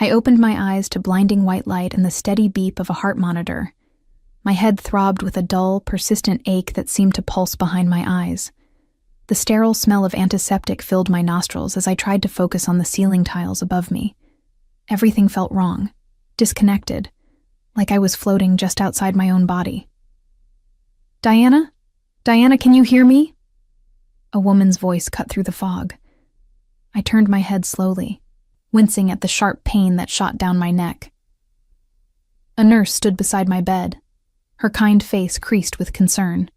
I opened my eyes to blinding white light and the steady beep of a heart monitor. My head throbbed with a dull, persistent ache that seemed to pulse behind my eyes. The sterile smell of antiseptic filled my nostrils as I tried to focus on the ceiling tiles above me. Everything felt wrong, disconnected, like I was floating just outside my own body. "Diana? Diana, can you hear me?" A woman's voice cut through the fog. I turned my head slowly, wincing at the sharp pain that shot down my neck. A nurse stood beside my bed, her kind face creased with concern.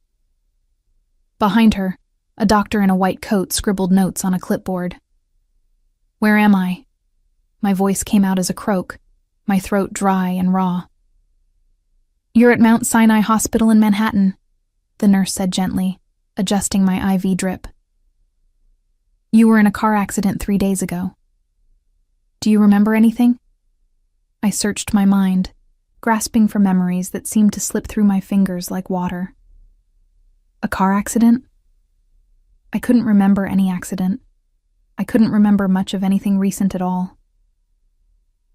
Behind her, a doctor in a white coat scribbled notes on a clipboard. "Where am I?" My voice came out as a croak, my throat dry and raw. "You're at Mount Sinai Hospital in Manhattan," the nurse said gently, adjusting my IV drip. "You were in a car accident 3 days ago. Do you remember anything?" I searched my mind, grasping for memories that seemed to slip through my fingers like water. A car accident? I couldn't remember any accident. I couldn't remember much of anything recent at all.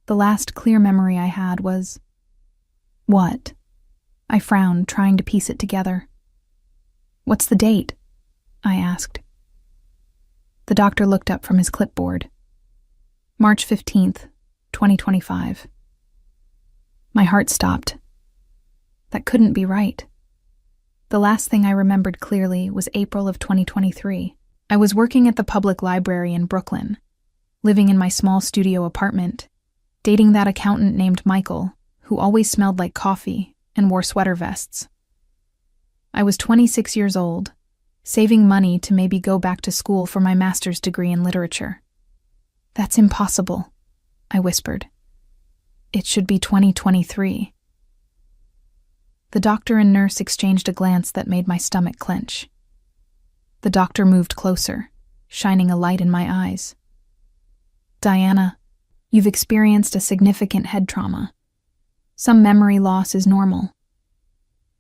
The last clear memory I had was... What? I frowned, trying to piece it together. "What's the date?" I asked. The doctor looked up from his clipboard. "March 15th, 2025. My heart stopped. That couldn't be right. The last thing I remembered clearly was April of 2023. I was working at the public library in Brooklyn, living in my small studio apartment, dating that accountant named Michael, who always smelled like coffee and wore sweater vests. I was 26 years old, saving money to maybe go back to school for my master's degree in literature. "That's impossible," I whispered. "It should be 2023. The doctor and nurse exchanged a glance that made my stomach clench. The doctor moved closer, shining a light in my eyes. "Diana, you've experienced a significant head trauma. Some memory loss is normal.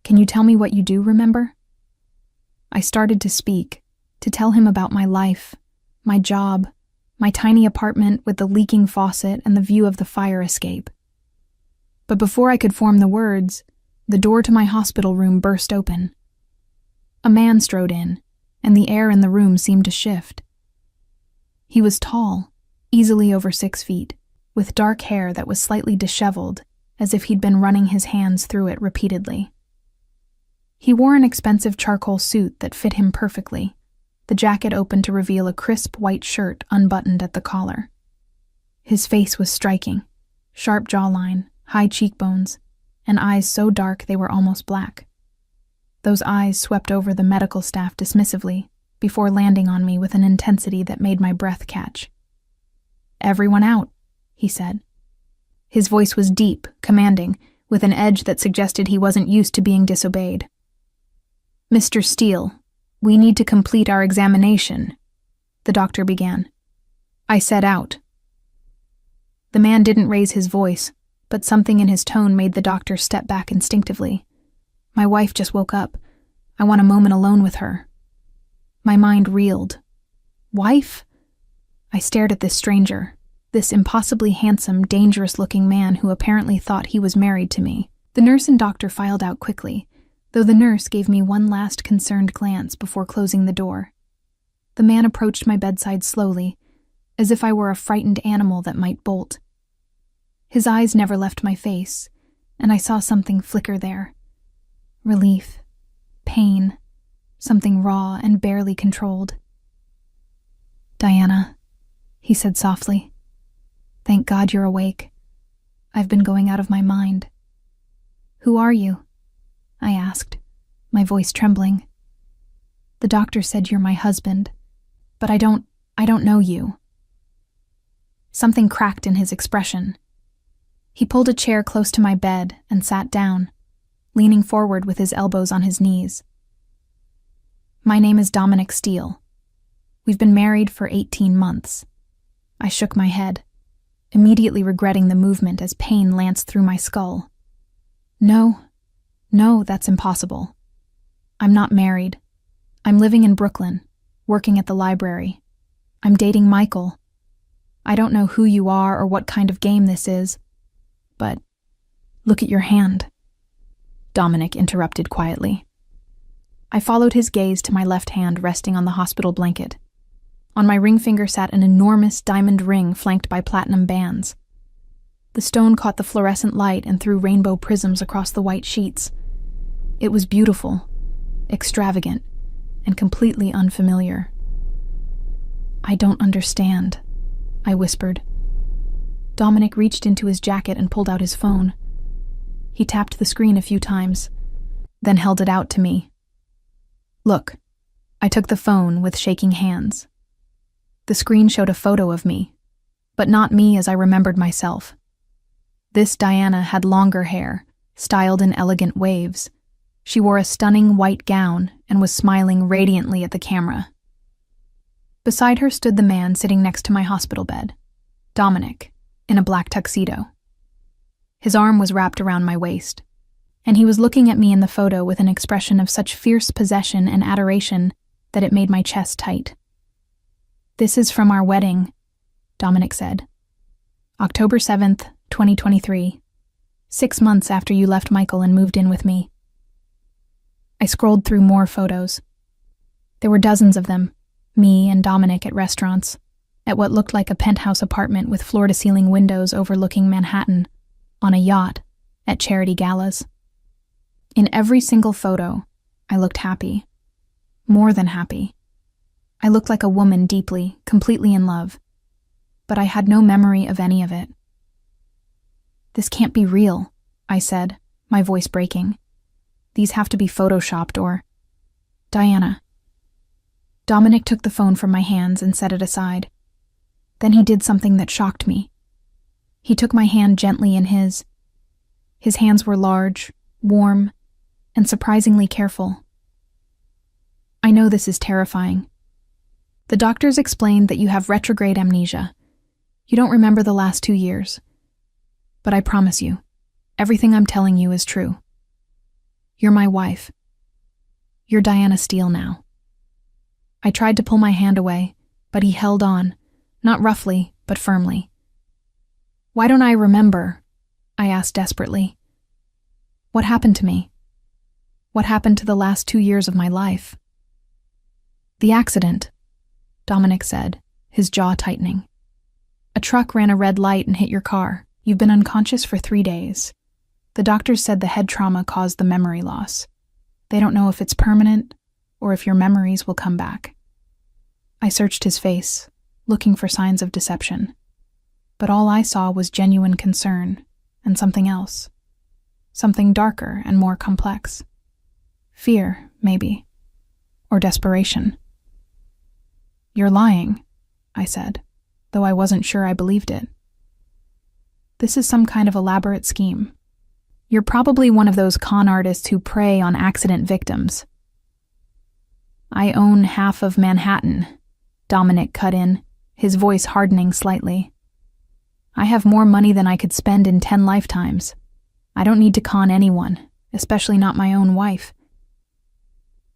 Can you tell me what you do remember?" I started to speak, to tell him about my life, my job, my tiny apartment with the leaking faucet and the view of the fire escape. But before I could form the words, the door to my hospital room burst open. A man strode in, and the air in the room seemed to shift. He was tall, easily over 6 feet, with dark hair that was slightly disheveled, as if he'd been running his hands through it repeatedly. He wore an expensive charcoal suit that fit him perfectly, the jacket open to reveal a crisp white shirt unbuttoned at the collar. His face was striking, sharp jawline, high cheekbones, and eyes so dark they were almost black. Those eyes swept over the medical staff dismissively, before landing on me with an intensity that made my breath catch. "Everyone out," he said. His voice was deep, commanding, with an edge that suggested he wasn't used to being disobeyed. "Mr. Steele, we need to complete our examination," the doctor began. I said out. The man didn't raise his voice, but something in his tone made the doctor step back instinctively. "My wife just woke up. I want a moment alone with her." My mind reeled. Wife? I stared at this stranger, this impossibly handsome, dangerous-looking man who apparently thought he was married to me. The nurse and doctor filed out quickly, though the nurse gave me one last concerned glance before closing the door. The man approached my bedside slowly, as if I were a frightened animal that might bolt. His eyes never left my face, and I saw something flicker there. Relief, pain, something raw and barely controlled. "Diana," he said softly. "Thank God you're awake. I've been going out of my mind." "Who are you?" I asked, my voice trembling. "The doctor said you're my husband, but I don't know you." Something cracked in his expression. He pulled a chair close to my bed and sat down, leaning forward with his elbows on his knees. "My name is Dominic Steele. We've been married for 18 months. I shook my head, immediately regretting the movement as pain lanced through my skull. No, that's impossible. I'm not married. I'm living in Brooklyn, working at the library. I'm dating Michael." I don't know who you are or what kind of game this is, but look at your hand," Dominic interrupted quietly. I followed his gaze to my left hand resting on the hospital blanket. On my ring finger sat an enormous diamond ring flanked by platinum bands. The stone caught the fluorescent light and threw rainbow prisms across the white sheets. It was beautiful, extravagant, and completely unfamiliar. "I don't understand," I whispered. Dominic reached into his jacket and pulled out his phone. He tapped the screen a few times, then held it out to me. "Look." I took the phone with shaking hands. The screen showed a photo of me, but not me as I remembered myself. This Diana had longer hair, styled in elegant waves. She wore a stunning white gown and was smiling radiantly at the camera. Beside her stood the man sitting next to my hospital bed, Dominic, in a black tuxedo. His arm was wrapped around my waist, and he was looking at me in the photo with an expression of such fierce possession and adoration that it made my chest tight. "This is from our wedding," Dominic said. "October 7th, 2023, 6 months after you left Michael and moved in with me." I scrolled through more photos. There were dozens of them, me and Dominic at restaurants, at what looked like a penthouse apartment with floor-to-ceiling windows overlooking Manhattan, on a yacht, at charity galas. In every single photo, I looked happy. More than happy. I looked like a woman deeply, completely in love. But I had no memory of any of it. "This can't be real," I said, my voice breaking. "These have to be photoshopped or—" "Diana." Dominic took the phone from my hands and set it aside. Then he did something that shocked me. He took my hand gently in his. His hands were large, warm, and surprisingly careful. "I know this is terrifying. The doctors explained that you have retrograde amnesia. You don't remember the last 2 years. But I promise you, everything I'm telling you is true. You're my wife. You're Diana Steele now." I tried to pull my hand away, but he held on, not roughly, but firmly. "Why don't I remember?" I asked desperately. "What happened to me? What happened to the last 2 years of my life?" "The accident," Dominic said, his jaw tightening. "A truck ran a red light and hit your car. You've been unconscious for 3 days. The doctors said the head trauma caused the memory loss. They don't know if it's permanent or if your memories will come back." I searched his face, looking for signs of deception. But all I saw was genuine concern and something else. Something darker and more complex. Fear, maybe. Or desperation. "You're lying," I said, though I wasn't sure I believed it. "This is some kind of elaborate scheme. You're probably one of those con artists who prey on accident victims." "I own half of Manhattan," Dominic cut in, his voice hardening slightly. "I have more money than I could spend in 10 lifetimes. I don't need to con anyone, especially not my own wife."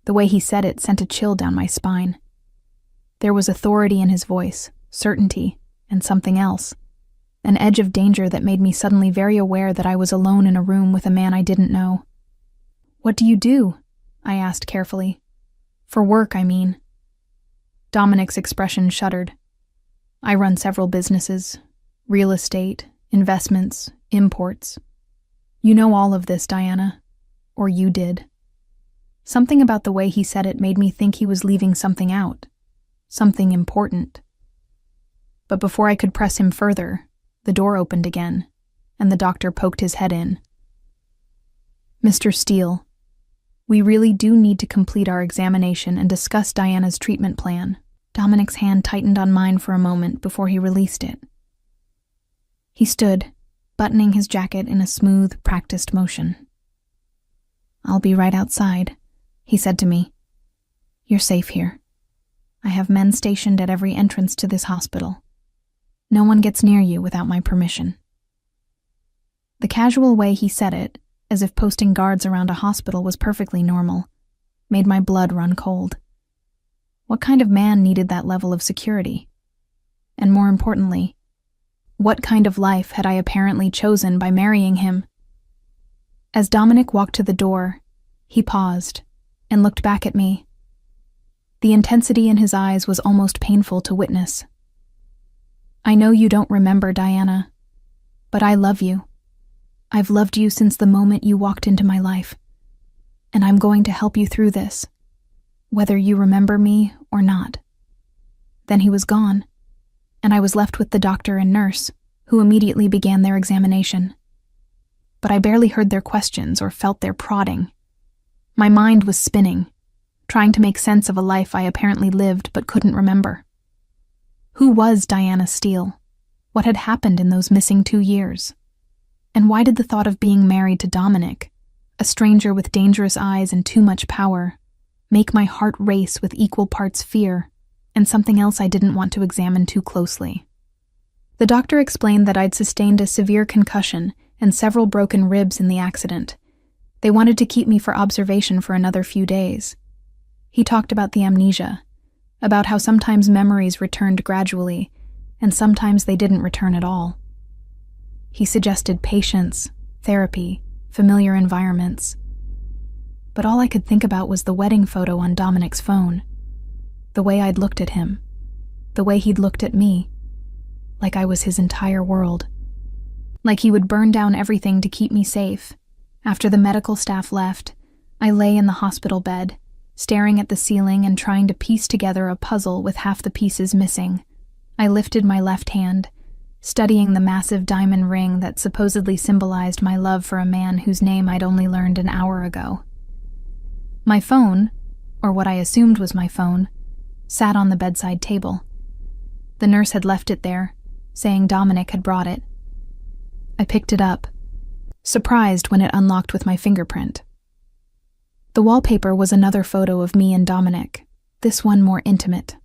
The way he said it sent a chill down my spine. There was authority in his voice, certainty, and something else. An edge of danger that made me suddenly very aware that I was alone in a room with a man I didn't know. "What do you do?" I asked carefully. "For work, I mean." Dominic's expression shuddered. "I run several businesses. Real estate, investments, imports. You know all of this, Diana. Or you did." Something about the way he said it made me think he was leaving something out. Something important. But before I could press him further, the door opened again, and the doctor poked his head in. "Mr. Steele, we really do need to complete our examination and discuss Diana's treatment plan." Dominic's hand tightened on mine for a moment before he released it. He stood, buttoning his jacket in a smooth, practiced motion. "I'll be right outside," he said to me. "You're safe here. I have men stationed at every entrance to this hospital. No one gets near you without my permission." The casual way he said it, as if posting guards around a hospital was perfectly normal, made my blood run cold. What kind of man needed that level of security? And more importantly, what kind of life had I apparently chosen by marrying him? As Dominic walked to the door, he paused and looked back at me. The intensity in his eyes was almost painful to witness. I know you don't remember, Diana, but I love you. I've loved you since the moment you walked into my life, and I'm going to help you through this, whether you remember me or not. Then he was gone, and I was left with the doctor and nurse, who immediately began their examination. But I barely heard their questions or felt their prodding. My mind was spinning, trying to make sense of a life I apparently lived but couldn't remember. Who was Diana Steele? What had happened in those missing 2 years? And why did the thought of being married to Dominic, a stranger with dangerous eyes and too much power, make my heart race with equal parts fear and something else I didn't want to examine too closely? The doctor explained that I'd sustained a severe concussion and several broken ribs in the accident. They wanted to keep me for observation for another few days. He talked about the amnesia, about how sometimes memories returned gradually, and sometimes they didn't return at all. He suggested patience, therapy, familiar environments. But all I could think about was the wedding photo on Dominic's phone. The way I'd looked at him. The way he'd looked at me. Like I was his entire world. Like he would burn down everything to keep me safe. After the medical staff left, I lay in the hospital bed, staring at the ceiling and trying to piece together a puzzle with half the pieces missing. I lifted my left hand, studying the massive diamond ring that supposedly symbolized my love for a man whose name I'd only learned an hour ago. My phone, or what I assumed was my phone, sat on the bedside table. The nurse had left it there, saying Dominic had brought it. I picked it up, surprised when it unlocked with my fingerprint. The wallpaper was another photo of me and Dominic, this one more intimate.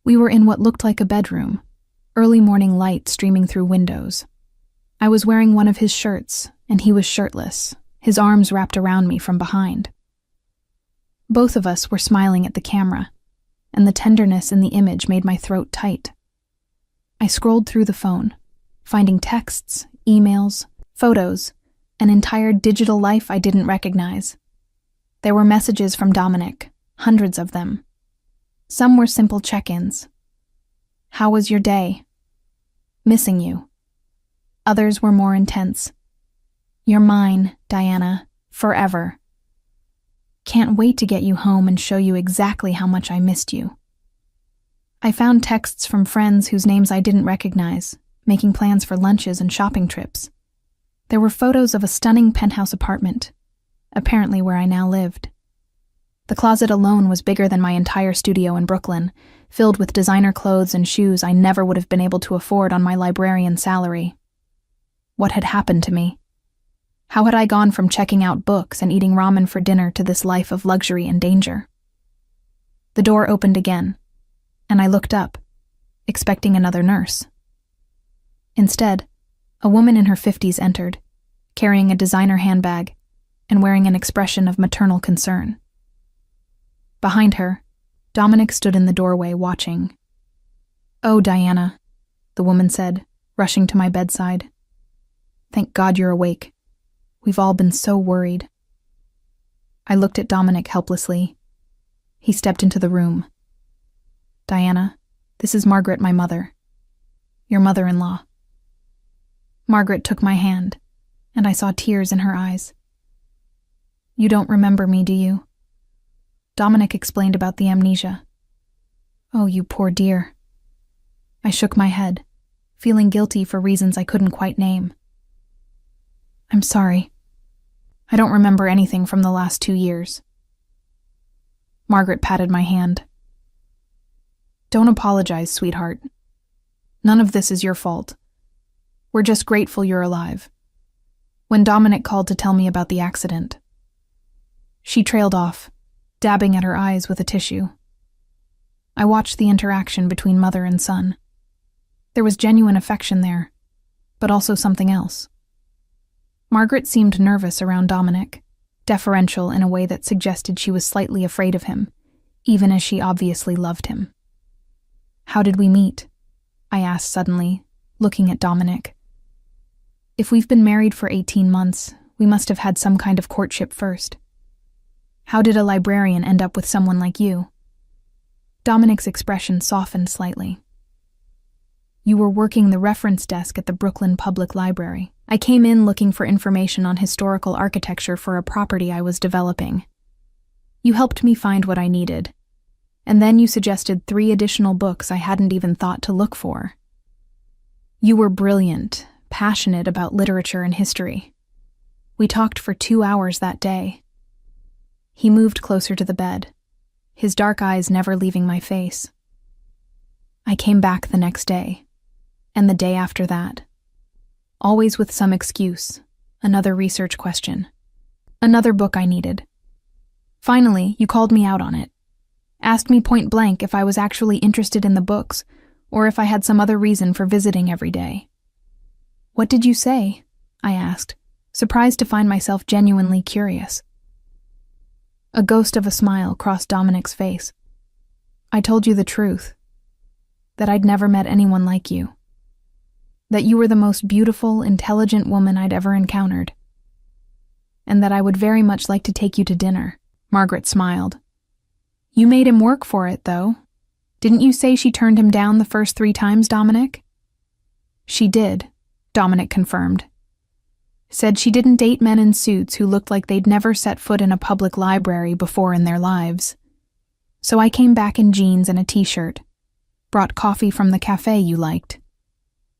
We were in what looked like a bedroom, early morning light streaming through windows. I was wearing one of his shirts, and he was shirtless, his arms wrapped around me from behind. Both of us were smiling at the camera, and the tenderness in the image made my throat tight. I scrolled through the phone, finding texts, emails, photos, an entire digital life I didn't recognize. There were messages from Dominic, hundreds of them. Some were simple check-ins. How was your day? Missing you. Others were more intense. You're mine, Diana, forever. Can't wait to get you home and show you exactly how much I missed you. I found texts from friends whose names I didn't recognize, making plans for lunches and shopping trips. There were photos of a stunning penthouse apartment, apparently where I now lived. The closet alone was bigger than my entire studio in Brooklyn, filled with designer clothes and shoes I never would have been able to afford on my librarian salary. What had happened to me? How had I gone from checking out books and eating ramen for dinner to this life of luxury and danger? The door opened again, and I looked up, expecting another nurse. Instead, a woman in her 50s entered, carrying a designer handbag and wearing an expression of maternal concern. Behind her, Dominic stood in the doorway watching. "Oh, Diana," the woman said, rushing to my bedside. "Thank God you're awake. We've all been so worried." I looked at Dominic helplessly. He stepped into the room. "Diana, this is Margaret, my mother. Your mother-in-law." Margaret took my hand, and I saw tears in her eyes. "You don't remember me, do you?" Dominic explained about the amnesia. "Oh, you poor dear." I shook my head, feeling guilty for reasons I couldn't quite name. "I'm sorry. I don't remember anything from the last 2 years." Margaret patted my hand. "Don't apologize, sweetheart. None of this is your fault. We're just grateful you're alive." When Dominic called to tell me about the accident, she trailed off, dabbing at her eyes with a tissue. I watched the interaction between mother and son. There was genuine affection there, but also something else. Margaret seemed nervous around Dominic, deferential in a way that suggested she was slightly afraid of him, even as she obviously loved him. "How did we meet?" I asked suddenly, looking at Dominic. If we've been married for 18 months, we must have had some kind of courtship first. How did a librarian end up with someone like you? Dominic's expression softened slightly. You were working the reference desk at the Brooklyn Public Library. I came in looking for information on historical architecture for a property I was developing. You helped me find what I needed, and then you suggested 3 additional books I hadn't even thought to look for. You were brilliant, passionate about literature and history. We talked for 2 hours that day. He moved closer to the bed, his dark eyes never leaving my face. I came back the next day, and the day after that. Always with some excuse, another research question, another book I needed. Finally, you called me out on it. Asked me point blank if I was actually interested in the books, or if I had some other reason for visiting every day. What did you say? I asked, surprised to find myself genuinely curious. A ghost of a smile crossed Dominic's face. I told you the truth, that I'd never met anyone like you. That you were the most beautiful, intelligent woman I'd ever encountered. And that I would very much like to take you to dinner. Margaret smiled. You made him work for it, though. Didn't you say she turned him down the first 3 times, Dominic? She did, Dominic confirmed. Said she didn't date men in suits who looked like they'd never set foot in a public library before in their lives. So I came back in jeans and a t-shirt. Brought coffee from the cafe you liked.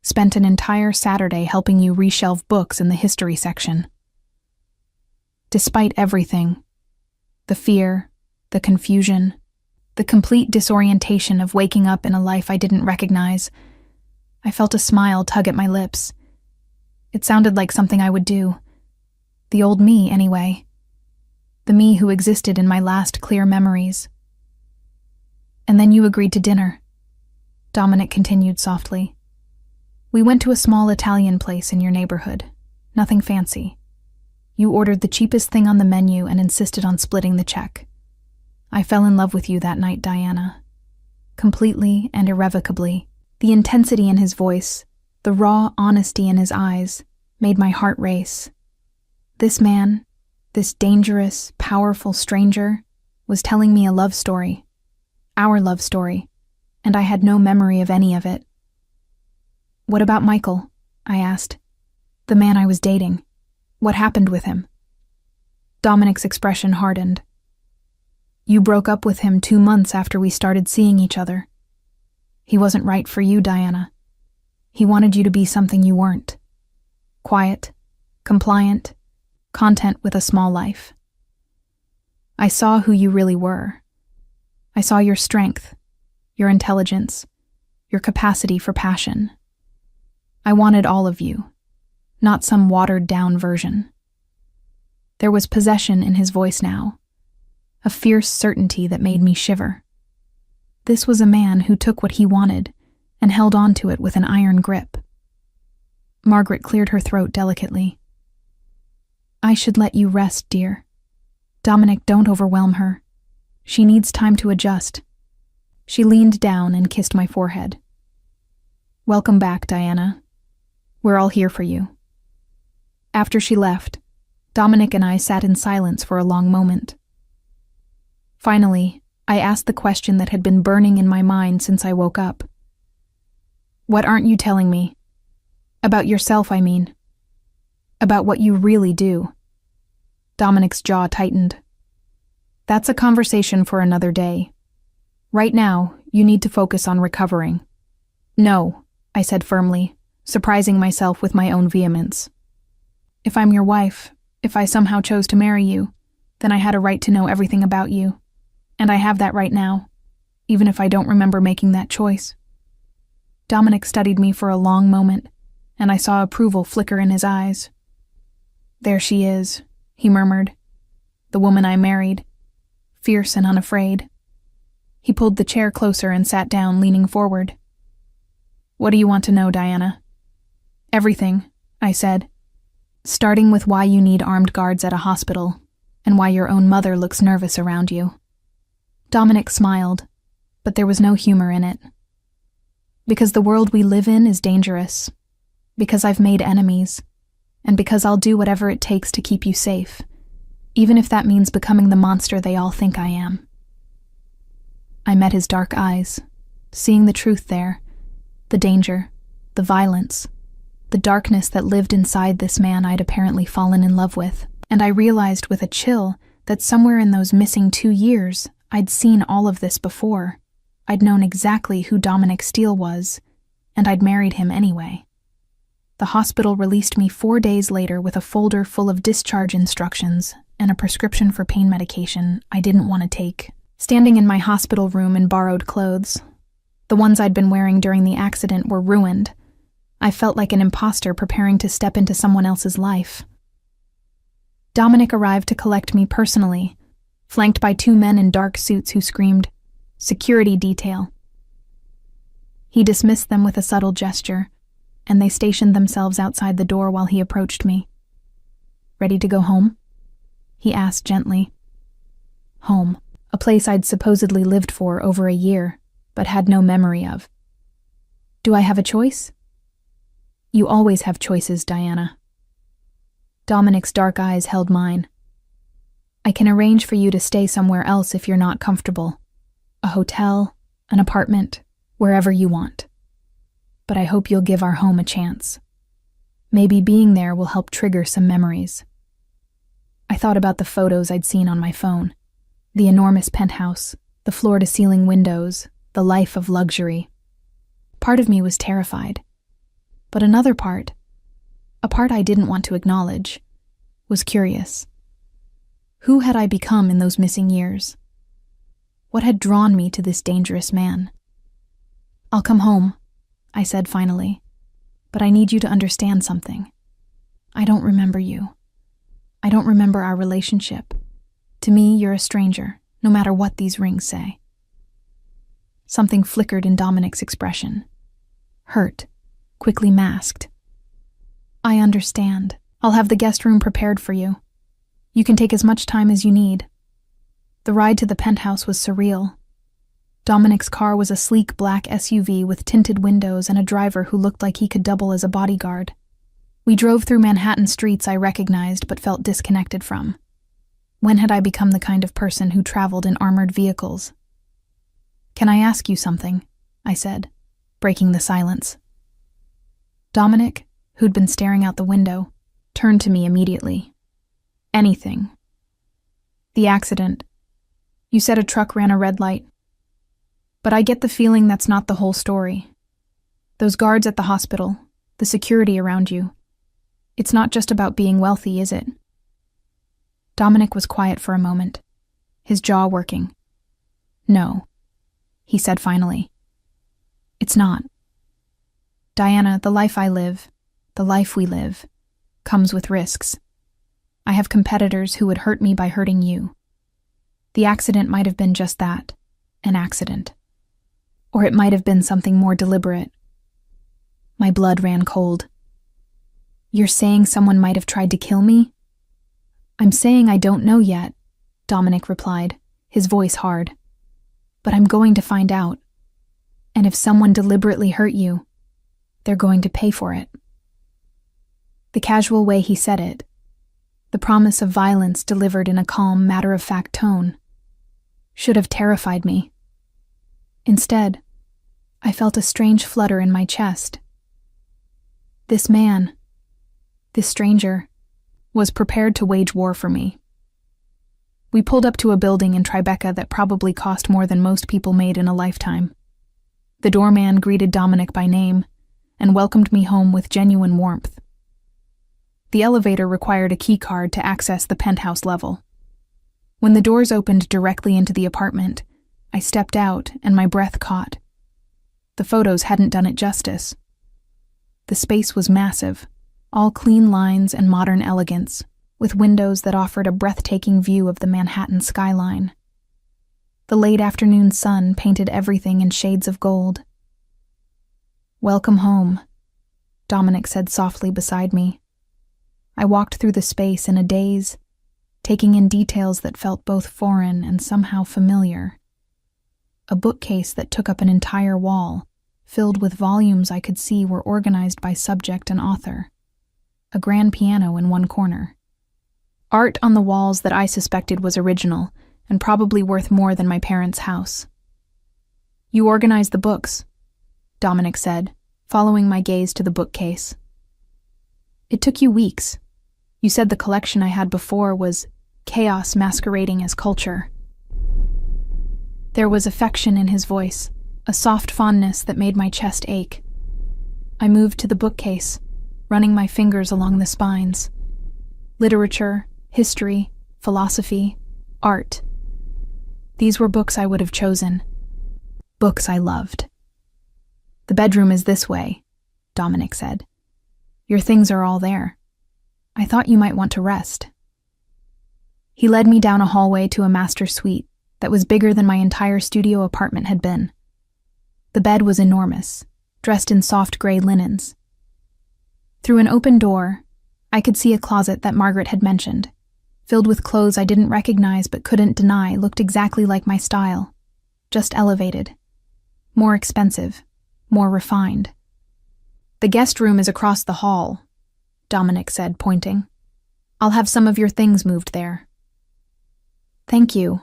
Spent an entire Saturday helping you reshelve books in the history section. Despite everything, the fear, the confusion, the complete disorientation of waking up in a life I didn't recognize, I felt a smile tug at my lips. It sounded like something I would do. The old me, anyway. The me who existed in my last clear memories. And then you agreed to dinner, Dominic continued softly. We went to a small Italian place in your neighborhood. Nothing fancy. You ordered the cheapest thing on the menu and insisted on splitting the check. I fell in love with you that night, Diana. Completely and irrevocably. The intensity in his voice, the raw honesty in his eyes, made my heart race. This man, this dangerous, powerful stranger, was telling me a love story. Our love story. And I had no memory of any of it. What about Michael? I asked. The man I was dating. What happened with him? Dominic's expression hardened. You broke up with him 2 months after we started seeing each other. He wasn't right for you, Diana. He wanted you to be something you weren't. Quiet, compliant, content with a small life. I saw who you really were. I saw your strength, your intelligence, your capacity for passion. I wanted all of you, not some watered-down version. There was possession in his voice now, a fierce certainty that made me shiver. This was a man who took what he wanted and held on to it with an iron grip. Margaret cleared her throat delicately. I should let you rest, dear. Dominic, don't overwhelm her. She needs time to adjust. She leaned down and kissed my forehead. Welcome back, Diana. We're all here for you. After she left, Dominic and I sat in silence for a long moment. Finally, I asked the question that had been burning in my mind since I woke up. What aren't you telling me? About yourself, I mean. About what you really do. Dominic's jaw tightened. That's a conversation for another day. Right now, you need to focus on recovering. No, I said firmly, surprising myself with my own vehemence. If I'm your wife, if I somehow chose to marry you, then I had a right to know everything about you. And I have that right now, even if I don't remember making that choice. Dominic studied me for a long moment, and I saw approval flicker in his eyes. There she is, he murmured. The woman I married. Fierce and unafraid. He pulled the chair closer and sat down, leaning forward. What do you want to know, Diana? Everything, I said, starting with why you need armed guards at a hospital, and why your own mother looks nervous around you. Dominic smiled, but there was no humor in it. Because the world we live in is dangerous. Because I've made enemies. And because I'll do whatever it takes to keep you safe, even if that means becoming the monster they all think I am. I met his dark eyes, seeing the truth there, the danger, the violence, the darkness that lived inside this man I'd apparently fallen in love with, and I realized with a chill that somewhere in those missing 2 years, I'd seen all of this before. I'd known exactly who Dominic Steele was, and I'd married him anyway. The hospital released me 4 days later with a folder full of discharge instructions and a prescription for pain medication I didn't want to take. Standing in my hospital room in borrowed clothes, the ones I'd been wearing during the accident were ruined. I felt like an imposter preparing to step into someone else's life. Dominic arrived to collect me personally, flanked by 2 men in dark suits who screamed, "Security detail." He dismissed them with a subtle gesture, and they stationed themselves outside the door while he approached me. "Ready to go home?" he asked gently. Home, a place I'd supposedly lived for over a year, but had no memory of. "Do I have a choice?" "You always have choices, Diana." Dominic's dark eyes held mine. "I can arrange for you to stay somewhere else if you're not comfortable. A hotel, an apartment, wherever you want. But I hope you'll give our home a chance. Maybe being there will help trigger some memories." I thought about the photos I'd seen on my phone. The enormous penthouse, the floor-to-ceiling windows, the life of luxury. Part of me was terrified. But another part, a part I didn't want to acknowledge, was curious. Who had I become in those missing years? What had drawn me to this dangerous man? "I'll come home," I said finally, "but I need you to understand something. I don't remember you. I don't remember our relationship. To me, you're a stranger, no matter what these rings say." Something flickered in Dominic's expression. Hurt, quickly masked. "I understand. I'll have the guest room prepared for you. You can take as much time as you need." The ride to the penthouse was surreal. Dominic's car was a sleek black SUV with tinted windows and a driver who looked like he could double as a bodyguard. We drove through Manhattan streets I recognized but felt disconnected from. When had I become the kind of person who traveled in armored vehicles? "Can I ask you something?" I said, breaking the silence. Dominic, who'd been staring out the window, turned to me immediately. "Anything." "The accident. You said a truck ran a red light. But I get the feeling that's not the whole story. Those guards at the hospital, the security around you. It's not just about being wealthy, is it?" Dominic was quiet for a moment, his jaw working. "No," he said finally. "It's not. Diana, the life I live, the life we live, comes with risks. I have competitors who would hurt me by hurting you. The accident might have been just that, an accident. Or it might have been something more deliberate." My blood ran cold. "You're saying someone might have tried to kill me?" "I'm saying I don't know yet," Dominic replied, his voice hard. "But I'm going to find out. And if someone deliberately hurt you, they're going to pay for it." The casual way he said it, the promise of violence delivered in a calm, matter-of-fact tone, should have terrified me. Instead, I felt a strange flutter in my chest. This man, this stranger, was prepared to wage war for me. We pulled up to a building in Tribeca that probably cost more than most people made in a lifetime. The doorman greeted Dominic by name and welcomed me home with genuine warmth. The elevator required a key card to access the penthouse level. When the doors opened directly into the apartment, I stepped out and my breath caught. The photos hadn't done it justice. The space was massive, all clean lines and modern elegance, with windows that offered a breathtaking view of the Manhattan skyline. The late afternoon sun painted everything in shades of gold. "Welcome home," Dominic said softly beside me. I walked through the space in a daze, taking in details that felt both foreign and somehow familiar. A bookcase that took up an entire wall, filled with volumes I could see were organized by subject and author. A grand piano in one corner. Art on the walls that I suspected was original and probably worth more than my parents' house. "You organize the books," Dominic said, following my gaze to the bookcase. "It took you weeks. You said the collection I had before was chaos masquerading as culture." There was affection in his voice, a soft fondness that made my chest ache. I moved to the bookcase, running my fingers along the spines. Literature, history, philosophy, art. These were books I would have chosen. Books I loved. "The bedroom is this way," Dominic said. "Your things are all there. I thought you might want to rest." He led me down a hallway to a master suite that was bigger than my entire studio apartment had been. The bed was enormous, dressed in soft gray linens. Through an open door, I could see a closet that Margaret had mentioned, filled with clothes I didn't recognize but couldn't deny looked exactly like my style, just elevated. More expensive, more refined. "The guest room is across the hall," Dominic said, pointing. "I'll have some of your things moved there." "Thank you,"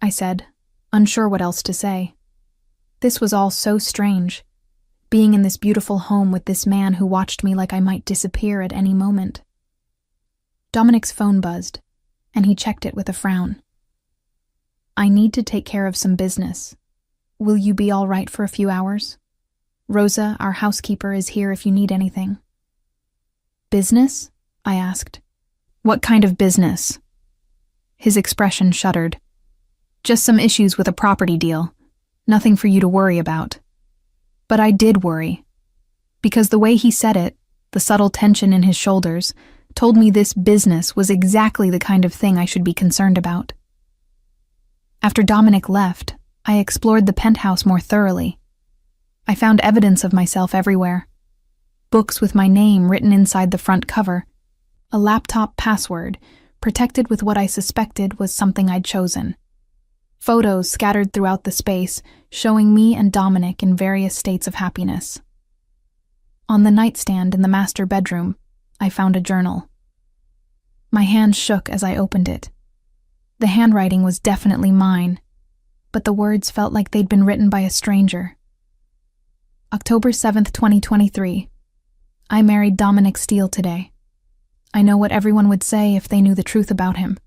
I said, unsure what else to say. This was all so strange, being in this beautiful home with this man who watched me like I might disappear at any moment. Dominic's phone buzzed, and he checked it with a frown. "I need to take care of some business. Will you be all right for a few hours? Rosa, our housekeeper, is here if you need anything." "Business?" I asked. "What kind of business?" His expression shuddered. "Just some issues with a property deal. Nothing for you to worry about." But I did worry. Because the way he said it, the subtle tension in his shoulders, told me this business was exactly the kind of thing I should be concerned about. After Dominic left, I explored the penthouse more thoroughly. I found evidence of myself everywhere. Books with my name written inside the front cover. A laptop password, protected with what I suspected was something I'd chosen. Photos scattered throughout the space, showing me and Dominic in various states of happiness. On the nightstand in the master bedroom, I found a journal. My hand shook as I opened it. The handwriting was definitely mine, but the words felt like they'd been written by a stranger. October 7th, 2023. I married Dominic Steele today. I know what everyone would say if they knew the truth about him.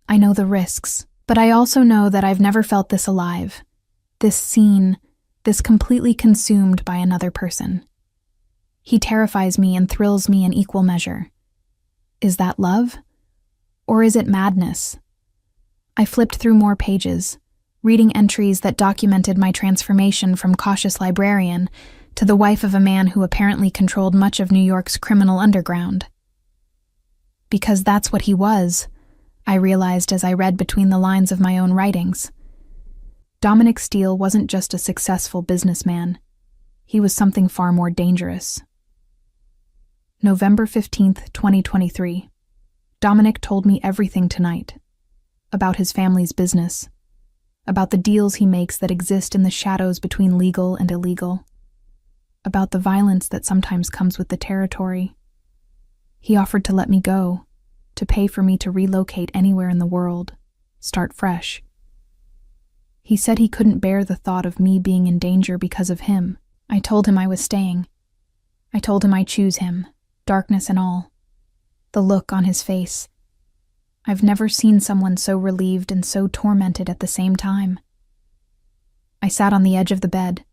I know the risks, but I also know that I've never felt this alive, this seen, this completely consumed by another person. He terrifies me and thrills me in equal measure. Is that love? Or is it madness? I flipped through more pages, reading entries that documented my transformation from cautious librarian to the wife of a man who apparently controlled much of New York's criminal underground. Because that's what he was, I realized as I read between the lines of my own writings. Dominic Steele wasn't just a successful businessman. He was something far more dangerous. November 15th, 2023. Dominic told me everything tonight. About his family's business. About the deals he makes that exist in the shadows between legal and illegal. About the violence that sometimes comes with the territory. He offered to let me go, to pay for me to relocate anywhere in the world, start fresh. He said he couldn't bear the thought of me being in danger because of him. I told him I was staying. I told him I choose him, darkness and all. The look on his face. I've never seen someone so relieved and so tormented at the same time. I sat on the edge of the bed,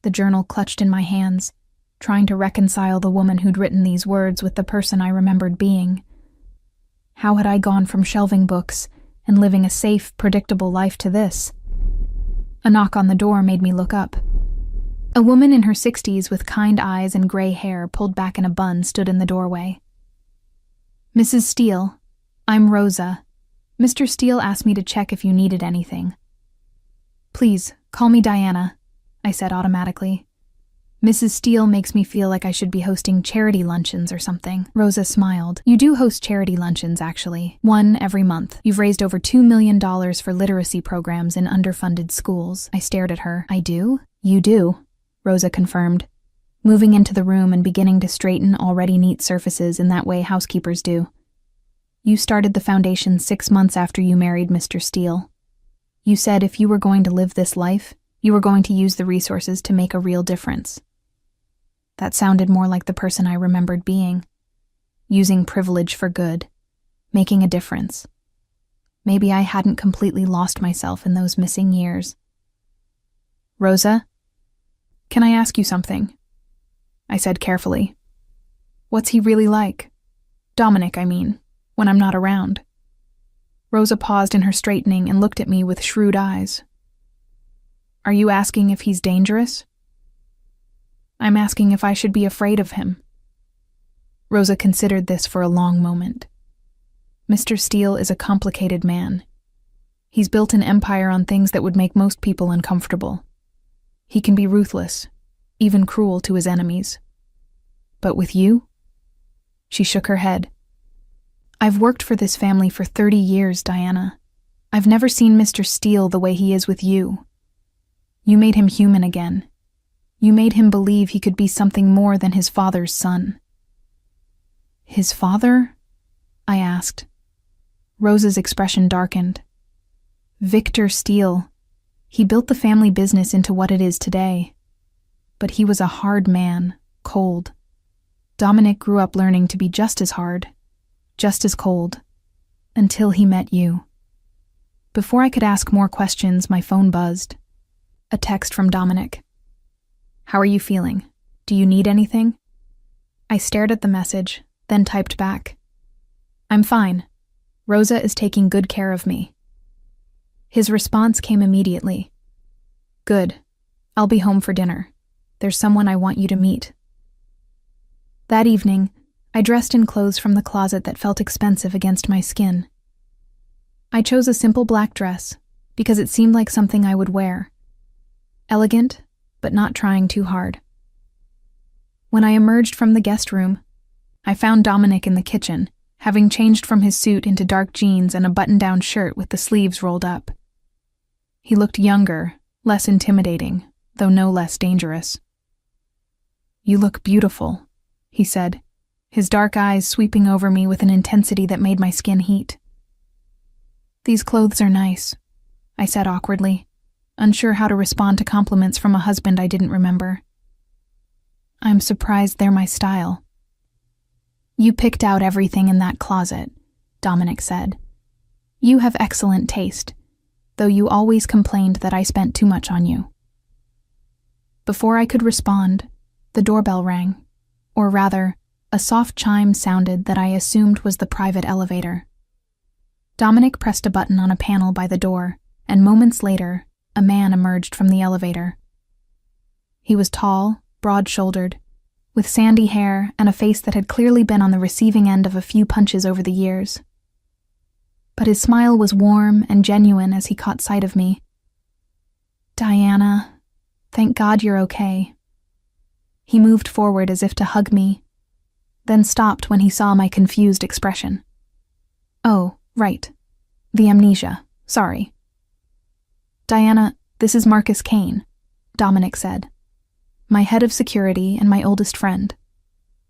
the journal clutched in my hands, trying to reconcile the woman who'd written these words with the person I remembered being. How had I gone from shelving books and living a safe, predictable life to this? A knock on the door made me look up. A woman in her 60s with kind eyes and gray hair pulled back in a bun stood in the doorway. "Mrs. Steele, I'm Rosa. Mr. Steele asked me to check if you needed anything." "Please, call me Diana," I said automatically. "Mrs. Steele makes me feel like I should be hosting charity luncheons or something." Rosa smiled. "You do host charity luncheons, actually. One every month. You've raised over $2 million for literacy programs in underfunded schools." I stared at her. "I do?" "You do," Rosa confirmed, moving into the room and beginning to straighten already neat surfaces in that way housekeepers do. You started the foundation 6 months after you married Mr. Steele. You said if you were going to live this life, you were going to use the resources to make a real difference. That sounded more like the person I remembered being. Using privilege for good. Making a difference. Maybe I hadn't completely lost myself in those missing years. Rosa, can I ask you something? I said carefully. What's he really like? Dominic, I mean, when I'm not around. Rosa paused in her straightening and looked at me with shrewd eyes. Are you asking if he's dangerous? I'm asking if I should be afraid of him. Rosa considered this for a long moment. Mr. Steele is a complicated man. He's built an empire on things that would make most people uncomfortable. He can be ruthless, even cruel to his enemies. But with you? She shook her head. I've worked for this family for 30 years, Diana. I've never seen Mr. Steele the way he is with you. You made him human again. You made him believe he could be something more than his father's son. His father? I asked. Rosa's expression darkened. Victor Steele. He built the family business into what it is today. But he was a hard man, cold. Dominic grew up learning to be just as hard, just as cold, until he met you. Before I could ask more questions, my phone buzzed. A text from Dominic. How are you feeling? Do you need anything? I stared at the message, then typed back. I'm fine. Rosa is taking good care of me. His response came immediately. Good. I'll be home for dinner. There's someone I want you to meet. That evening, I dressed in clothes from the closet that felt expensive against my skin. I chose a simple black dress because it seemed like something I would wear. Elegant, but not trying too hard. When I emerged from the guest room, I found Dominic in the kitchen, having changed from his suit into dark jeans and a button-down shirt with the sleeves rolled up. He looked younger, less intimidating, though no less dangerous. You look beautiful, he said, his dark eyes sweeping over me with an intensity that made my skin heat. These clothes are nice, I said awkwardly, unsure how to respond to compliments from a husband I didn't remember. I'm surprised they're my style. You picked out everything in that closet, Dominic said. You have excellent taste, though you always complained that I spent too much on you. Before I could respond, the doorbell rang, or rather, a soft chime sounded that I assumed was the private elevator. Dominic pressed a button on a panel by the door, and moments later, a man emerged from the elevator. He was tall, broad-shouldered, with sandy hair and a face that had clearly been on the receiving end of a few punches over the years. But his smile was warm and genuine as he caught sight of me. Diana, thank God you're okay. He moved forward as if to hug me, then stopped when he saw my confused expression. Oh, right. The amnesia. Sorry. Diana, this is Marcus Kane, Dominic said. My head of security and my oldest friend.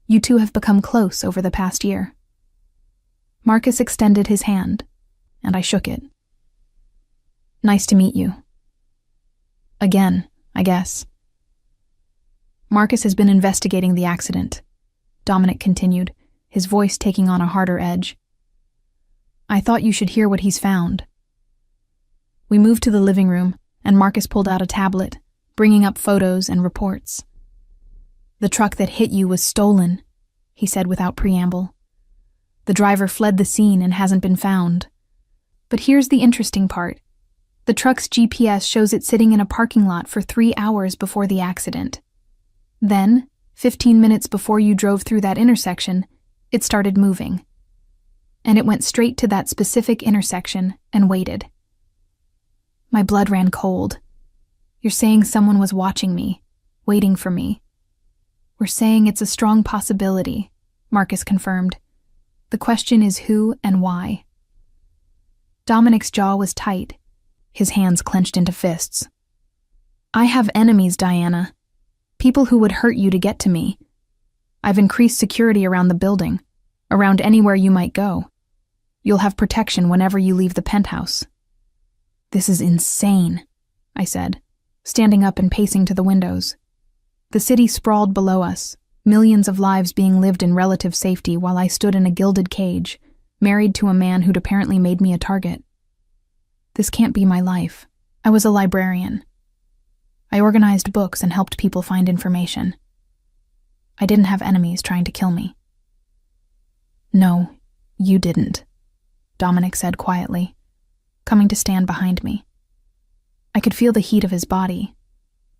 You two have become close over the past year. Marcus extended his hand, and I shook it. Nice to meet you. Again, I guess. Marcus has been investigating the accident, Dominic continued, his voice taking on a harder edge. I thought you should hear what he's found. We moved to the living room, and Marcus pulled out a tablet, bringing up photos and reports. The truck that hit you was stolen, he said without preamble. The driver fled the scene and hasn't been found. But here's the interesting part. The truck's GPS shows it sitting in a parking lot for 3 hours before the accident. Then, 15 minutes before you drove through that intersection, it started moving. And it went straight to that specific intersection and waited. My blood ran cold. You're saying someone was watching me, waiting for me. We're saying it's a strong possibility, Marcus confirmed. The question is who and why. Dominic's jaw was tight, his hands clenched into fists. I have enemies, Diana. People who would hurt you to get to me. I've increased security around the building, around anywhere you might go. You'll have protection whenever you leave the penthouse." "This is insane," I said, standing up and pacing to the windows. The city sprawled below us, millions of lives being lived in relative safety while I stood in a gilded cage, married to a man who'd apparently made me a target. This can't be my life. I was a librarian. I organized books and helped people find information. I didn't have enemies trying to kill me. "No, you didn't," Dominic said quietly, coming to stand behind me. I could feel the heat of his body,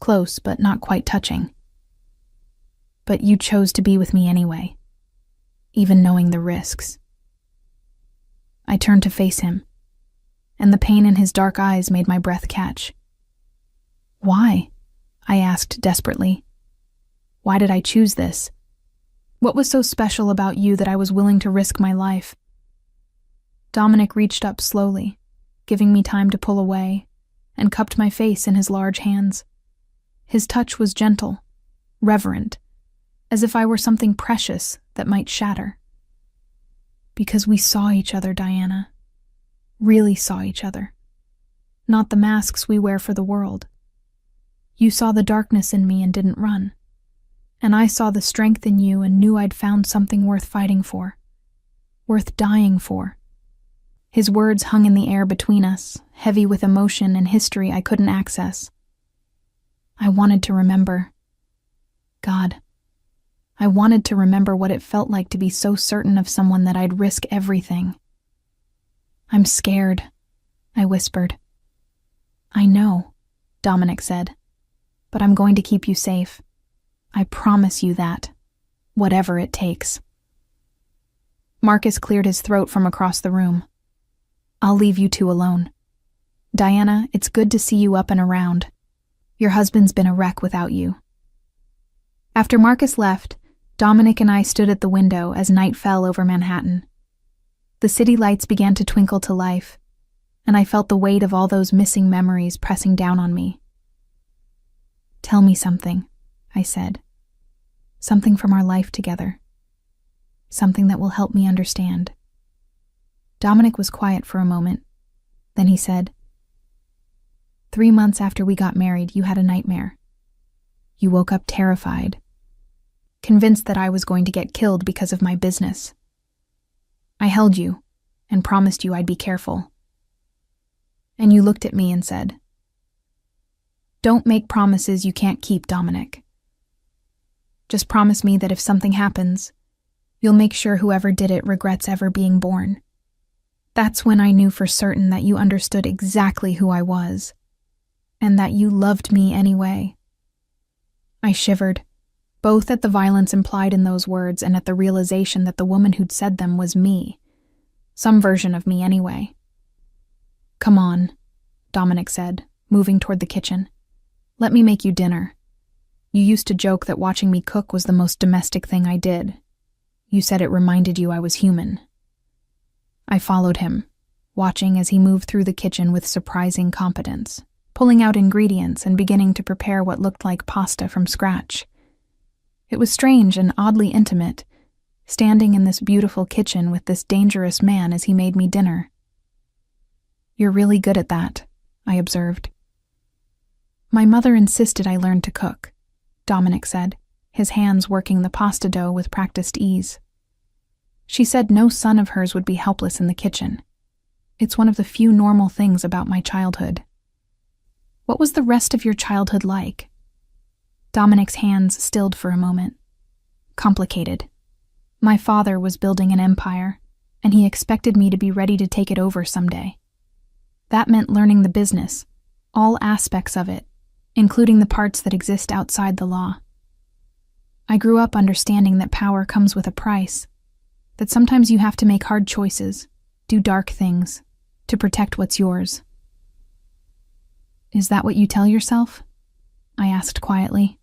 close but not quite touching. "But you chose to be with me anyway, even knowing the risks." I turned to face him, and the pain in his dark eyes made my breath catch. "Why?" I asked desperately. "Why did I choose this? What was so special about you that I was willing to risk my life?" Dominic reached up slowly, giving me time to pull away, and cupped my face in his large hands. His touch was gentle, reverent, as if I were something precious that might shatter. "Because we saw each other, Diana. Really saw each other. Not the masks we wear for the world. You saw the darkness in me and didn't run. And I saw the strength in you and knew I'd found something worth fighting for. Worth dying for." His words hung in the air between us, heavy with emotion and history I couldn't access. I wanted to remember. God, I wanted to remember what it felt like to be so certain of someone that I'd risk everything. "I'm scared," I whispered. "I know," Dominic said, "but I'm going to keep you safe. I promise you that, whatever it takes." Marcus cleared his throat from across the room. "I'll leave you two alone. Diana, it's good to see you up and around. Your husband's been a wreck without you." After Marcus left, Dominic and I stood at the window as night fell over Manhattan. The city lights began to twinkle to life, and I felt the weight of all those missing memories pressing down on me. "Tell me something," I said. "Something from our life together. Something that will help me understand." Dominic was quiet for a moment. Then he said, 3 months after we got married, you had a nightmare. You woke up terrified, convinced that I was going to get killed because of my business. I held you and promised you I'd be careful. And you looked at me and said, 'Don't make promises you can't keep, Dominic. Just promise me that if something happens, you'll make sure whoever did it regrets ever being born.' That's when I knew for certain that you understood exactly who I was, and that you loved me anyway." I shivered, both at the violence implied in those words and at the realization that the woman who'd said them was me, some version of me anyway. "Come on," Dominic said, moving toward the kitchen. "Let me make you dinner. You used to joke that watching me cook was the most domestic thing I did. You said it reminded you I was human." I followed him, watching as he moved through the kitchen with surprising competence, pulling out ingredients and beginning to prepare what looked like pasta from scratch. It was strange and oddly intimate, standing in this beautiful kitchen with this dangerous man as he made me dinner. "You're really good at that," I observed. "My mother insisted I learn to cook," Dominic said, his hands working the pasta dough with practiced ease. "She said no son of hers would be helpless in the kitchen. It's one of the few normal things about my childhood." "What was the rest of your childhood like?" Dominic's hands stilled for a moment. "Complicated. My father was building an empire, and he expected me to be ready to take it over someday. That meant learning the business, all aspects of it, including the parts that exist outside the law. I grew up understanding that power comes with a price, that sometimes you have to make hard choices, do dark things, to protect what's yours." "Is that what you tell yourself?" I asked quietly.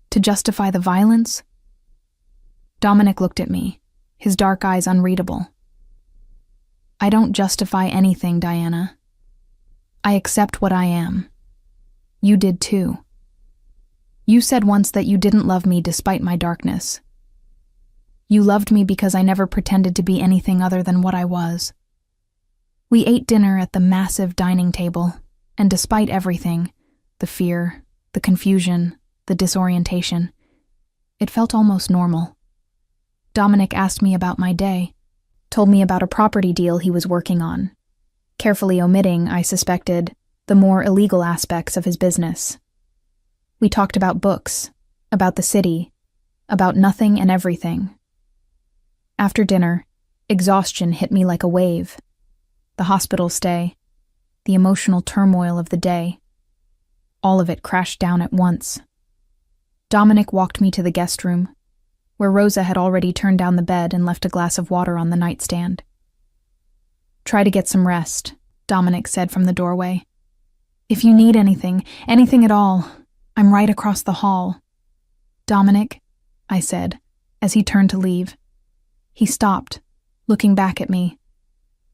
"To justify the violence?" Dominic looked at me, his dark eyes unreadable. "I don't justify anything, Diana. I accept what I am. You did too. You said once that you didn't love me despite my darkness. You loved me because I never pretended to be anything other than what I was. We ate dinner at the massive dining table, and despite everything, the fear, the confusion, the disorientation, it felt almost normal. Dominic asked me about my day, told me about a property deal he was working on, carefully omitting, I suspected, the more illegal aspects of his business. We talked about books, about the city, about nothing and everything. After dinner, exhaustion hit me like a wave. The hospital stay, the emotional turmoil of the day, all of it crashed down at once. Dominic walked me to the guest room, where Rosa had already turned down the bed and left a glass of water on the nightstand. "Try to get some rest," Dominic said from the doorway. "If you need anything at all, I'm right across the hall." "Dominic," I said, as he turned to leave. He stopped, looking back at me.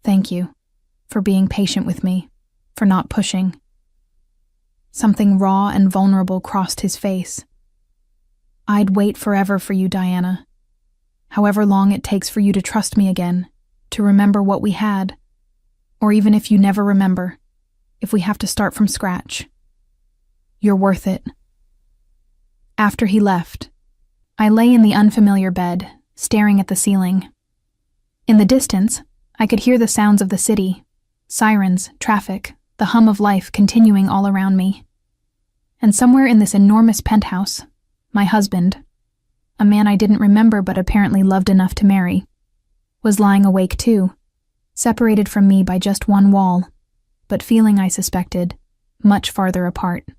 "Thank you, for being patient with me, for not pushing." Something raw and vulnerable crossed his face. "I'd wait forever for you, Diana. However long it takes for you to trust me again, to remember what we had. Or even if you never remember, if we have to start from scratch. You're worth it." After he left, I lay in the unfamiliar bed, staring at the ceiling. In the distance, I could hear the sounds of the city, sirens, traffic, the hum of life continuing all around me. And somewhere in this enormous penthouse, my husband, a man I didn't remember but apparently loved enough to marry, was lying awake too, separated from me by just one wall, but feeling, I suspected, much farther apart.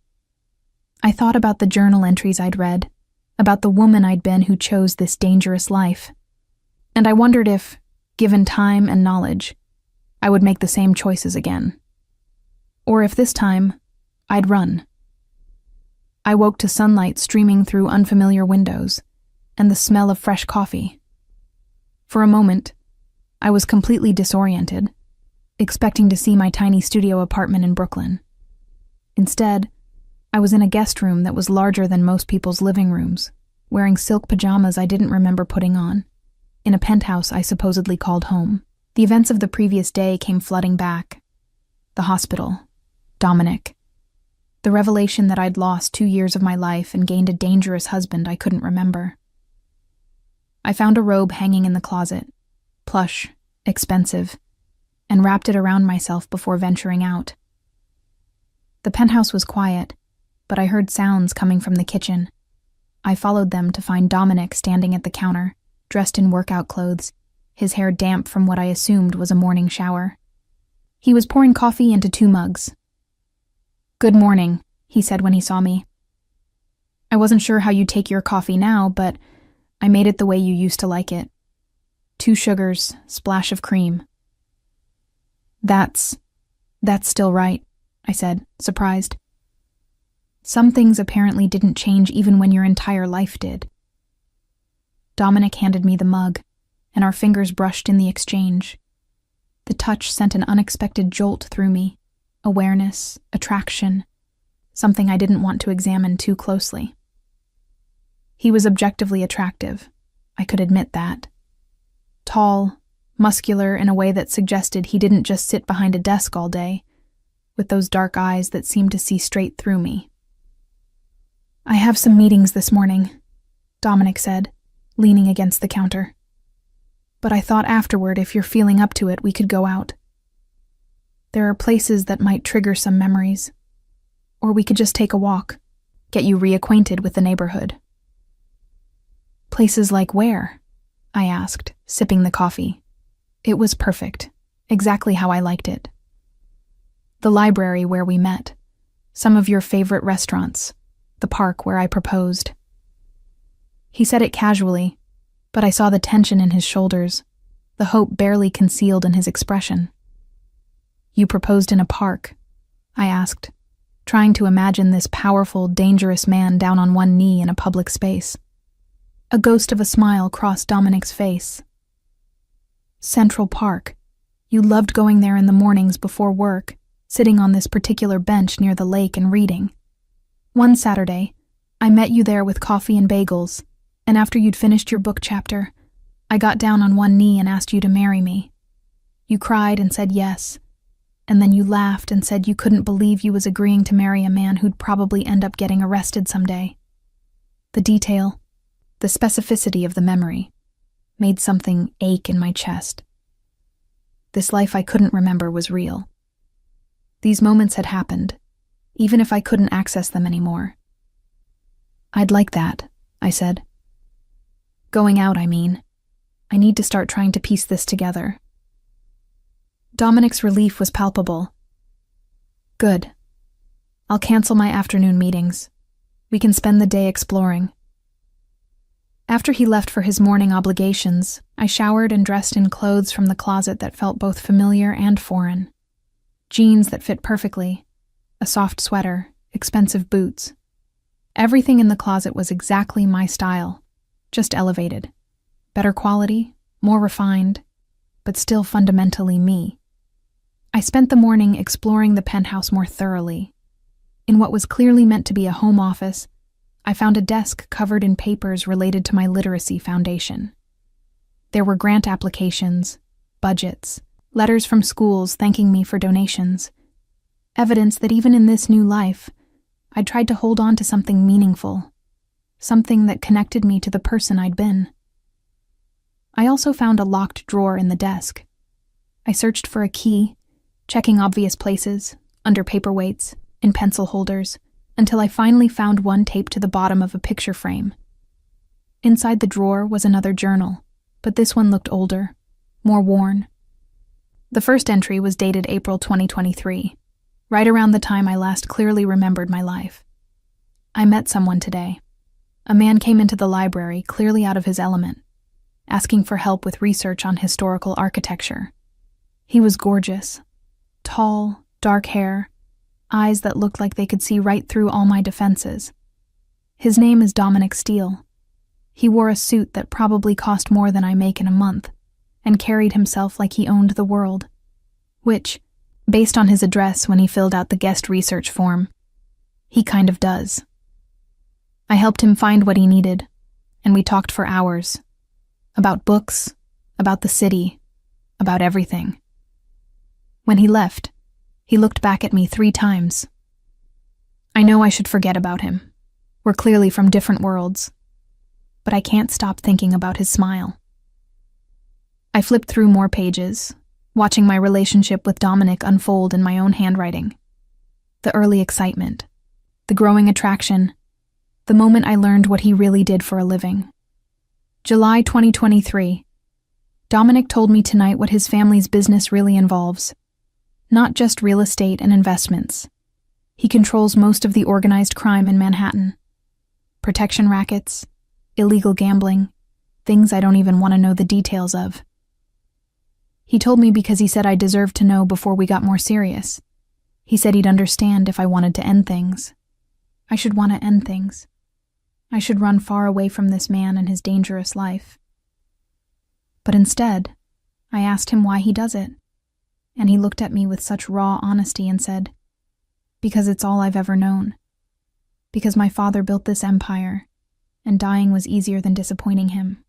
I thought about the journal entries I'd read, about the woman I'd been who chose this dangerous life, and I wondered if, given time and knowledge, I would make the same choices again. Or if this time, I'd run. I woke to sunlight streaming through unfamiliar windows, and the smell of fresh coffee. For a moment, I was completely disoriented, expecting to see my tiny studio apartment in Brooklyn. Instead, I was in a guest room that was larger than most people's living rooms, wearing silk pajamas I didn't remember putting on, in a penthouse I supposedly called home. The events of the previous day came flooding back. The hospital, Dominic, the revelation that I'd lost 2 years of my life and gained a dangerous husband I couldn't remember. I found a robe hanging in the closet, plush, expensive, and wrapped it around myself before venturing out. The penthouse was quiet, but I heard sounds coming from the kitchen. I followed them to find Dominic standing at the counter, dressed in workout clothes, his hair damp from what I assumed was a morning shower. He was pouring coffee into 2 mugs. "Good morning," he said when he saw me. "I wasn't sure how you take your coffee now, but I made it the way you used to like it. 2 sugars, splash of cream." That's still right," I said, surprised. "Some things apparently didn't change even when your entire life did." Dominic handed me the mug, and our fingers brushed in the exchange. The touch sent an unexpected jolt through me, awareness, attraction, something I didn't want to examine too closely. He was objectively attractive, I could admit that. Tall, muscular in a way that suggested he didn't just sit behind a desk all day, with those dark eyes that seemed to see straight through me. "I have some meetings this morning," Dominic said, leaning against the counter. "But I thought afterward, if you're feeling up to it, we could go out. There are places that might trigger some memories. Or we could just take a walk, get you reacquainted with the neighborhood." "Places like where?" I asked, sipping the coffee. It was perfect, exactly how I liked it. "The library where we met, some of your favorite restaurants, the park where I proposed." He said it casually, but I saw the tension in his shoulders, the hope barely concealed in his expression. "You proposed in a park?" I asked, trying to imagine this powerful, dangerous man down on one knee in a public space. A ghost of a smile crossed Dominic's face. "Central Park. You loved going there in the mornings before work, sitting on this particular bench near the lake and reading. One Saturday, I met you there with coffee and bagels, and after you'd finished your book chapter, I got down on one knee and asked you to marry me. You cried and said yes, and then you laughed and said you couldn't believe you was agreeing to marry a man who'd probably end up getting arrested someday. The detail, the specificity of the memory, made something ache in my chest. This life I couldn't remember was real. These moments had happened, even if I couldn't access them anymore. I'd like that, I said. Going out, I mean. I need to start trying to piece this together. Dominic's relief was palpable. Good. I'll cancel my afternoon meetings. We can spend the day exploring. After he left for his morning obligations, I showered and dressed in clothes from the closet that felt both familiar and foreign. Jeans that fit perfectly, a soft sweater, expensive boots. Everything in the closet was exactly my style, just elevated. Better quality, more refined, but still fundamentally me. I spent the morning exploring the penthouse more thoroughly. In what was clearly meant to be a home office, I found a desk covered in papers related to my literacy foundation. There were grant applications, budgets, letters from schools thanking me for donations. Evidence that even in this new life, I'd tried to hold on to something meaningful, something that connected me to the person I'd been. I also found a locked drawer in the desk. I searched for a key, checking obvious places, under paperweights, in pencil holders, until I finally found one taped to the bottom of a picture frame. Inside the drawer was another journal, but this one looked older, more worn. The first entry was dated April 2023, right around the time I last clearly remembered my life. I met someone today. A man came into the library clearly out of his element, asking for help with research on historical architecture. He was gorgeous. Tall, dark hair, eyes that looked like they could see right through all my defenses. His name is Dominic Steele. He wore a suit that probably cost more than I make in a month, and carried himself like he owned the world, which, based on his address when he filled out the guest research form, he kind of does. I helped him find what he needed, and we talked for hours. About books, about the city, about everything. When he left, he looked back at me 3 times. I know I should forget about him. We're clearly from different worlds. But I can't stop thinking about his smile. I flipped through more pages, watching my relationship with Dominic unfold in my own handwriting. The early excitement, the growing attraction, the moment I learned what he really did for a living. July 2023. Dominic told me tonight what his family's business really involves. Not just real estate and investments. He controls most of the organized crime in Manhattan. Protection rackets, illegal gambling, things I don't even want to know the details of. He told me because he said I deserved to know before we got more serious. He said he'd understand if I wanted to end things. I should want to end things. I should run far away from this man and his dangerous life. But instead, I asked him why he does it. And he looked at me with such raw honesty and said, because it's all I've ever known. Because my father built this empire, and dying was easier than disappointing him.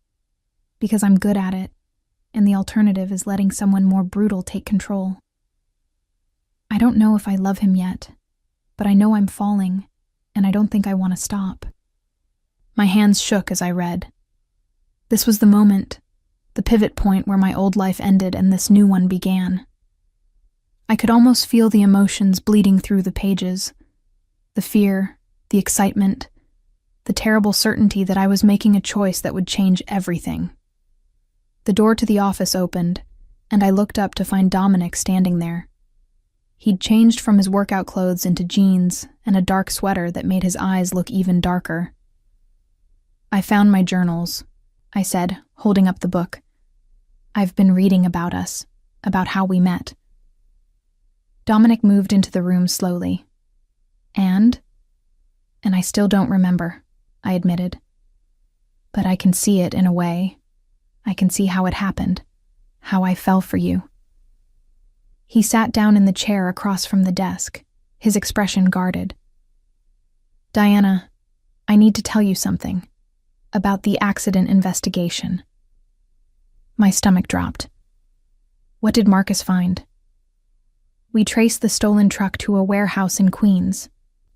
Because I'm good at it, and the alternative is letting someone more brutal take control. I don't know if I love him yet, but I know I'm falling, and I don't think I want to stop. My hands shook as I read. This was the moment, the pivot point where my old life ended and this new one began. I could almost feel the emotions bleeding through the pages. The fear, the excitement, the terrible certainty that I was making a choice that would change everything. The door to the office opened, and I looked up to find Dominic standing there. He'd changed from his workout clothes into jeans and a dark sweater that made his eyes look even darker. I found my journals, I said, holding up the book. I've been reading about us, about how we met. Dominic moved into the room slowly. And I still don't remember, I admitted. But I can see it in a way. I can see how it happened, how I fell for you. He sat down in the chair across from the desk, his expression guarded. Diana, I need to tell you something about the accident investigation. My stomach dropped. What did Marcus find? We traced the stolen truck to a warehouse in Queens.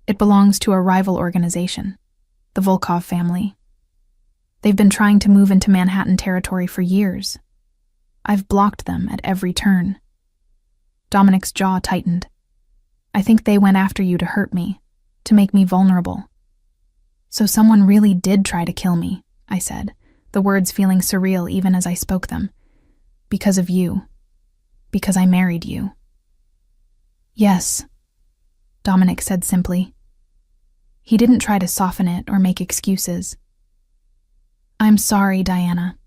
It belongs to a rival organization, the Volkov family. They've been trying to move into Manhattan territory for years. I've blocked them at every turn. Dominic's jaw tightened. I think they went after you to hurt me, to make me vulnerable. So someone really did try to kill me, I said, the words feeling surreal even as I spoke them. Because of you. Because I married you. Yes, Dominic said simply. He didn't try to soften it or make excuses. I'm sorry, Diana.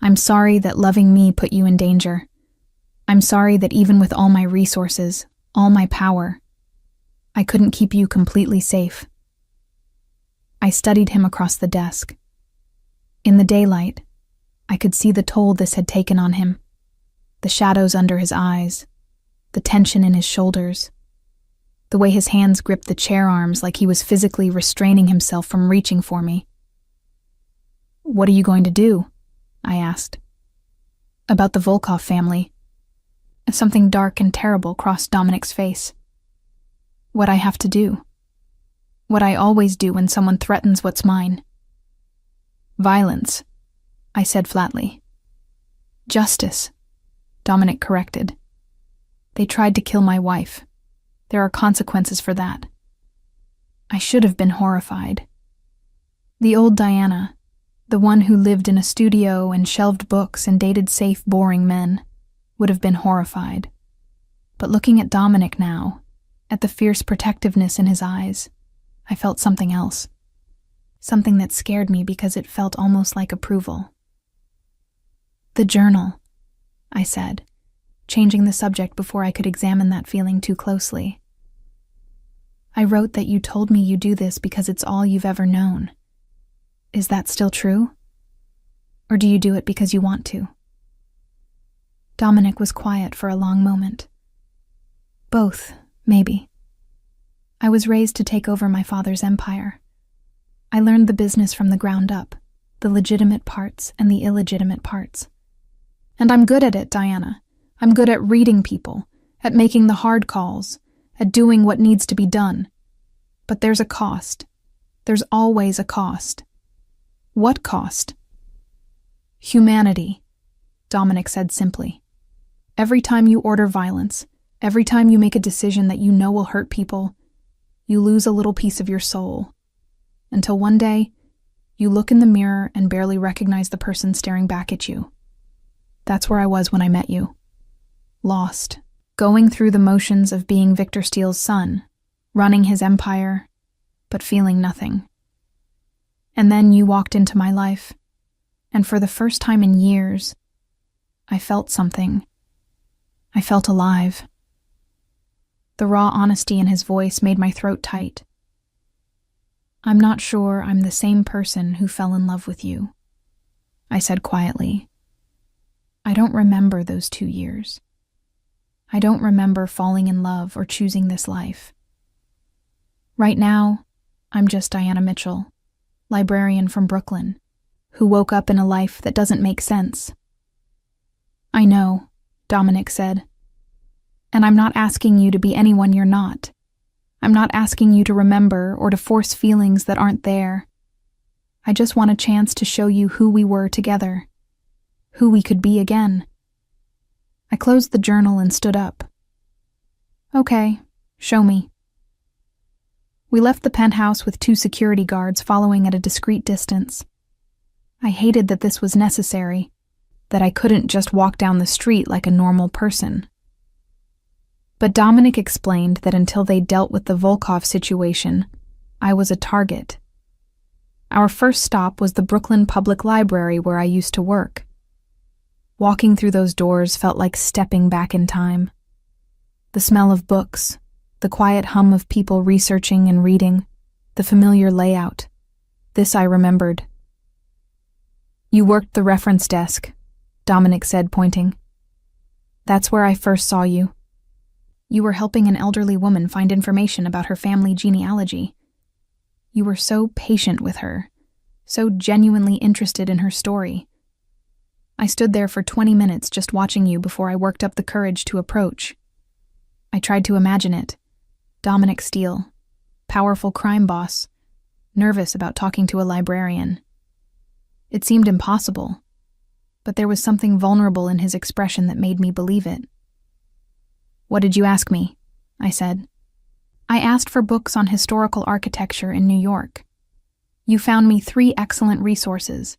I'm sorry that loving me put you in danger. I'm sorry that even with all my resources, all my power, I couldn't keep you completely safe. I studied him across the desk. In the daylight, I could see the toll this had taken on him. The shadows under his eyes, the tension in his shoulders, the way his hands gripped the chair arms like he was physically restraining himself from reaching for me. What are you going to do? I asked. About the Volkov family. Something dark and terrible crossed Dominic's face. What I have to do. What I always do when someone threatens what's mine. Violence, I said flatly. Justice, Dominic corrected. They tried to kill my wife. There are consequences for that. I should have been horrified. The old Diana, the one who lived in a studio and shelved books and dated safe, boring men, would have been horrified. But looking at Dominic now, at the fierce protectiveness in his eyes, I felt something else. Something that scared me because it felt almost like approval. The journal, I said, changing the subject before I could examine that feeling too closely. I wrote that you told me you do this because it's all you've ever known. Is that still true? Or do you do it because you want to? Dominic was quiet for a long moment. Both, maybe. I was raised to take over my father's empire. I learned the business from the ground up, the legitimate parts and the illegitimate parts. And I'm good at it, Diana. I'm good at reading people, at making the hard calls, at doing what needs to be done. But there's a cost. There's always a cost. What cost? Humanity, Dominic said simply. Every time you order violence, every time you make a decision that you know will hurt people, you lose a little piece of your soul. Until one day, you look in the mirror and barely recognize the person staring back at you. That's where I was when I met you. Lost, going through the motions of being Victor Steele's son, running his empire, but feeling nothing. And then you walked into my life, and for the first time in years, I felt something. I felt alive. The raw honesty in his voice made my throat tight. I'm not sure I'm the same person who fell in love with you, I said quietly. I don't remember those 2 years. I don't remember falling in love or choosing this life. Right now, I'm just Diana Mitchell, librarian from Brooklyn, who woke up in a life that doesn't make sense. I know, Dominic said. And I'm not asking you to be anyone you're not. I'm not asking you to remember or to force feelings that aren't there. I just want a chance to show you who we were together, who we could be again. I closed the journal and stood up. Okay, show me. We left the penthouse with 2 security guards following at a discreet distance. I hated that this was necessary, that I couldn't just walk down the street like a normal person. But Dominic explained that until they dealt with the Volkov situation, I was a target. Our first stop was the Brooklyn Public Library where I used to work. Walking through those doors felt like stepping back in time. The smell of books, the quiet hum of people researching and reading, the familiar layout. This I remembered. You worked the reference desk, Dominic said, pointing. That's where I first saw you. You were helping an elderly woman find information about her family genealogy. You were so patient with her, so genuinely interested in her story. I stood there for 20 minutes just watching you before I worked up the courage to approach. I tried to imagine it. Dominic Steele, powerful crime boss, nervous about talking to a librarian. It seemed impossible, but there was something vulnerable in his expression that made me believe it. "What did you ask me?" I said. "I asked for books on historical architecture in New York. You found me 3 excellent resources,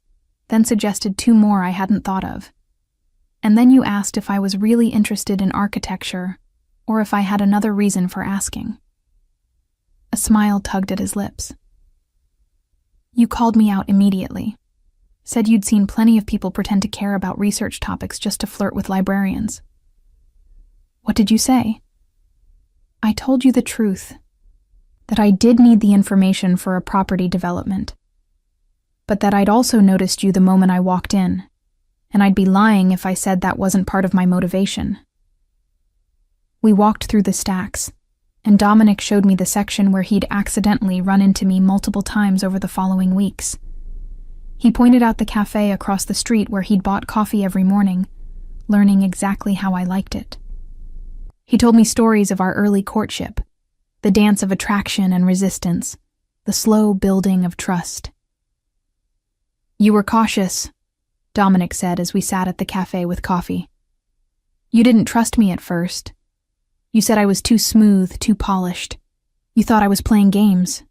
then suggested 2 more I hadn't thought of. And then you asked if I was really interested in architecture or if I had another reason for asking." A smile tugged at his lips. "You called me out immediately. Said you'd seen plenty of people pretend to care about research topics just to flirt with librarians." "What did you say?" "I told you the truth, that I did need the information for a property development, but that I'd also noticed you the moment I walked in, and I'd be lying if I said that wasn't part of my motivation." We walked through the stacks, and Dominic showed me the section where he'd accidentally run into me multiple times over the following weeks. He pointed out the cafe across the street where he'd bought coffee every morning, learning exactly how I liked it. He told me stories of our early courtship, the dance of attraction and resistance, the slow building of trust. "You were cautious," Dominic said as we sat at the cafe with coffee. "You didn't trust me at first. You said I was too smooth, too polished. You thought I was playing games."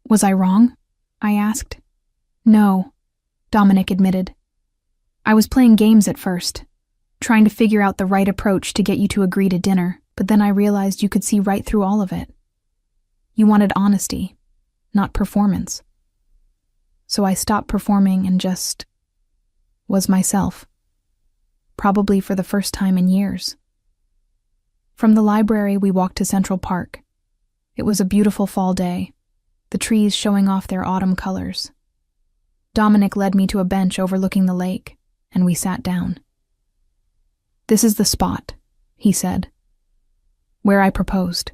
"Was I wrong?" I asked. "No," Dominic admitted. "I was playing games at first, trying to figure out the right approach to get you to agree to dinner, but then I realized you could see right through all of it. You wanted honesty, not performance. So I stopped performing and just was myself, probably for the first time in years." From the library, we walked to Central Park. It was a beautiful fall day, the trees showing off their autumn colors. Dominic led me to a bench overlooking the lake, and we sat down. "This is the spot," he said, "where I proposed.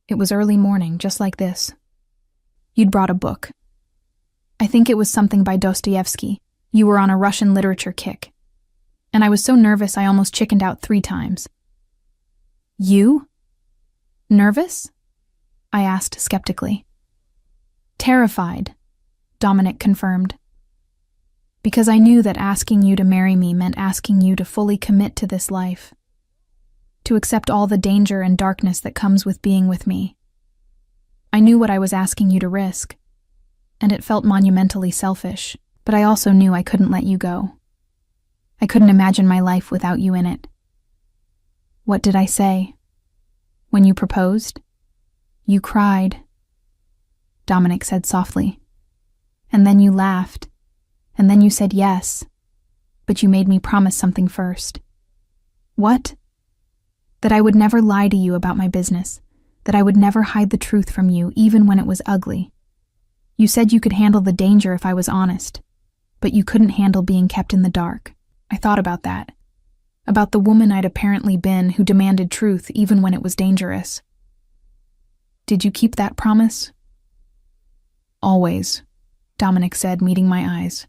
It was early morning, just like this. You'd brought a book. I think it was something by Dostoevsky. You were on a Russian literature kick. And I was so nervous I almost chickened out 3 times. "You? Nervous?" I asked skeptically. "Terrified," Dominic confirmed. "Because I knew that asking you to marry me meant asking you to fully commit to this life, to accept all the danger and darkness that comes with being with me. I knew what I was asking you to risk, and it felt monumentally selfish, but I also knew I couldn't let you go. I couldn't imagine my life without you in it." "What did I say? When you proposed? You cried," Dominic said softly. "And then you laughed, and then you said yes, but you made me promise something first." "What?" "That I would never lie to you about my business, that I would never hide the truth from you, even when it was ugly. You said you could handle the danger if I was honest, but you couldn't handle being kept in the dark. I thought about that, about the woman I'd apparently been who demanded truth even when it was dangerous. Did you keep that promise?" "Always," Dominic said, meeting my eyes.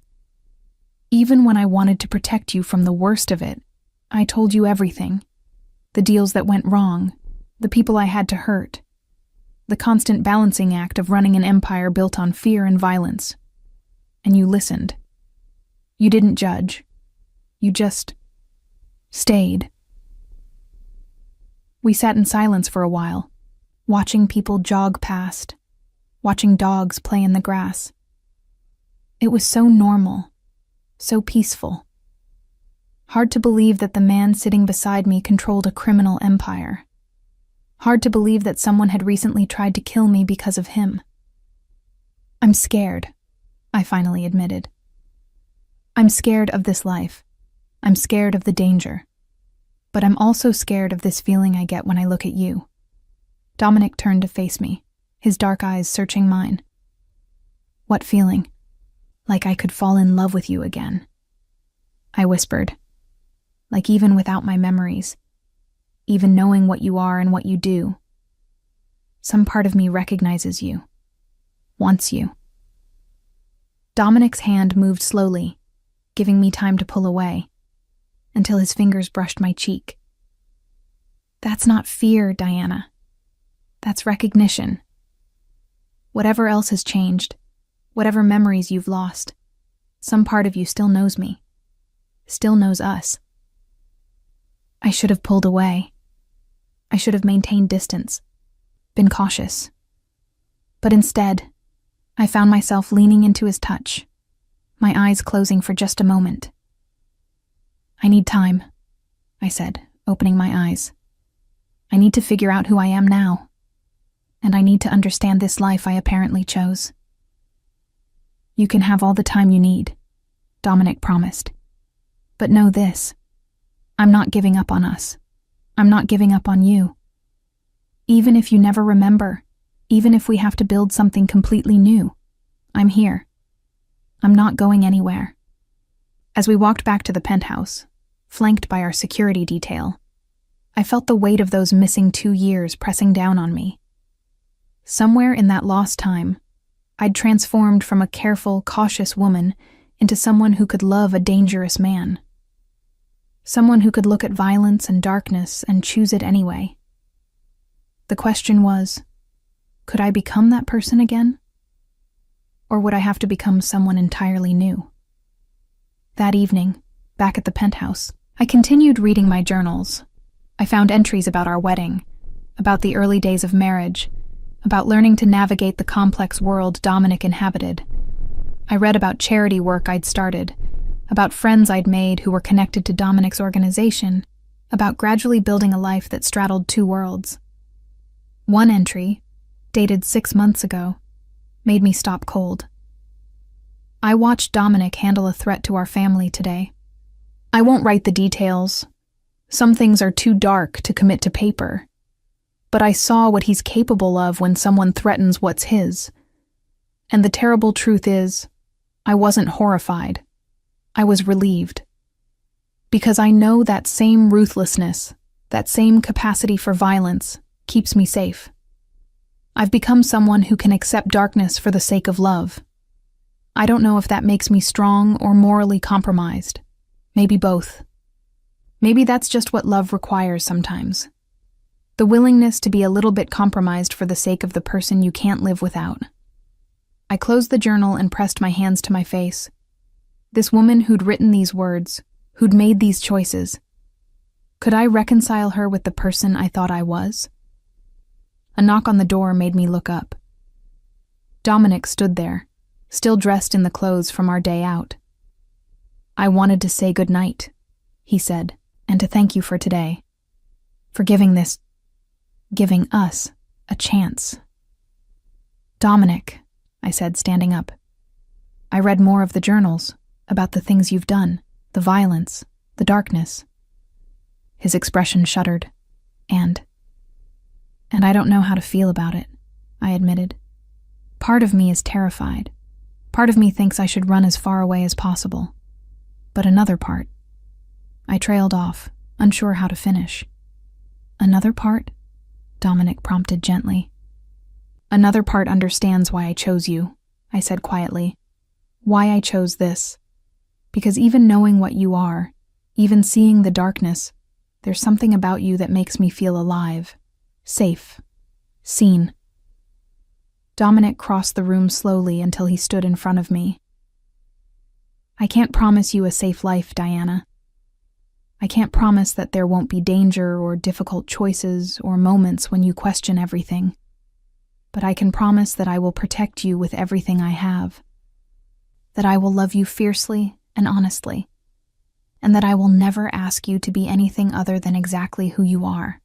"Even when I wanted to protect you from the worst of it, I told you everything. The deals that went wrong, the people I had to hurt, the constant balancing act of running an empire built on fear and violence. And you listened. You didn't judge. You just stayed." We sat in silence for a while, watching people jog past, watching dogs play in the grass. It was so normal, so peaceful. Hard to believe that the man sitting beside me controlled a criminal empire. Hard to believe that someone had recently tried to kill me because of him. "I'm scared," I finally admitted. "I'm scared of this life. I'm scared of the danger. But I'm also scared of this feeling I get when I look at you." Dominic turned to face me, his dark eyes searching mine. "What feeling?" "Like I could fall in love with you again," I whispered. "Like even without my memories, even knowing what you are and what you do, some part of me recognizes you. wants you." Dominic's hand moved slowly, giving me time to pull away, until his fingers brushed my cheek. "That's not fear, Diana. That's recognition. Whatever else has changed, whatever memories you've lost, some part of you still knows me, still knows us." I should have pulled away. I should have maintained distance, been cautious. But instead, I found myself leaning into his touch, my eyes closing for just a moment. "I need time," I said, opening my eyes. "I need to figure out who I am now, and I need to understand this life I apparently chose." "You can have all the time you need," Dominic promised. "But know this, I'm not giving up on us. I'm not giving up on you. Even if you never remember, even if we have to build something completely new, I'm here. I'm not going anywhere." As we walked back to the penthouse, flanked by our security detail, I felt the weight of those missing 2 years pressing down on me. Somewhere in that lost time, I'd transformed from a careful, cautious woman into someone who could love a dangerous man. Someone who could look at violence and darkness and choose it anyway. The question was, could I become that person again? Or would I have to become someone entirely new? That evening, back at the penthouse, I continued reading my journals. I found entries about our wedding, about the early days of marriage, about learning to navigate the complex world Dominic inhabited. I read about charity work I'd started, about friends I'd made who were connected to Dominic's organization, about gradually building a life that straddled 2 worlds. One entry, dated 6 months ago, made me stop cold. "I watched Dominic handle a threat to our family today. I won't write the details. Some things are too dark to commit to paper. But I saw what he's capable of when someone threatens what's his. And the terrible truth is, I wasn't horrified. I was relieved. Because I know that same ruthlessness, that same capacity for violence, keeps me safe. I've become someone who can accept darkness for the sake of love. I don't know if that makes me strong or morally compromised. Maybe both. Maybe that's just what love requires sometimes. The willingness to be a little bit compromised for the sake of the person you can't live without." I closed the journal and pressed my hands to my face. This woman who'd written these words, who'd made these choices, could I reconcile her with the person I thought I was? A knock on the door made me look up. Dominic stood there, still dressed in the clothes from our day out. "I wanted to say good night," he said, "and to thank you for today. For giving us a chance." "Dominic," I said, standing up. "I read more of the journals, about the things you've done, the violence, the darkness." His expression shuddered. And I don't know how to feel about it," I admitted. "Part of me is terrified. Part of me thinks I should run as far away as possible. But another part..." I trailed off, unsure how to finish. "Another part?" Dominic prompted gently. "Another part understands why I chose you," I said quietly. "Why I chose this. Because even knowing what you are, even seeing the darkness, there's something about you that makes me feel alive, safe, seen." Dominic crossed the room slowly until he stood in front of me. "I can't promise you a safe life, Diana. I can't promise that there won't be danger or difficult choices or moments when you question everything. But I can promise that I will protect you with everything I have. That I will love you fiercely and honestly. And that I will never ask you to be anything other than exactly who you are."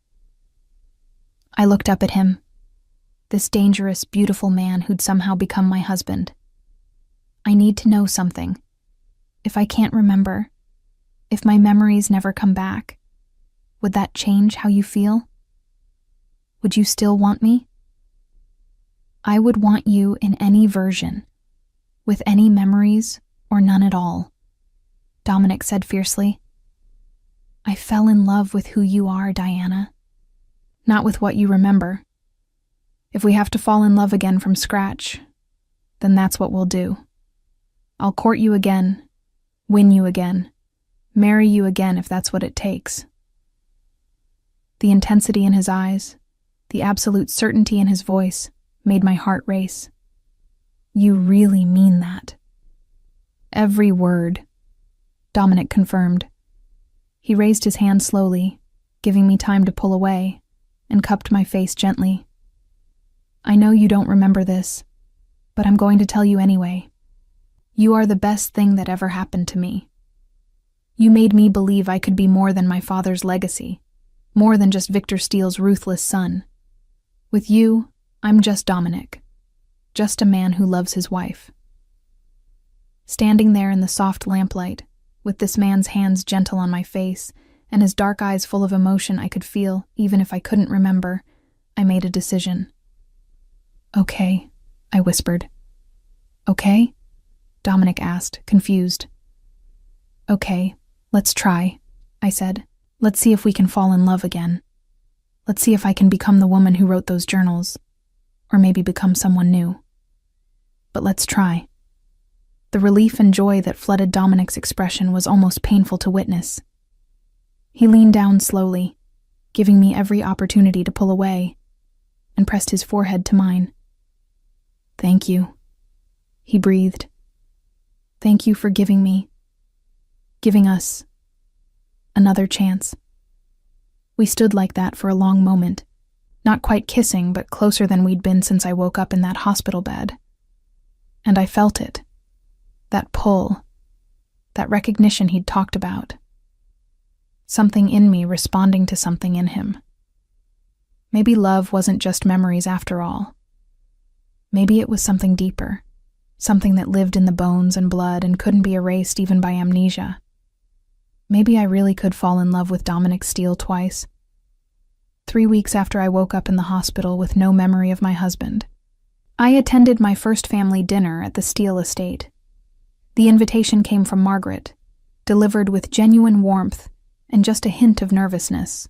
I looked up at him, this dangerous, beautiful man who'd somehow become my husband. "I need to know something. If I can't remember, if my memories never come back, would that change how you feel? Would you still want me?" "I would want you in any version, with any memories or none at all," Dominic said fiercely. "I fell in love with who you are, Diana, not with what you remember. If we have to fall in love again from scratch, Then that's what we'll do. I'll court you again, win you again, marry you again if that's what it takes. The intensity in his eyes, the absolute certainty in his voice, made my heart race. You really mean that? Every word, Dominic confirmed. He raised his hand slowly, giving me time to pull away, and cupped my face gently. I know you don't remember this, but I'm going to tell you anyway. You are the best thing that ever happened to me. You made me believe I could be more than my father's legacy, more than just Victor Steele's ruthless son. With you, I'm just Dominic, just a man who loves his wife. Standing there in the soft lamplight, with this man's hands gentle on my face and his dark eyes full of emotion I could feel even if I couldn't remember, I made a decision. Okay, I whispered. Okay? Dominic asked, confused. Okay, let's try, I said. Let's see if we can fall in love again. Let's see if I can become the woman who wrote those journals, or maybe become someone new. But let's try. The relief and joy that flooded Dominic's expression was almost painful to witness. He leaned down slowly, giving me every opportunity to pull away, and pressed his forehead to mine. Thank you, he breathed. Thank you for giving us another chance. We stood like that for a long moment, not quite kissing, but closer than we'd been since I woke up in that hospital bed. And I felt it. That pull, that recognition he'd talked about. Something in me responding to something in him. Maybe love wasn't just memories after all. Maybe it was something deeper, something that lived in the bones and blood and couldn't be erased even by amnesia. Maybe I really could fall in love with Dominic Steele twice. 3 weeks after I woke up in the hospital with no memory of my husband, I attended my first family dinner at the Steele estate. The invitation came from Margaret, delivered with genuine warmth and just a hint of nervousness.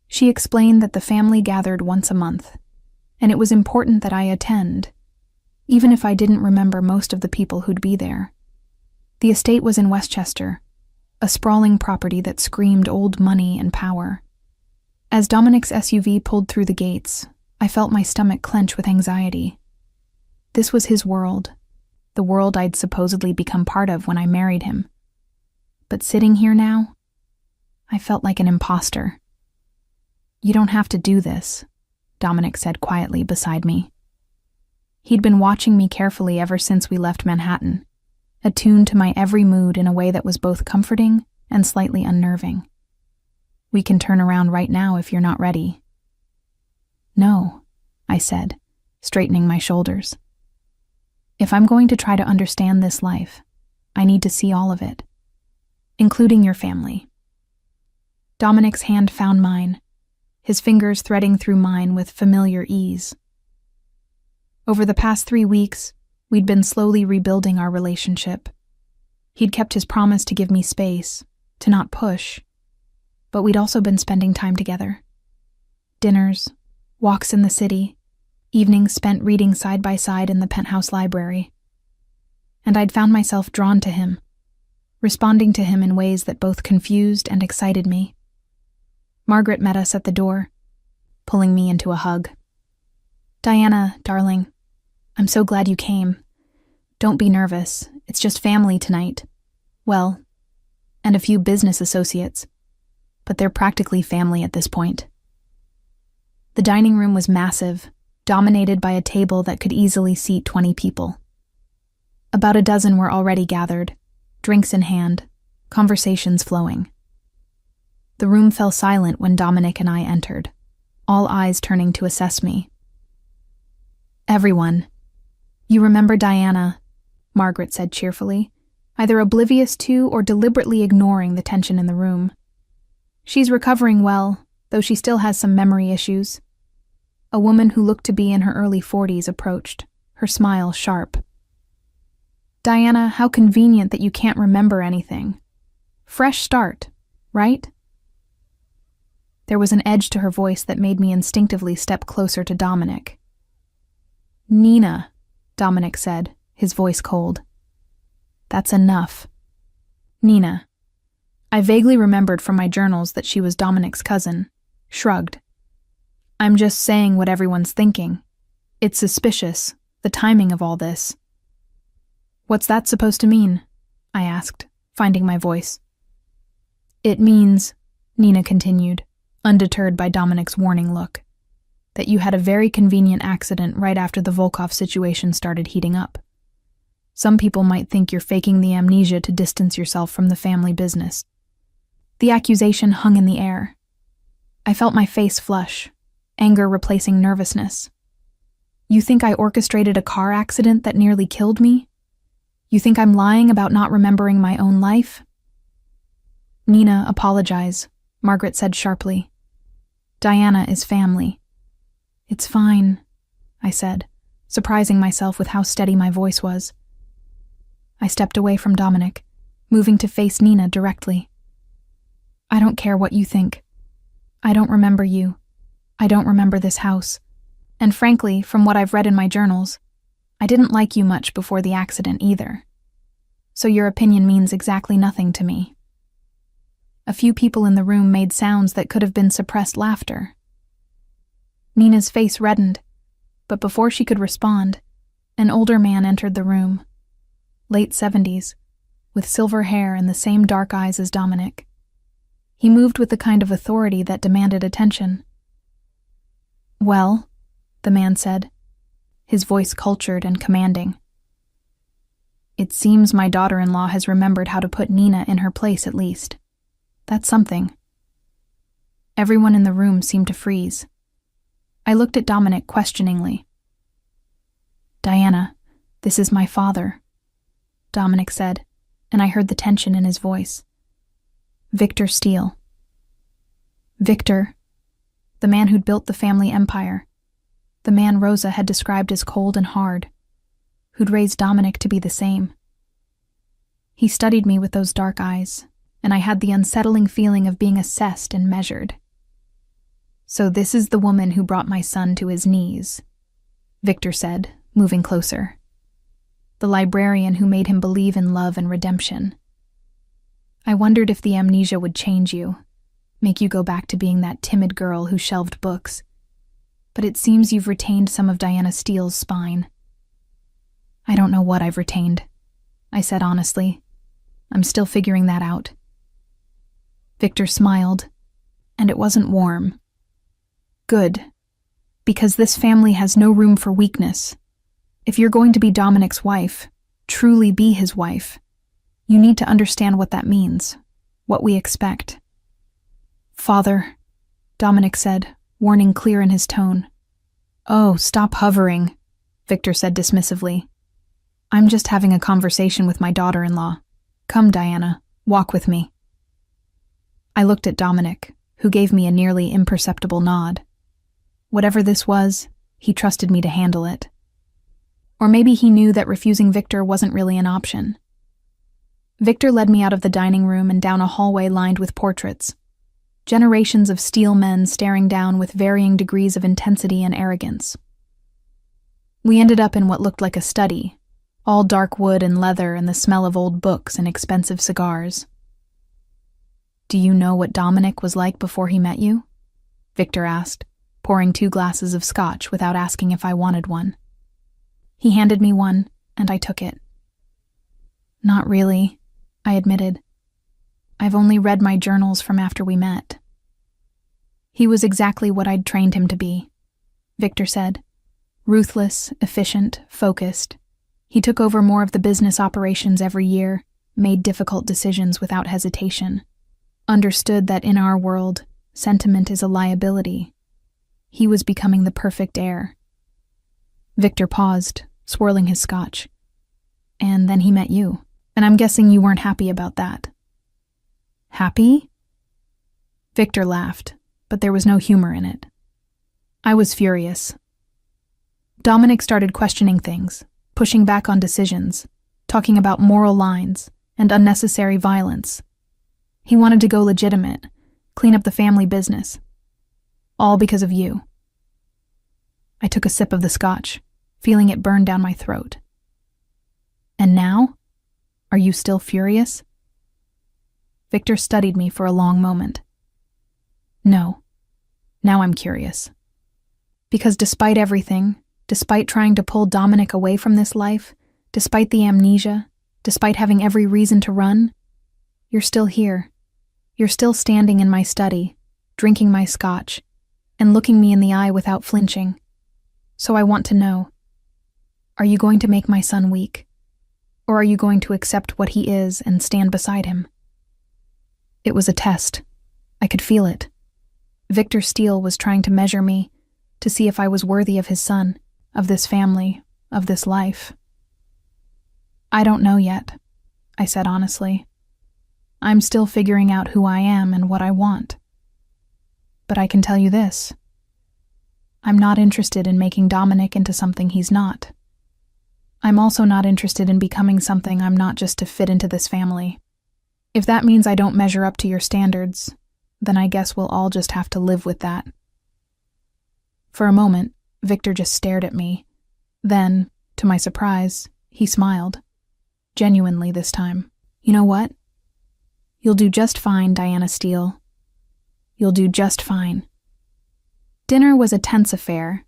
She explained that the family gathered once a month, and it was important that I attend, even if I didn't remember most of the people who'd be there. The estate was in Westchester, a sprawling property that screamed old money and power. As Dominic's SUV pulled through the gates, I felt my stomach clench with anxiety. This was his world, the world I'd supposedly become part of when I married him. But sitting here now, I felt like an imposter. You don't have to do this, Dominic said quietly beside me. He'd been watching me carefully ever since we left Manhattan, attuned to my every mood in a way that was both comforting and slightly unnerving. We can turn around right now if you're not ready. No, I said, straightening my shoulders. If I'm going to try to understand this life, I need to see all of it, including your family. Dominic's hand found mine, his fingers threading through mine with familiar ease. Over the past 3 weeks, we'd been slowly rebuilding our relationship. He'd kept his promise to give me space, to not push, but we'd also been spending time together. Dinners, walks in the city, evenings spent reading side by side in the penthouse library. And I'd found myself drawn to him, responding to him in ways that both confused and excited me. Margaret met us at the door, pulling me into a hug. Diana, darling, I'm so glad you came. Don't be nervous, it's just family tonight. Well, and a few business associates, but they're practically family at this point. The dining room was massive, dominated by a table that could easily seat 20 people. About a dozen were already gathered, drinks in hand, conversations flowing. The room fell silent when Dominic and I entered, all eyes turning to assess me. Everyone. You remember Diana, Margaret said cheerfully, either oblivious to or deliberately ignoring the tension in the room. She's recovering well, though she still has some memory issues. A woman who looked to be in her early 40s approached, her smile sharp. Diana, how convenient that you can't remember anything. Fresh start, right? There was an edge to her voice that made me instinctively step closer to Dominic. Nina, Dominic said, his voice cold. That's enough. Nina. I vaguely remembered from my journals that she was Dominic's cousin, shrugged. I'm just saying what everyone's thinking. It's suspicious, the timing of all this. What's that supposed to mean? I asked, finding my voice. It means, Nina continued, undeterred by Dominic's warning look, that you had a very convenient accident right after the Volkov situation started heating up. Some people might think you're faking the amnesia to distance yourself from the family business. The accusation hung in the air. I felt my face flush, anger replacing nervousness. You think I orchestrated a car accident that nearly killed me? You think I'm lying about not remembering my own life? Nina, apologize, Margaret said sharply. Diana is family. It's fine, I said, surprising myself with how steady my voice was. I stepped away from Dominic, moving to face Nina directly. I don't care what you think. I don't remember you. I don't remember this house. And frankly, from what I've read in my journals, I didn't like you much before the accident either. So your opinion means exactly nothing to me. A few people in the room made sounds that could have been suppressed laughter. Nina's face reddened, but before she could respond, an older man entered the room. Late 70s, with silver hair and the same dark eyes as Dominic. He moved with the kind of authority that demanded attention. Well, the man said, his voice cultured and commanding. It seems my daughter-in-law has remembered how to put Nina in her place at least. That's something. Everyone in the room seemed to freeze. I looked at Dominic questioningly. Diana, this is my father, Dominic said, and I heard the tension in his voice. Victor Steele. Victor, the man who'd built the family empire, the man Rosa had described as cold and hard, who'd raised Dominic to be the same. He studied me with those dark eyes, and I had the unsettling feeling of being assessed and measured. So this is the woman who brought my son to his knees, Victor said, moving closer. The librarian who made him believe in love and redemption. I wondered if the amnesia would change you, make you go back to being that timid girl who shelved books. But it seems you've retained some of Diana Steele's spine. I don't know what I've retained, I said honestly. I'm still figuring that out. Victor smiled, and it wasn't warm. Good, because this family has no room for weakness. If you're going to be Dominic's wife, truly be his wife, you need to understand what that means, what we expect. Father, Dominic said, warning clear in his tone. Oh, stop hovering, Victor said dismissively. I'm just having a conversation with my daughter-in-law. Come, Diana, walk with me. I looked at Dominic, who gave me a nearly imperceptible nod. Whatever this was, he trusted me to handle it. Or maybe he knew that refusing Victor wasn't really an option. Victor led me out of the dining room and down a hallway lined with portraits. Generations of steel men staring down with varying degrees of intensity and arrogance. We ended up in what looked like a study, all dark wood and leather and the smell of old books and expensive cigars. Do you know what Dominic was like before he met you? Victor asked, pouring 2 glasses of scotch without asking if I wanted one. He handed me one, and I took it. Not really, I admitted. I've only read my journals from after we met. He was exactly what I'd trained him to be, Victor said. Ruthless, efficient, focused. He took over more of the business operations every year, made difficult decisions without hesitation. Understood that in our world, sentiment is a liability. He was becoming the perfect heir. Victor paused, swirling his scotch. And then he met you, and I'm guessing you weren't happy about that. Happy? Victor laughed, but there was no humor in it. I was furious. Dominic started questioning things, pushing back on decisions, talking about moral lines and unnecessary violence. He wanted to go legitimate, clean up the family business. All because of you. I took a sip of the scotch, feeling it burn down my throat. And now? Are you still furious? Victor studied me for a long moment. No. Now I'm curious. Because despite everything, despite trying to pull Dominic away from this life, despite the amnesia, despite having every reason to run, you're still here. You're still standing in my study, drinking my scotch, and looking me in the eye without flinching. So I want to know, are you going to make my son weak? Or are you going to accept what he is and stand beside him? It was a test. I could feel it. Victor Steele was trying to measure me, to see if I was worthy of his son, of this family, of this life. I don't know yet, I said honestly. I'm still figuring out who I am and what I want. But I can tell you this. I'm not interested in making Dominic into something he's not. I'm also not interested in becoming something I'm not just to fit into this family. If that means I don't measure up to your standards, then I guess we'll all just have to live with that. For a moment, Victor just stared at me. Then, to my surprise, he smiled. Genuinely this time. You know what? You'll do just fine, Diana Steele. You'll do just fine. Dinner was a tense affair,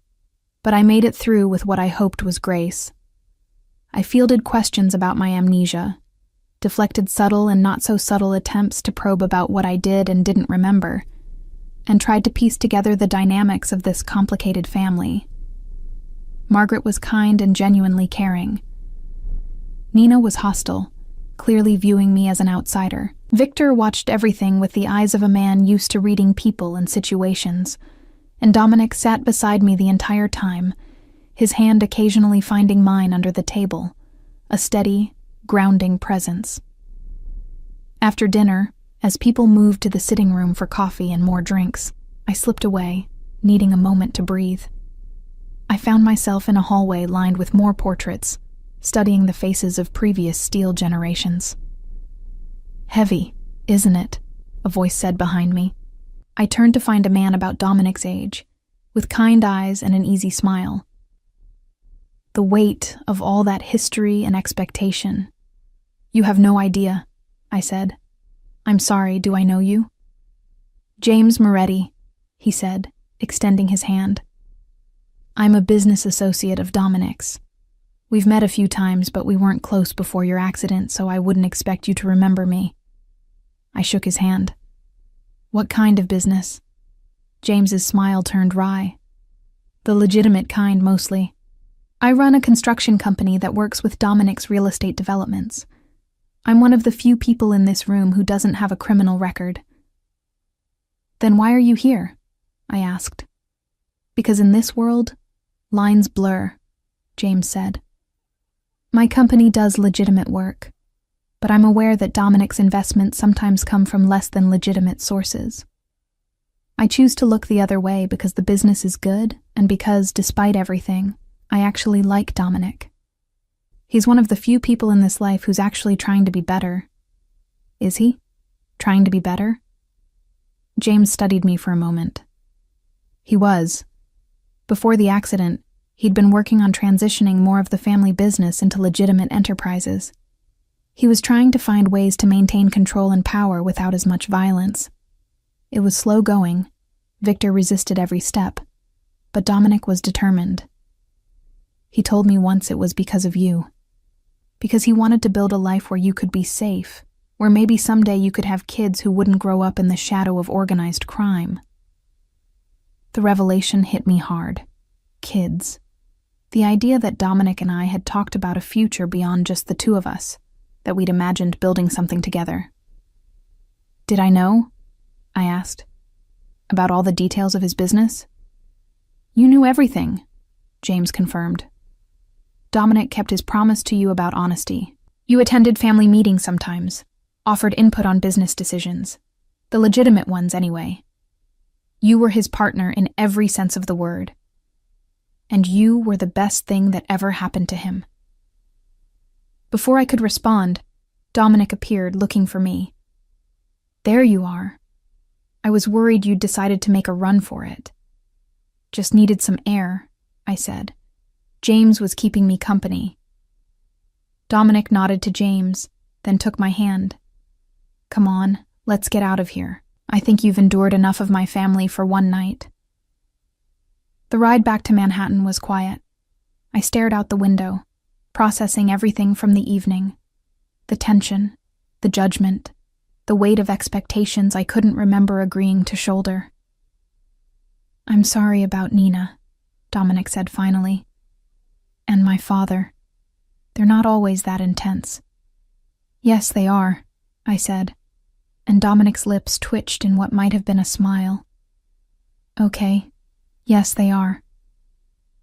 but I made it through with what I hoped was grace. I fielded questions about my amnesia, deflected subtle and not so subtle attempts to probe about what I did and didn't remember, and tried to piece together the dynamics of this complicated family. Margaret was kind and genuinely caring. Nina was hostile, clearly viewing me as an outsider. Victor watched everything with the eyes of a man used to reading people and situations, and Dominic sat beside me the entire time, his hand occasionally finding mine under the table, a steady, grounding presence. After dinner, as people moved to the sitting room for coffee and more drinks, I slipped away, needing a moment to breathe. I found myself in a hallway lined with more portraits, studying the faces of previous Steele generations. Heavy, isn't it? A voice said behind me. I turned to find a man about Dominic's age, with kind eyes and an easy smile. The weight of all that history and expectation. You have no idea, I said. I'm sorry, do I know you? James Moretti, he said, extending his hand. I'm a business associate of Dominic's. We've met a few times, but we weren't close before your accident, so I wouldn't expect you to remember me. I shook his hand. What kind of business? James's smile turned wry. The legitimate kind, mostly. I run a construction company that works with Dominic's real estate developments. I'm one of the few people in this room who doesn't have a criminal record. Then why are you here? I asked. Because in this world, lines blur, James said. My company does legitimate work, but I'm aware that Dominic's investments sometimes come from less than legitimate sources. I choose to look the other way because the business is good and because, despite everything, I actually like Dominic. He's one of the few people in this life who's actually trying to be better. Is he? Trying to be better? James studied me for a moment. He was. Before the accident, he'd been working on transitioning more of the family business into legitimate enterprises. He was trying to find ways to maintain control and power without as much violence. It was slow going. Victor resisted every step, but Dominic was determined. He told me once it was because of you. Because he wanted to build a life where you could be safe, where maybe someday you could have kids who wouldn't grow up in the shadow of organized crime. The revelation hit me hard. Kids. The idea that Dominic and I had talked about a future beyond just the two of us, that we'd imagined building something together. Did I know? I asked. About all the details of his business? You knew everything, James confirmed. Dominic kept his promise to you about honesty. You attended family meetings sometimes, offered input on business decisions. The legitimate ones, anyway. You were his partner in every sense of the word. And you were the best thing that ever happened to him. Before I could respond, Dominic appeared, looking for me. There you are. I was worried you'd decided to make a run for it. Just needed some air, I said. James was keeping me company. Dominic nodded to James, then took my hand. Come on, let's get out of here. I think you've endured enough of my family for one night. The ride back to Manhattan was quiet. I stared out the window, processing everything from the evening. The tension, the judgment, the weight of expectations I couldn't remember agreeing to shoulder. I'm sorry about Nina, Dominic said finally. And my father. They're not always that intense. Yes, they are, I said, and Dominic's lips twitched in what might have been a smile. Okay, yes, they are.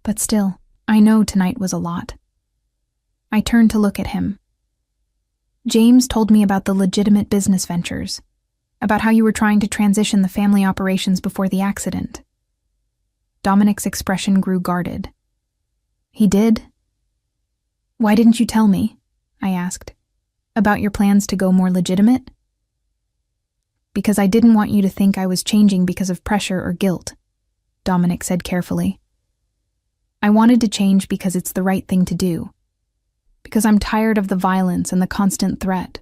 But still, I know tonight was a lot. I turned to look at him. James told me about the legitimate business ventures, about how you were trying to transition the family operations before the accident. Dominic's expression grew guarded. He did? Why didn't you tell me? I asked. About your plans to go more legitimate? Because I didn't want you to think I was changing because of pressure or guilt, Dominic said carefully. I wanted to change because it's the right thing to do. Because I'm tired of the violence and the constant threat.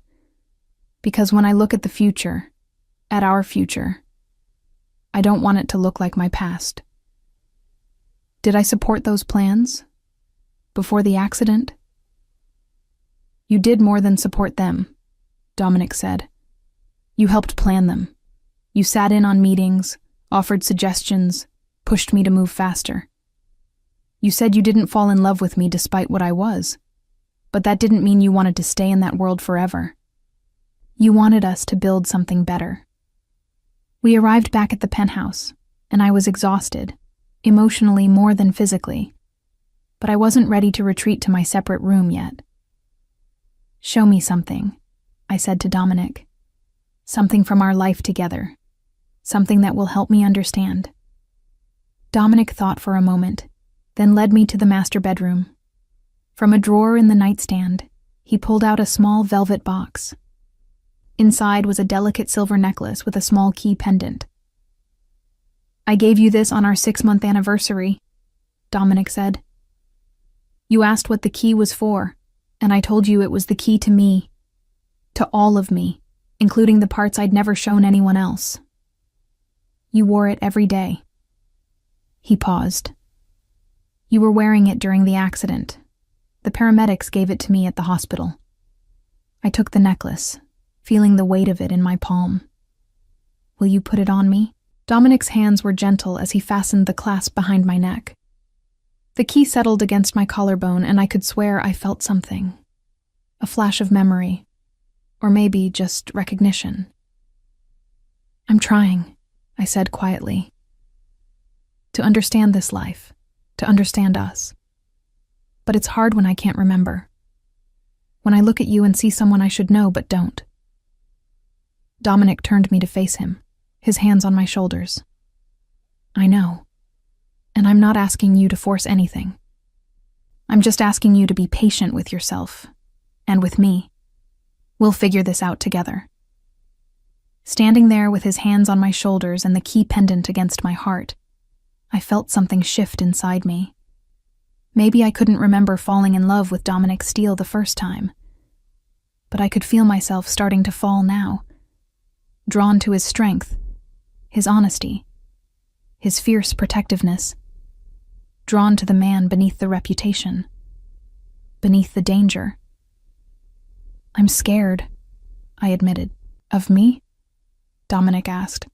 Because when I look at the future, at our future, I don't want it to look like my past. Did I support those plans? Before the accident? You did more than support them, Dominic said. You helped plan them. You sat in on meetings, offered suggestions, pushed me to move faster. You said you didn't fall in love with me despite what I was. But that didn't mean you wanted to stay in that world forever. You wanted us to build something better. We arrived back at the penthouse, and I was exhausted, emotionally more than physically. But I wasn't ready to retreat to my separate room yet. Show me something, I said to Dominic. Something from our life together. Something that will help me understand. Dominic thought for a moment, then led me to the master bedroom. From a drawer in the nightstand, he pulled out a small velvet box. Inside was a delicate silver necklace with a small key pendant. I gave you this on our 6-month anniversary, Dominic said. You asked what the key was for, and I told you it was the key to me. To all of me, including the parts I'd never shown anyone else. You wore it every day. He paused. You were wearing it during the accident. The paramedics gave it to me at the hospital. I took the necklace, feeling the weight of it in my palm. Will you put it on me? Dominic's hands were gentle as he fastened the clasp behind my neck. The key settled against my collarbone, and I could swear I felt something. A flash of memory, or maybe just recognition. I'm trying, I said quietly. To understand this life, to understand us. But it's hard when I can't remember. When I look at you and see someone I should know but don't. Dominic turned me to face him, his hands on my shoulders. I know. And I'm not asking you to force anything. I'm just asking you to be patient with yourself, and with me. We'll figure this out together. Standing there with his hands on my shoulders and the key pendant against my heart, I felt something shift inside me. Maybe I couldn't remember falling in love with Dominic Steele the first time, but I could feel myself starting to fall now, drawn to his strength, his honesty, his fierce protectiveness, drawn to the man beneath the reputation, beneath the danger. I'm scared, I admitted. Of me? Dominic asked,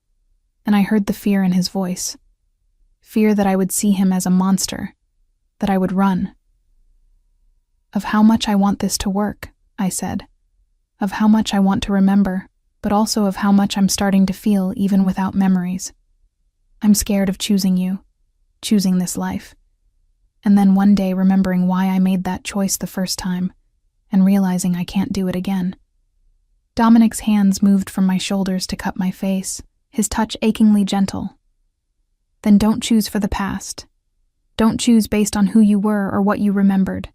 and I heard the fear in his voice. Fear that I would see him as a monster, that I would run. Of how much I want this to work, I said. Of how much I want to remember, but also of how much I'm starting to feel even without memories. I'm scared of choosing you, choosing this life, and then one day remembering why I made that choice the first time, and realizing I can't do it again. Dominic's hands moved from my shoulders to cup my face, his touch achingly gentle. Then don't choose for the past. Don't choose based on who you were or what you remembered.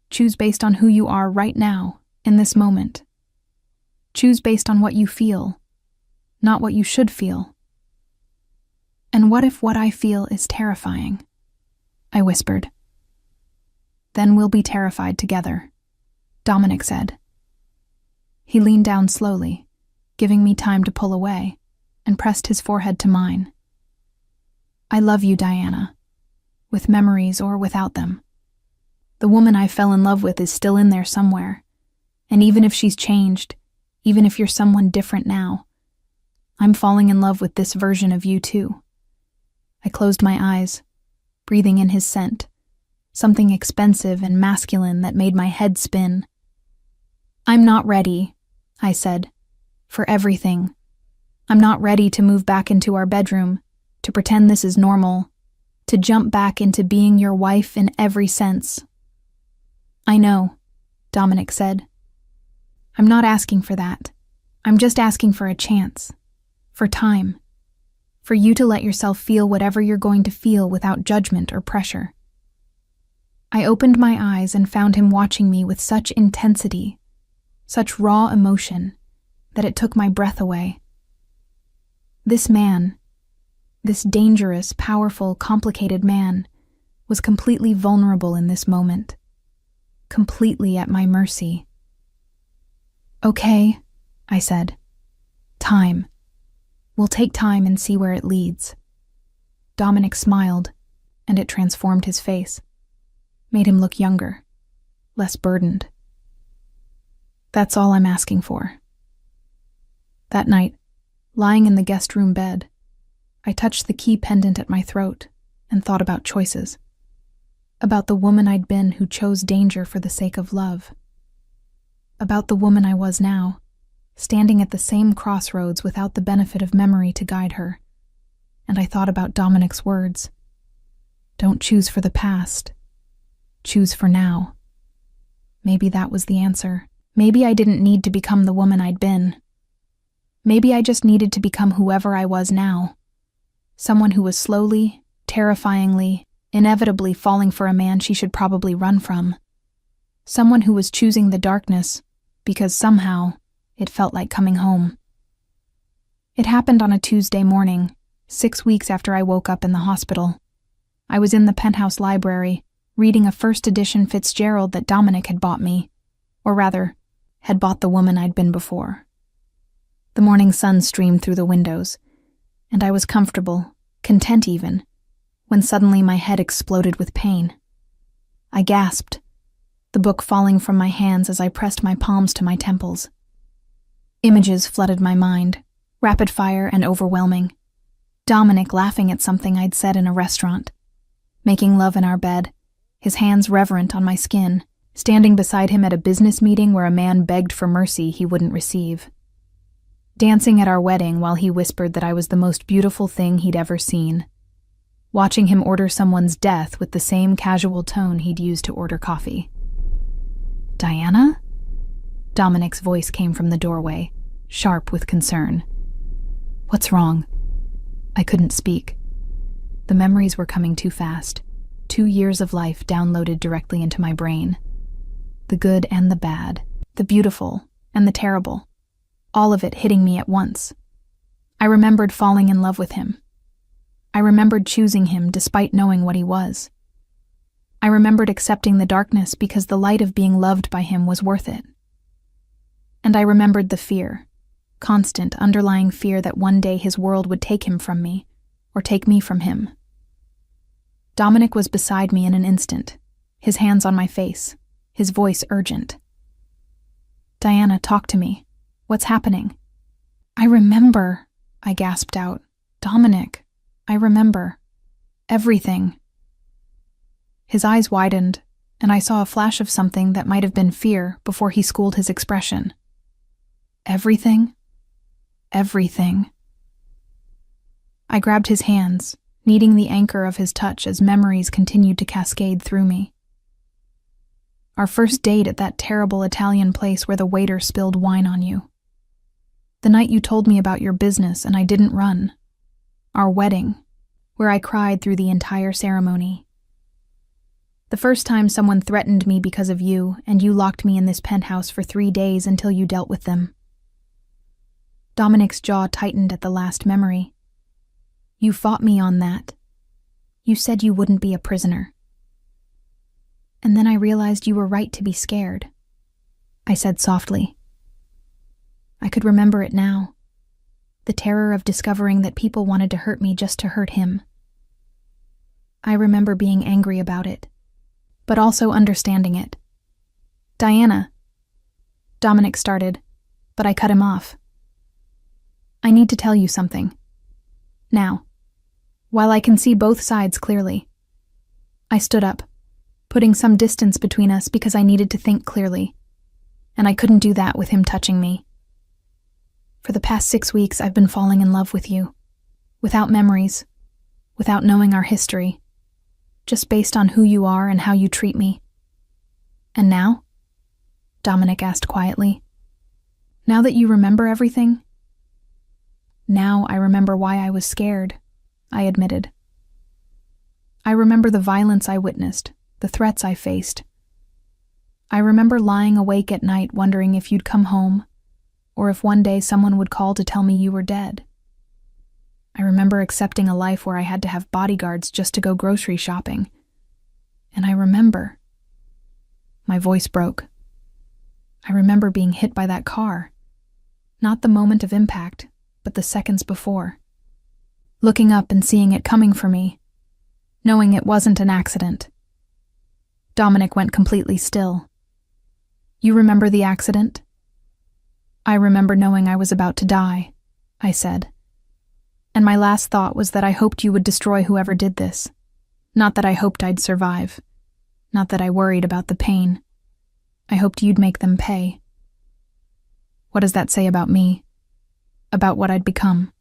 Choose based on who you are right now, in this moment. Choose based on what you feel, not what you should feel. And what if what I feel is terrifying? I whispered. Then we'll be terrified together, Dominic said. He leaned down slowly, giving me time to pull away, and pressed his forehead to mine. I love you, Diana, with memories or without them. The woman I fell in love with is still in there somewhere, and even if she's changed, even if you're someone different now, I'm falling in love with this version of you too. I closed my eyes, breathing in his scent, something expensive and masculine that made my head spin. I'm not ready, I said, for everything. I'm not ready to move back into our bedroom, to pretend this is normal, to jump back into being your wife in every sense. I know, Dominic said. I'm not asking for that. I'm just asking for a chance, for time, for you to let yourself feel whatever you're going to feel without judgment or pressure. I opened my eyes and found him watching me with such intensity, such raw emotion, that it took my breath away. This man, this dangerous, powerful, complicated man, was completely vulnerable in this moment, completely at my mercy. Okay, I said. Time. We'll take time and see where it leads. Dominic smiled, and it transformed his face, made him look younger, less burdened. That's all I'm asking for. That night, lying in the guest room bed, I touched the key pendant at my throat and thought about choices. About the woman I'd been who chose danger for the sake of love. About the woman I was now, standing at the same crossroads without the benefit of memory to guide her. And I thought about Dominic's words. Don't choose for the past. Choose for now. Maybe that was the answer. Maybe I didn't need to become the woman I'd been. Maybe I just needed to become whoever I was now. Someone who was slowly, terrifyingly, inevitably falling for a man she should probably run from. Someone who was choosing the darkness because somehow it felt like coming home. It happened on a Tuesday morning, 6 weeks after I woke up in the hospital. I was in the penthouse library, reading a first edition Fitzgerald that Dominic had bought me, or rather, had bought the woman I'd been before. The morning sun streamed through the windows, and I was comfortable, content even, when suddenly my head exploded with pain. I gasped, the book falling from my hands as I pressed my palms to my temples. Images flooded my mind, rapid fire and overwhelming. Dominic laughing at something I'd said in a restaurant, making love in our bed, his hands reverent on my skin, standing beside him at a business meeting where a man begged for mercy he wouldn't receive. Dancing at our wedding while he whispered that I was the most beautiful thing he'd ever seen. Watching him order someone's death with the same casual tone he'd used to order coffee. Diana? Dominic's voice came from the doorway, sharp with concern. What's wrong? I couldn't speak. The memories were coming too fast. 2 years of life downloaded directly into my brain. The good and the bad, the beautiful and the terrible. All of it hitting me at once. I remembered falling in love with him. I remembered choosing him despite knowing what he was. I remembered accepting the darkness because the light of being loved by him was worth it. And I remembered the fear, constant underlying fear that one day his world would take him from me, or take me from him. Dominic was beside me in an instant, his hands on my face, his voice urgent. Diana, talk to me. What's happening? I remember, I gasped out. Dominic, I remember. Everything. His eyes widened, and I saw a flash of something that might have been fear before he schooled his expression. Everything? Everything. I grabbed his hands, needing the anchor of his touch as memories continued to cascade through me. Our first date at that terrible Italian place where the waiter spilled wine on you. The night you told me about your business and I didn't run. Our wedding, where I cried through the entire ceremony. The first time someone threatened me because of you, and you locked me in this penthouse for 3 days until you dealt with them. Dominic's jaw tightened at the last memory. You fought me on that. You said you wouldn't be a prisoner. And then I realized you were right to be scared, I said softly. I could remember it now. The terror of discovering that people wanted to hurt me just to hurt him. I remember being angry about it, but also understanding it. Diana, Dominic started, but I cut him off. I need to tell you something. Now, while I can see both sides clearly. I stood up, putting some distance between us because I needed to think clearly, and I couldn't do that with him touching me. For the past 6 weeks, I've been falling in love with you, without memories, without knowing our history, just based on who you are and how you treat me. And now? Dominic asked quietly. Now that you remember everything? Now I remember why I was scared, I admitted. I remember the violence I witnessed, the threats I faced. I remember lying awake at night wondering if you'd come home, or if one day someone would call to tell me you were dead. I remember accepting a life where I had to have bodyguards just to go grocery shopping. And I remember. My voice broke. I remember being hit by that car. Not the moment of impact, but the seconds before. Looking up and seeing it coming for me, knowing it wasn't an accident. Dominic went completely still. You remember the accident? I remember knowing I was about to die, I said. And my last thought was that I hoped you would destroy whoever did this. Not that I hoped I'd survive. Not that I worried about the pain. I hoped you'd make them pay. What does that say about me? About what I'd become?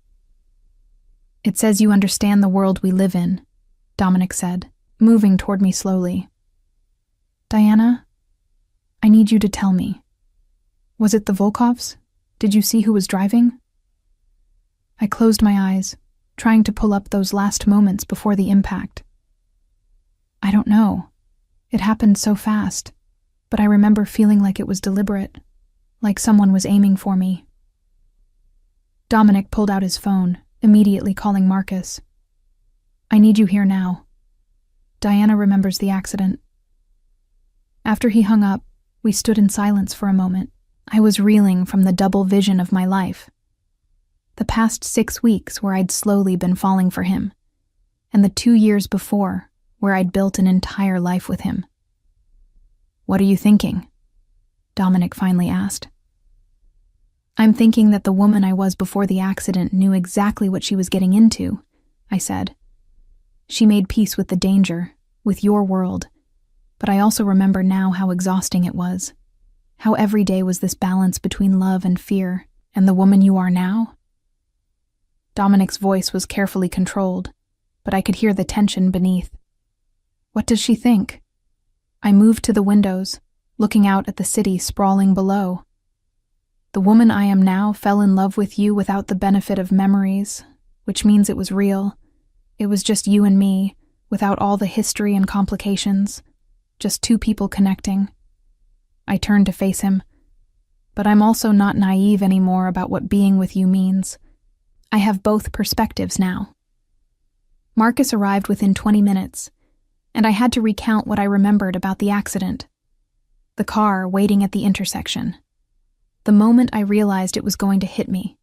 It says you understand the world we live in, Dominic said, moving toward me slowly. Diana, I need you to tell me. Was it the Volkovs? Did you see who was driving? I closed my eyes, trying to pull up those last moments before the impact. I don't know. It happened so fast, but I remember feeling like it was deliberate, like someone was aiming for me. Dominic pulled out his phone, immediately calling Marcus. I need you here now. Diana remembers the accident. After he hung up, we stood in silence for a moment. I was reeling from the double vision of my life. The past 6 weeks where I'd slowly been falling for him, and the 2 years before where I'd built an entire life with him. What are you thinking? Dominic finally asked. I'm thinking that the woman I was before the accident knew exactly what she was getting into, I said. She made peace with the danger, with your world, but I also remember now how exhausting it was, how every day was this balance between love and fear, and the woman you are now? Dominic's voice was carefully controlled, but I could hear the tension beneath. What does she think? I moved to the windows, looking out at the city sprawling below. The woman I am now fell in love with you without the benefit of memories, which means it was real. It was just you and me, without all the history and complications, just two people connecting. I turned to face him, but I'm also not naive anymore about what being with you means. I have both perspectives now. Marcus arrived within 20 minutes, and I had to recount what I remembered about the accident. The car waiting at the intersection. The moment I realized it was going to hit me.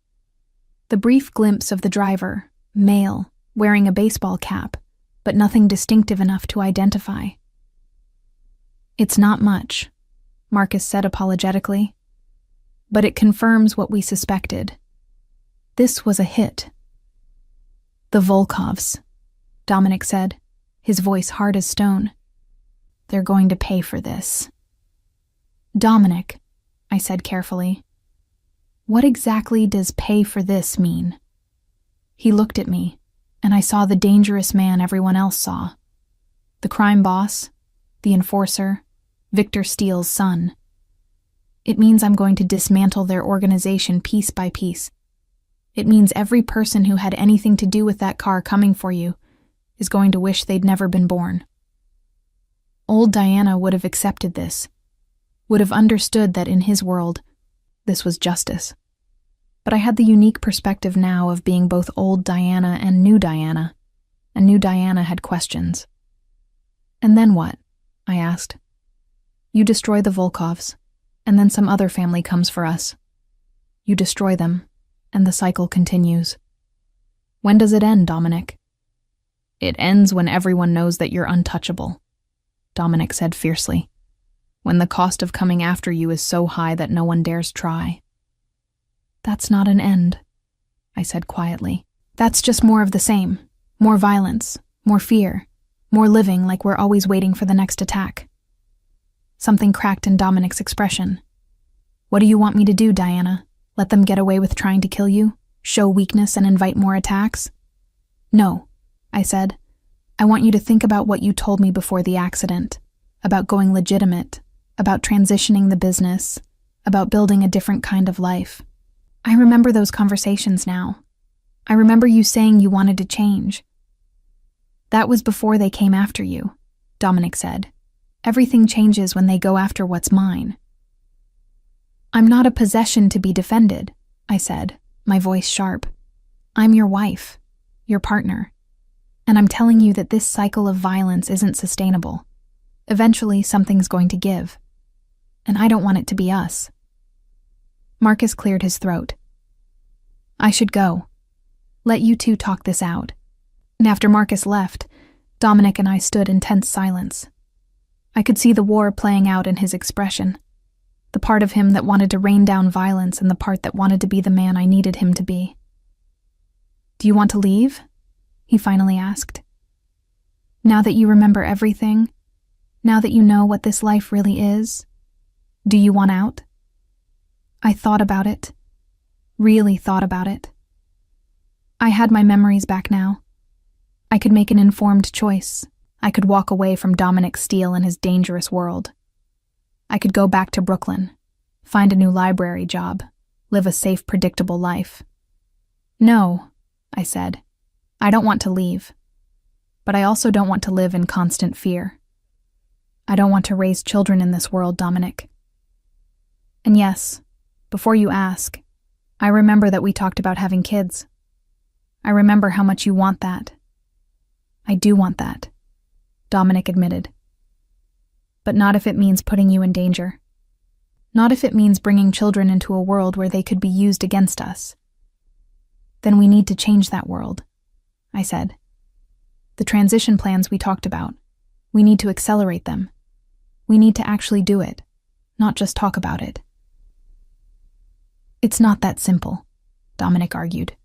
The brief glimpse of the driver, male, wearing a baseball cap, but nothing distinctive enough to identify. It's not much, Marcus said apologetically, but it confirms what we suspected. This was a hit. The Volkovs, Dominic said, his voice hard as stone. They're going to pay for this. Dominic, I said carefully, what exactly does pay for this mean? He looked at me, and I saw the dangerous man everyone else saw. The crime boss, the enforcer, Victor Steele's son. It means I'm going to dismantle their organization piece by piece. It means every person who had anything to do with that car coming for you is going to wish they'd never been born. Old Diana would have accepted this, would have understood that in his world, this was justice. But I had the unique perspective now of being both old Diana and new Diana, and new Diana had questions. And then what? I asked, You destroy the Volkovs, and then some other family comes for us. You destroy them, and the cycle continues. When does it end, Dominic? It ends when everyone knows that you're untouchable, Dominic said fiercely. When the cost of coming after you is so high that no one dares try. That's not an end, I said quietly. That's just more of the same. More violence, more fear, more living like we're always waiting for the next attack. Something cracked in Dominic's expression. What do you want me to do, Diana? Let them get away with trying to kill you? Show weakness and invite more attacks? No, I said. I want you to think about what you told me before the accident, about going legitimate, about transitioning the business, about building a different kind of life. I remember those conversations now. I remember you saying you wanted to change. That was before they came after you, Dominic said. Everything changes when they go after what's mine. I'm not a possession to be defended, I said, my voice sharp. I'm your wife, your partner. And I'm telling you that this cycle of violence isn't sustainable. Eventually, something's going to give. And I don't want it to be us. Marcus cleared his throat. I should go. Let you two talk this out. And after Marcus left, Dominic and I stood in tense silence. I could see the war playing out in his expression. The part of him that wanted to rain down violence and the part that wanted to be the man I needed him to be. Do you want to leave? He finally asked. Now that you remember everything, now that you know what this life really is, do you want out? I thought about it. Really thought about it. I had my memories back now. I could make an informed choice. I could walk away from Dominic Steele and his dangerous world. I could go back to Brooklyn, find a new library job, live a safe, predictable life. No, I said. I don't want to leave. But I also don't want to live in constant fear. I don't want to raise children in this world, Dominic. And yes, before you ask, I remember that we talked about having kids. I remember how much you want that. I do want that, Dominic admitted. But not if it means putting you in danger. Not if it means bringing children into a world where they could be used against us. Then we need to change that world, I said. The transition plans we talked about, we need to accelerate them. We need to actually do it, not just talk about it. It's not that simple, Dominic argued.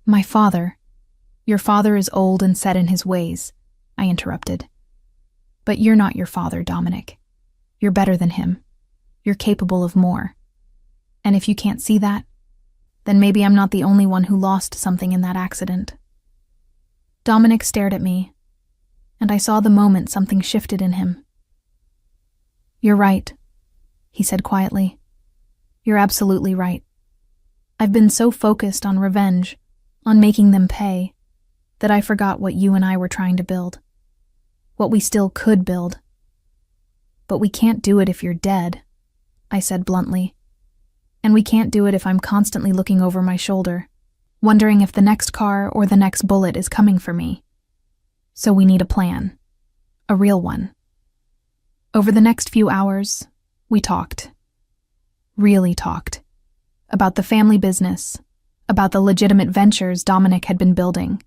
Your father is old and set in his ways, I interrupted. But you're not your father, Dominic. You're better than him. You're capable of more. And if you can't see that, then maybe I'm not the only one who lost something in that accident. Dominic stared at me, and I saw the moment something shifted in him. You're right, he said quietly. You're absolutely right. I've been so focused on revenge, on making them pay, that I forgot what you and I were trying to build. What we still could build. But we can't do it if you're dead, I said bluntly. And we can't do it if I'm constantly looking over my shoulder, wondering if the next car or the next bullet is coming for me. So we need a plan. A real one. Over the next few hours, we talked. Really talked. About the family business, about the legitimate ventures Dominic had been building,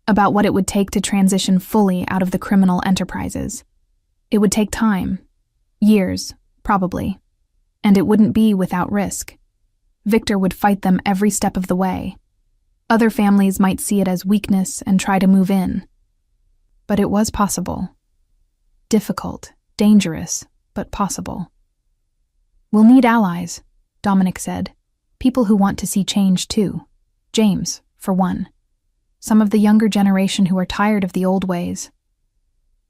about what it would take to transition fully out of the criminal enterprises. It would take time. Years, probably. And it wouldn't be without risk. Victor would fight them every step of the way. Other families might see it as weakness and try to move in. But it was possible. Difficult, dangerous, but possible. We'll need allies, Dominic said. People who want to see change too. James, for one. Some of the younger generation who are tired of the old ways.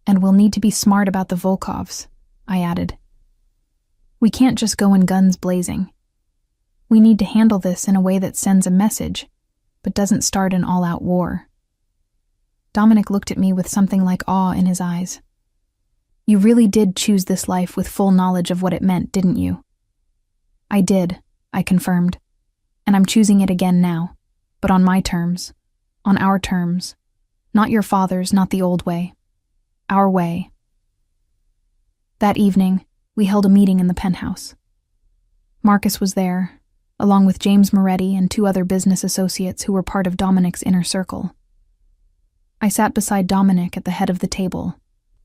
And we'll need to be smart about the Volkovs, I added. We can't just go in guns blazing. We need to handle this in a way that sends a message, but doesn't start an all-out war. Dominic looked at me with something like awe in his eyes. You really did choose this life with full knowledge of what it meant, didn't you? I did, I confirmed. And I'm choosing it again now, but on my terms. On our terms. Not your father's, not the old way. Our way. That evening, We held a meeting in the penthouse. Marcus was there, along with James Moretti and 2 other business associates who were part of Dominic's inner circle. I sat beside Dominic at the head of the table,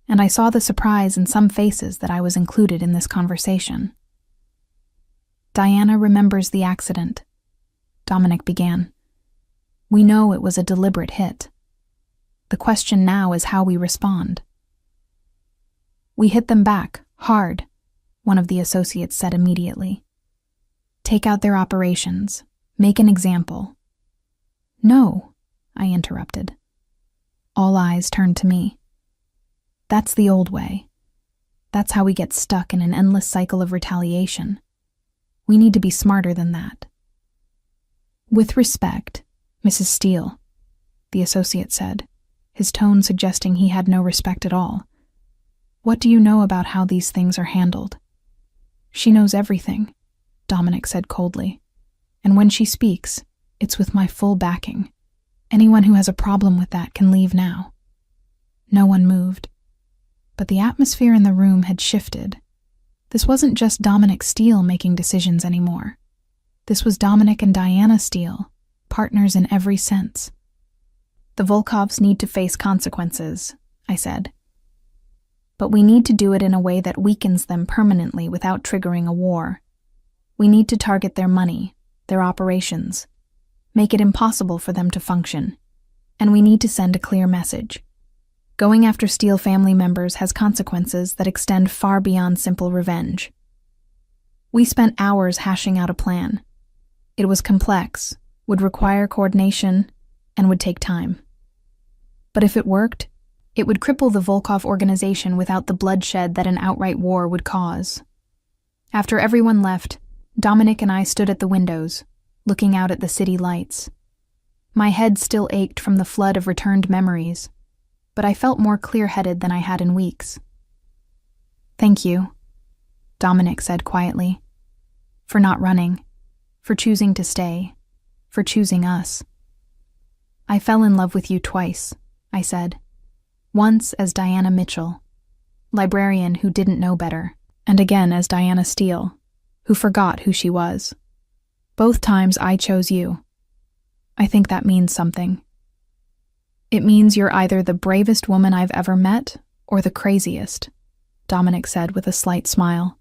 and I saw the surprise in some faces that I was included in this conversation. "Diana remembers the accident," Dominic began. "We know it was a deliberate hit. The question now is how we respond." "We hit them back, hard," one of the associates said immediately. "Take out their operations. Make an example." "No," I interrupted. All eyes turned to me. "That's the old way. That's how we get stuck in an endless cycle of retaliation. We need to be smarter than that." "With respect, Mrs. Steele," the associate said, his tone suggesting he had no respect at all. "What do you know about how these things are handled?" "She knows everything," Dominic said coldly. "And when she speaks, it's with my full backing. Anyone who has a problem with that can leave now." No one moved. But the atmosphere in the room had shifted. This wasn't just Dominic Steele making decisions anymore. This was Dominic and Diana Steele, partners in every sense. "The Volkovs need to face consequences," I said. "But we need to do it in a way that weakens them permanently without triggering a war. We need to target their money, their operations, make it impossible for them to function, and we need to send a clear message. Going after Steele family members has consequences that extend far beyond simple revenge." We spent hours hashing out a plan. It was complex, would require coordination, and would take time. But if it worked, it would cripple the Volkov organization without the bloodshed that an outright war would cause. After everyone left, Dominic and I stood at the windows, looking out at the city lights. My head still ached from the flood of returned memories, but I felt more clear-headed than I had in weeks. "Thank you," Dominic said quietly, "for not running, for choosing to stay, for choosing us." "I fell in love with you twice," I said. "Once as Diana Mitchell, librarian who didn't know better, and again as Diana Steele, who forgot who she was. Both times I chose you. I think that means something. It means you're either the bravest woman I've ever met or the craziest," Dominic said with a slight smile.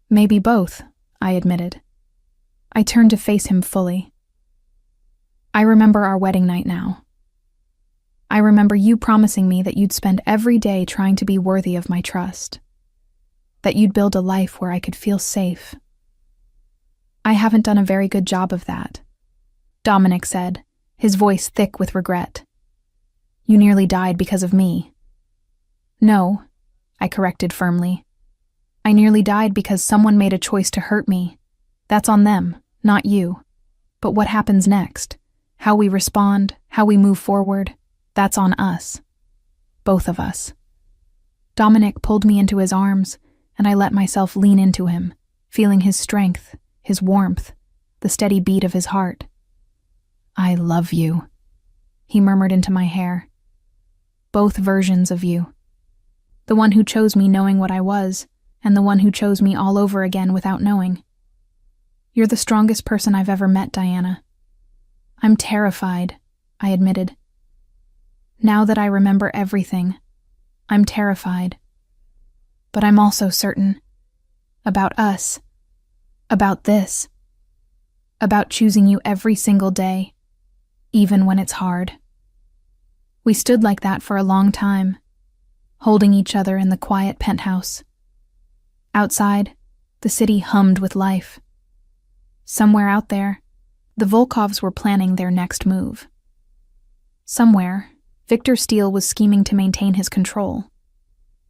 "Maybe both," I admitted. I turned to face him fully. "I remember our wedding night now. I remember you promising me that you'd spend every day trying to be worthy of my trust, that you'd build a life where I could feel safe. I haven't done a very good job of that," Dominic said, his voice thick with regret. "You nearly died because of me." "No," I corrected firmly. "I nearly died because someone made a choice to hurt me. That's on them, not you. But what happens next, how we respond, how we move forward, that's on us. Both of us." Dominic pulled me into his arms, and I let myself lean into him, feeling his strength, his warmth, the steady beat of his heart. "I love you," he murmured into my hair. "Both versions of you. The one who chose me knowing what I was, and the one who chose me all over again without knowing. You're the strongest person I've ever met, Diana." "I'm terrified," I admitted. "Now that I remember everything, I'm terrified. But I'm also certain. About us. About this. About choosing you every single day, even when it's hard." We stood like that for a long time, holding each other in the quiet penthouse. Outside, the city hummed with life. Somewhere out there, the Volkovs were planning their next move. Somewhere, Victor Steele was scheming to maintain his control.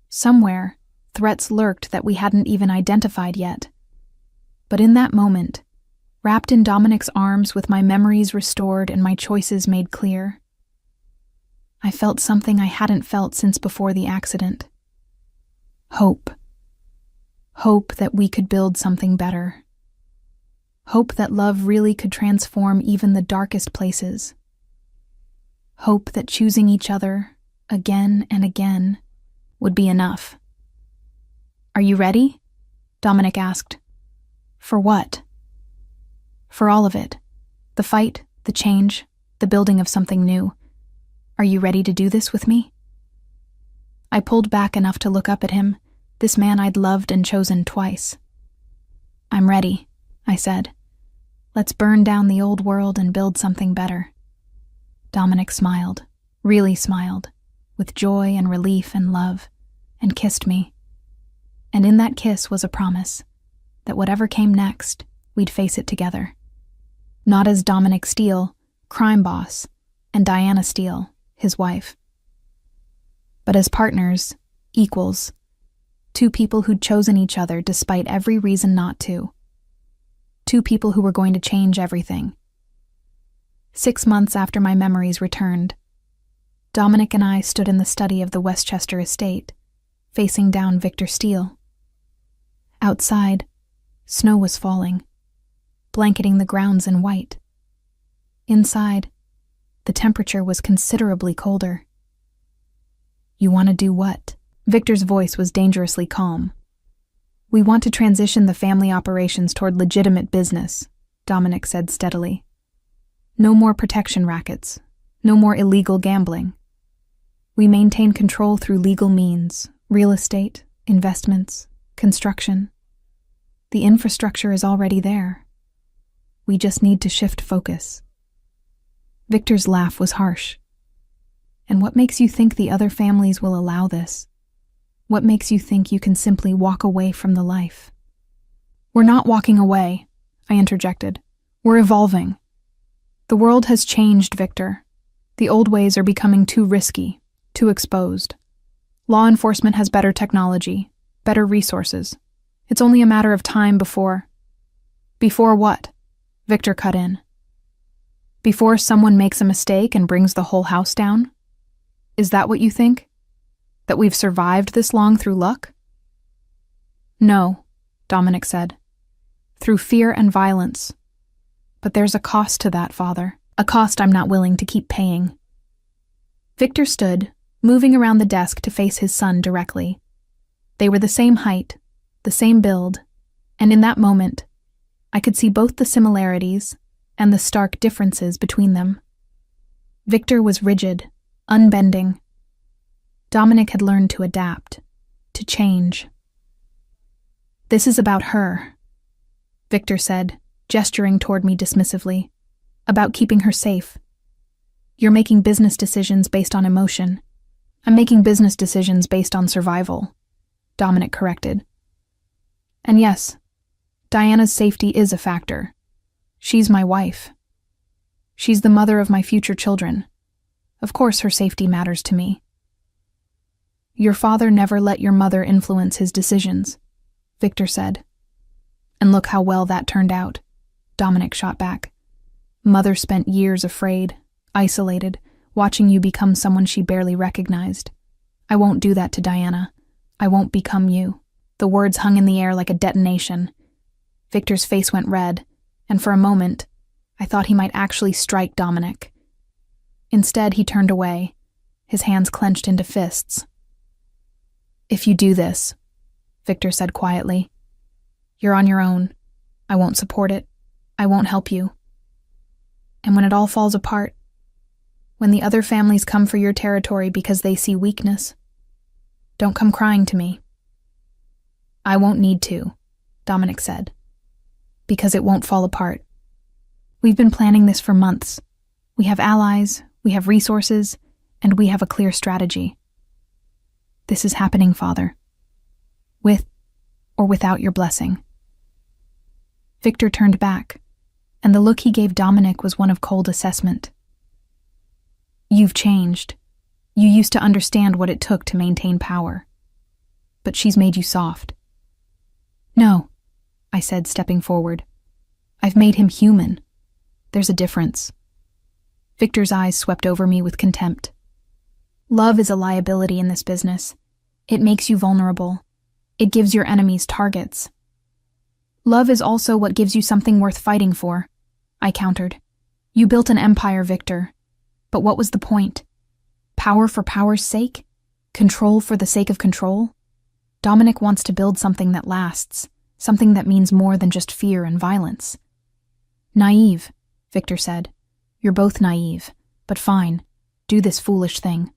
Somewhere, threats lurked that we hadn't even identified yet. But in that moment, wrapped in Dominic's arms with my memories restored and my choices made clear, I felt something I hadn't felt since before the accident. Hope. Hope that we could build something better. Hope that love really could transform even the darkest places. Hope that choosing each other, again and again, would be enough. Are you ready? Dominic asked. For what? For all of it. The fight, the change, the building of something new. Are you ready to do this with me? I pulled back enough to look up at him, this man I'd loved and chosen twice. I'm ready, I said. Let's burn down the old world and build something better. Dominic smiled, really smiled, with joy and relief and love, and kissed me. And in that kiss was a promise that whatever came next, we'd face it together. Not as Dominic Steele, crime boss, and Diana Steele, his wife, but as partners, equals, two people who'd chosen each other despite every reason not to. Two people who were going to change everything. 6 months after my memories returned, Dominic and I stood in the study of the Westchester estate, facing down Victor Steele. Outside, snow was falling, blanketing the grounds in white. Inside, the temperature was considerably colder. You want to do what? Victor's voice was dangerously calm. We want to transition the family operations toward legitimate business, Dominic said steadily. No more protection rackets, no more illegal gambling. We maintain control through legal means, real estate, investments, construction. The infrastructure is already there. We just need to shift focus. Victor's laugh was harsh. And what makes you think the other families will allow this? What makes you think you can simply walk away from the life? We're not walking away, I interjected. We're evolving. The world has changed, Victor. The old ways are becoming too risky, too exposed. Law enforcement has better technology, better resources. It's only a matter of time before... Before what? Victor cut in. Before someone makes a mistake and brings the whole house down? Is that what you think? That we've survived this long through luck? No, Dominic said. Through fear and violence. But there's a cost to that, Father. A cost I'm not willing to keep paying. Victor stood, moving around the desk to face his son directly. They were the same height, the same build, and in that moment, I could see both the similarities and the stark differences between them. Victor was rigid, unbending. Dominic had learned to adapt, to change. This is about her, Victor said, gesturing toward me dismissively, about keeping her safe. You're making business decisions based on emotion. I'm making business decisions based on survival, Dominic corrected. And yes, Diana's safety is a factor. She's my wife. She's the mother of my future children. Of course her safety matters to me. Your father never let your mother influence his decisions, Victor said. And look how well that turned out, Dominic shot back. Mother spent years afraid, isolated, watching you become someone she barely recognized. I won't do that to Diana. I won't become you. The words hung in the air like a detonation. Victor's face went red, and for a moment, I thought he might actually strike Dominic. Instead, he turned away, his hands clenched into fists. If you do this, Victor said quietly, you're on your own. I won't support it. I won't help you. And when it all falls apart, when the other families come for your territory because they see weakness, don't come crying to me. I won't need to, Dominic said, because it won't fall apart. We've been planning this for months. We have allies, we have resources, and we have a clear strategy. This is happening, Father. With or without your blessing. Victor turned back, and the look he gave Dominic was one of cold assessment. You've changed. You used to understand what it took to maintain power. But she's made you soft. No, I said, stepping forward. I've made him human. There's a difference. Victor's eyes swept over me with contempt. Love is a liability in this business. It makes you vulnerable. It gives your enemies targets. Love is also what gives you something worth fighting for, I countered. You built an empire, Victor. But what was the point? Power for power's sake? Control for the sake of control? Dominic wants to build something that lasts, something that means more than just fear and violence. Naive, Victor said. You're both naive, but fine, do this foolish thing.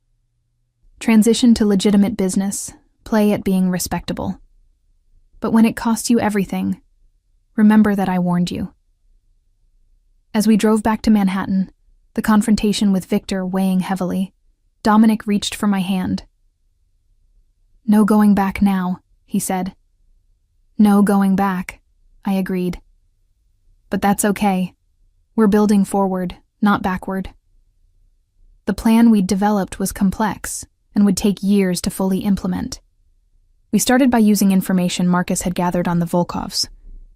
Transition to legitimate business, play at being respectable. But when it costs you everything, remember that I warned you. As we drove back to Manhattan, the confrontation with Victor weighing heavily, Dominic reached for my hand. No going back now, he said. No going back, I agreed. But that's okay. We're building forward, not backward. The plan we'd developed was complex and would take years to fully implement. We started by using information Marcus had gathered on the Volkovs,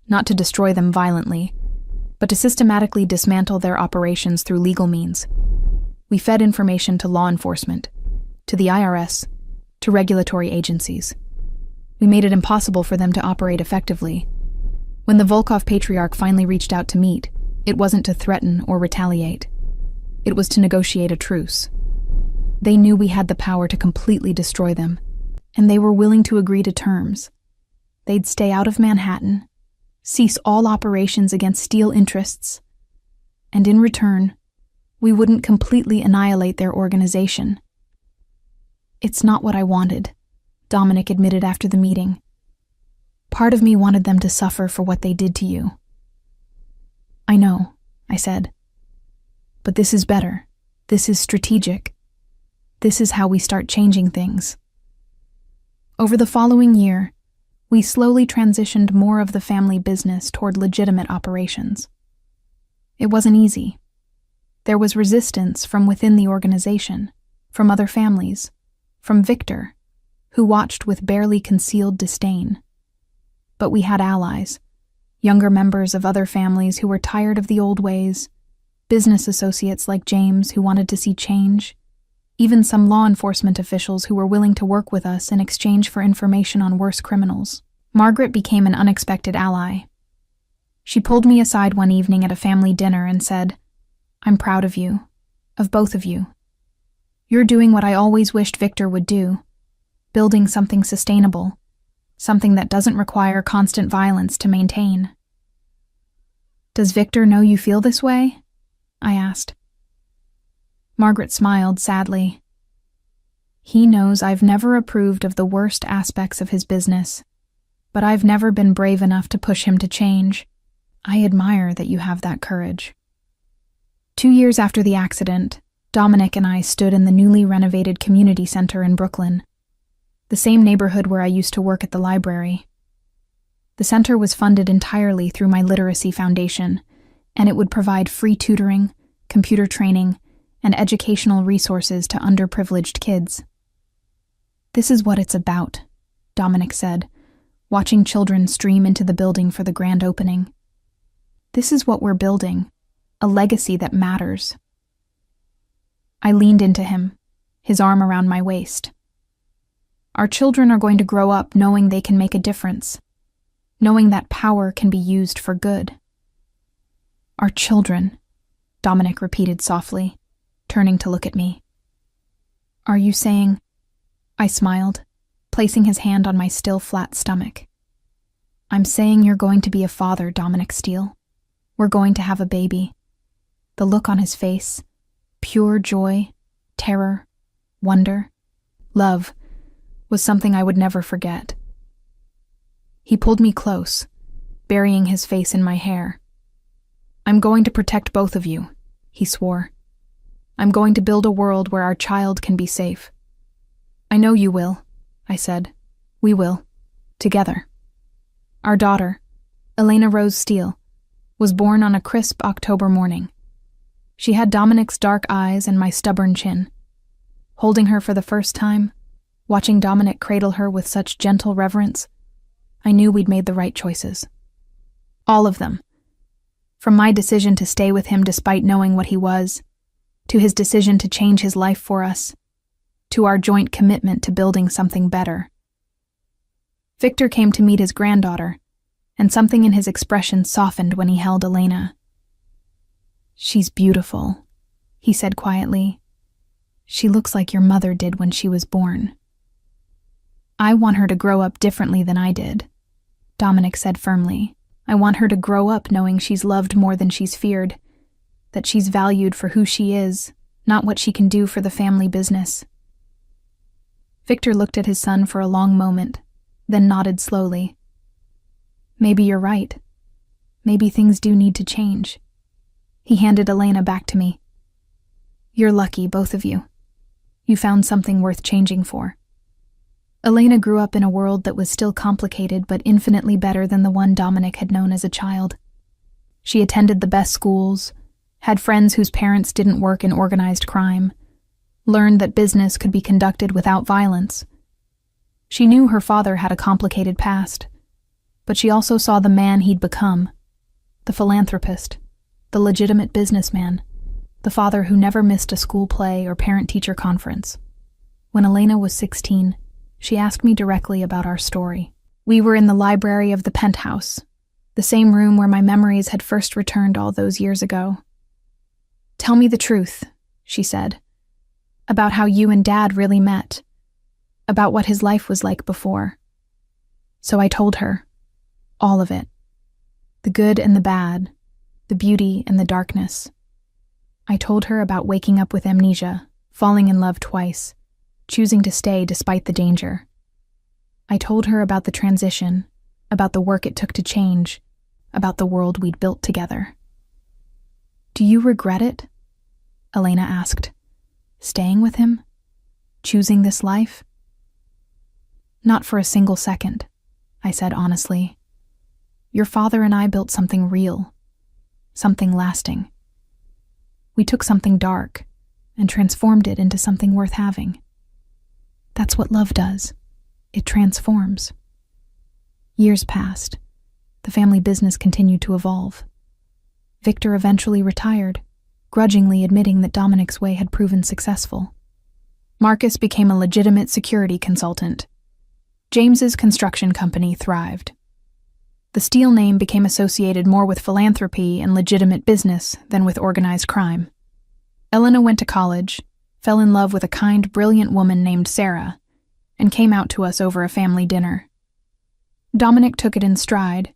not to destroy them violently, but to systematically dismantle their operations through legal means. We fed information to law enforcement, to the IRS, to regulatory agencies. We made it impossible for them to operate effectively. When the Volkov patriarch finally reached out to meet, it wasn't to threaten or retaliate. It was to negotiate a truce. They knew we had the power to completely destroy them, and they were willing to agree to terms. They'd stay out of Manhattan, cease all operations against Steel interests, and in return, we wouldn't completely annihilate their organization. It's not what I wanted, Dominic admitted after the meeting. Part of me wanted them to suffer for what they did to you. I know, I said. But this is better. This is strategic. This is how we start changing things. Over the following year, we slowly transitioned more of the family business toward legitimate operations. It wasn't easy. There was resistance from within the organization, from other families, from Victor, who watched with barely concealed disdain. But we had allies, younger members of other families who were tired of the old ways, business associates like James who wanted to see change, even some law enforcement officials who were willing to work with us in exchange for information on worse criminals. Margaret became an unexpected ally. She pulled me aside one evening at a family dinner and said, "I'm proud of you, of both of you. You're doing what I always wished Victor would do, building something sustainable, something that doesn't require constant violence to maintain." "Does Victor know you feel this way?" I asked. Margaret smiled sadly. "He knows I've never approved of the worst aspects of his business, but I've never been brave enough to push him to change. I admire that you have that courage." 2 years after the accident, Dominic and I stood in the newly renovated community center in Brooklyn, the same neighborhood where I used to work at the library. The center was funded entirely through my literacy foundation, and it would provide free tutoring, computer training, and educational resources to underprivileged kids. "This is what it's about," Dominic said, watching children stream into the building for the grand opening. "This is what we're building, a legacy that matters." I leaned into him, his arm around my waist. Our children are going to grow up knowing they can make a difference, knowing that power can be used for good. "Our children," Dominic repeated softly, turning to look at me. "Are you saying—" I smiled, placing his hand on my still flat stomach. "I'm saying you're going to be a father, Dominic Steele. We're going to have a baby." The look on his face, pure joy, terror, wonder, love, was something I would never forget. He pulled me close, burying his face in my hair. "I'm going to protect both of you," he swore. "I'm going to build a world where our child can be safe." "I know you will," I said. "We will. Together." Our daughter, Elena Rose Steele, was born on a crisp October morning. She had Dominic's dark eyes and my stubborn chin. Holding her for the first time, watching Dominic cradle her with such gentle reverence, I knew we'd made the right choices. All of them. From my decision to stay with him despite knowing what he was, to his decision to change his life for us, to our joint commitment to building something better. Victor came to meet his granddaughter, and something in his expression softened when he held Elena. "She's beautiful," he said quietly. "She looks like your mother did when she was born." I want her to grow up differently than I did, Dominic said firmly. I want her to grow up knowing she's loved more than she's feared, that she's valued for who she is, not what she can do for the family business. Victor looked at his son for a long moment, then nodded slowly. Maybe you're right. Maybe things do need to change. He handed Elena back to me. You're lucky, both of you. You found something worth changing for. Elena grew up in a world that was still complicated but infinitely better than the one Dominic had known as a child. She attended the best schools, had friends whose parents didn't work in organized crime, learned that business could be conducted without violence. She knew her father had a complicated past, but she also saw the man he'd become, the philanthropist, the legitimate businessman, the father who never missed a school play or parent-teacher conference. When Elena was 16, she asked me directly about our story. We were in the library of the penthouse, the same room where my memories had first returned all those years ago. Tell me the truth, she said, about how you and Dad really met, about what his life was like before. So I told her, all of it, the good and the bad, the beauty and the darkness. I told her about waking up with amnesia, falling in love twice, choosing to stay despite the danger. I told her about the transition, about the work it took to change, about the world we'd built together. Do you regret it? Elena asked. Staying with him? Choosing this life? Not for a single second, I said honestly. Your father and I built something real, something lasting. We took something dark and transformed it into something worth having. That's what love does. It transforms. Years passed. The family business continued to evolve. Victor eventually retired, grudgingly admitting that Dominic's way had proven successful. Marcus became a legitimate security consultant. James's construction company thrived. The Steele name became associated more with philanthropy and legitimate business than with organized crime. Elena went to college, fell in love with a kind, brilliant woman named Sarah, and came out to us over a family dinner. Dominic took it in stride,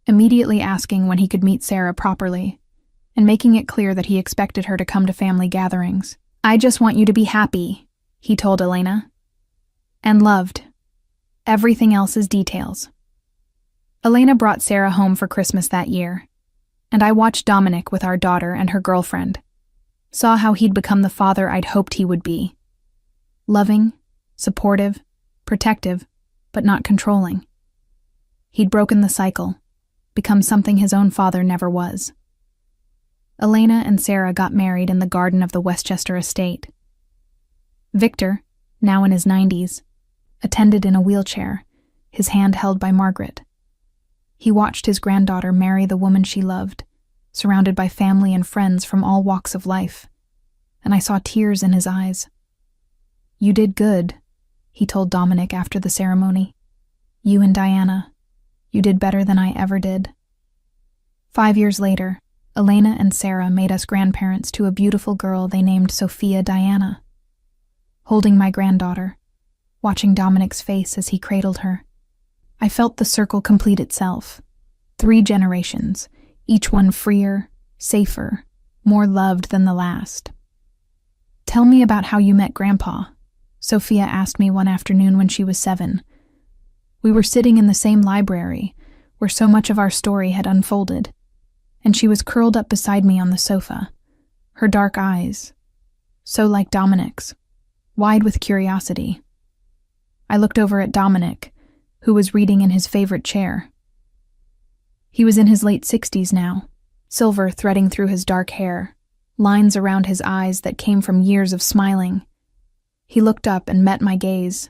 immediately asking when he could meet Sarah properly, and making it clear that he expected her to come to family gatherings. I just want you to be happy, he told Elena. And loved. Everything else is details. Elena brought Sarah home for Christmas that year, and I watched Dominic with our daughter and her girlfriend, saw how he'd become the father I'd hoped he would be. Loving, supportive, protective, but not controlling. He'd broken the cycle, become something his own father never was. Elena and Sarah got married in the garden of the Westchester estate. Victor, now in his 90s, attended in a wheelchair, his hand held by Margaret. He watched his granddaughter marry the woman she loved, surrounded by family and friends from all walks of life, and I saw tears in his eyes. You did good, he told Dominic after the ceremony. You and Diana, you did better than I ever did. 5 years later, Elena and Sarah made us grandparents to a beautiful girl they named Sophia Diana. Holding my granddaughter, watching Dominic's face as he cradled her, I felt the circle complete itself. 3 generations, each one freer, safer, more loved than the last. Tell me about how you met Grandpa, Sophia asked me one afternoon when she was 7. We were sitting in the same library, where so much of our story had unfolded, and she was curled up beside me on the sofa, her dark eyes, so like Dominic's, wide with curiosity. I looked over at Dominic, who was reading in his favorite chair. He was in his late 60s now, silver threading through his dark hair, lines around his eyes that came from years of smiling. He looked up and met my gaze,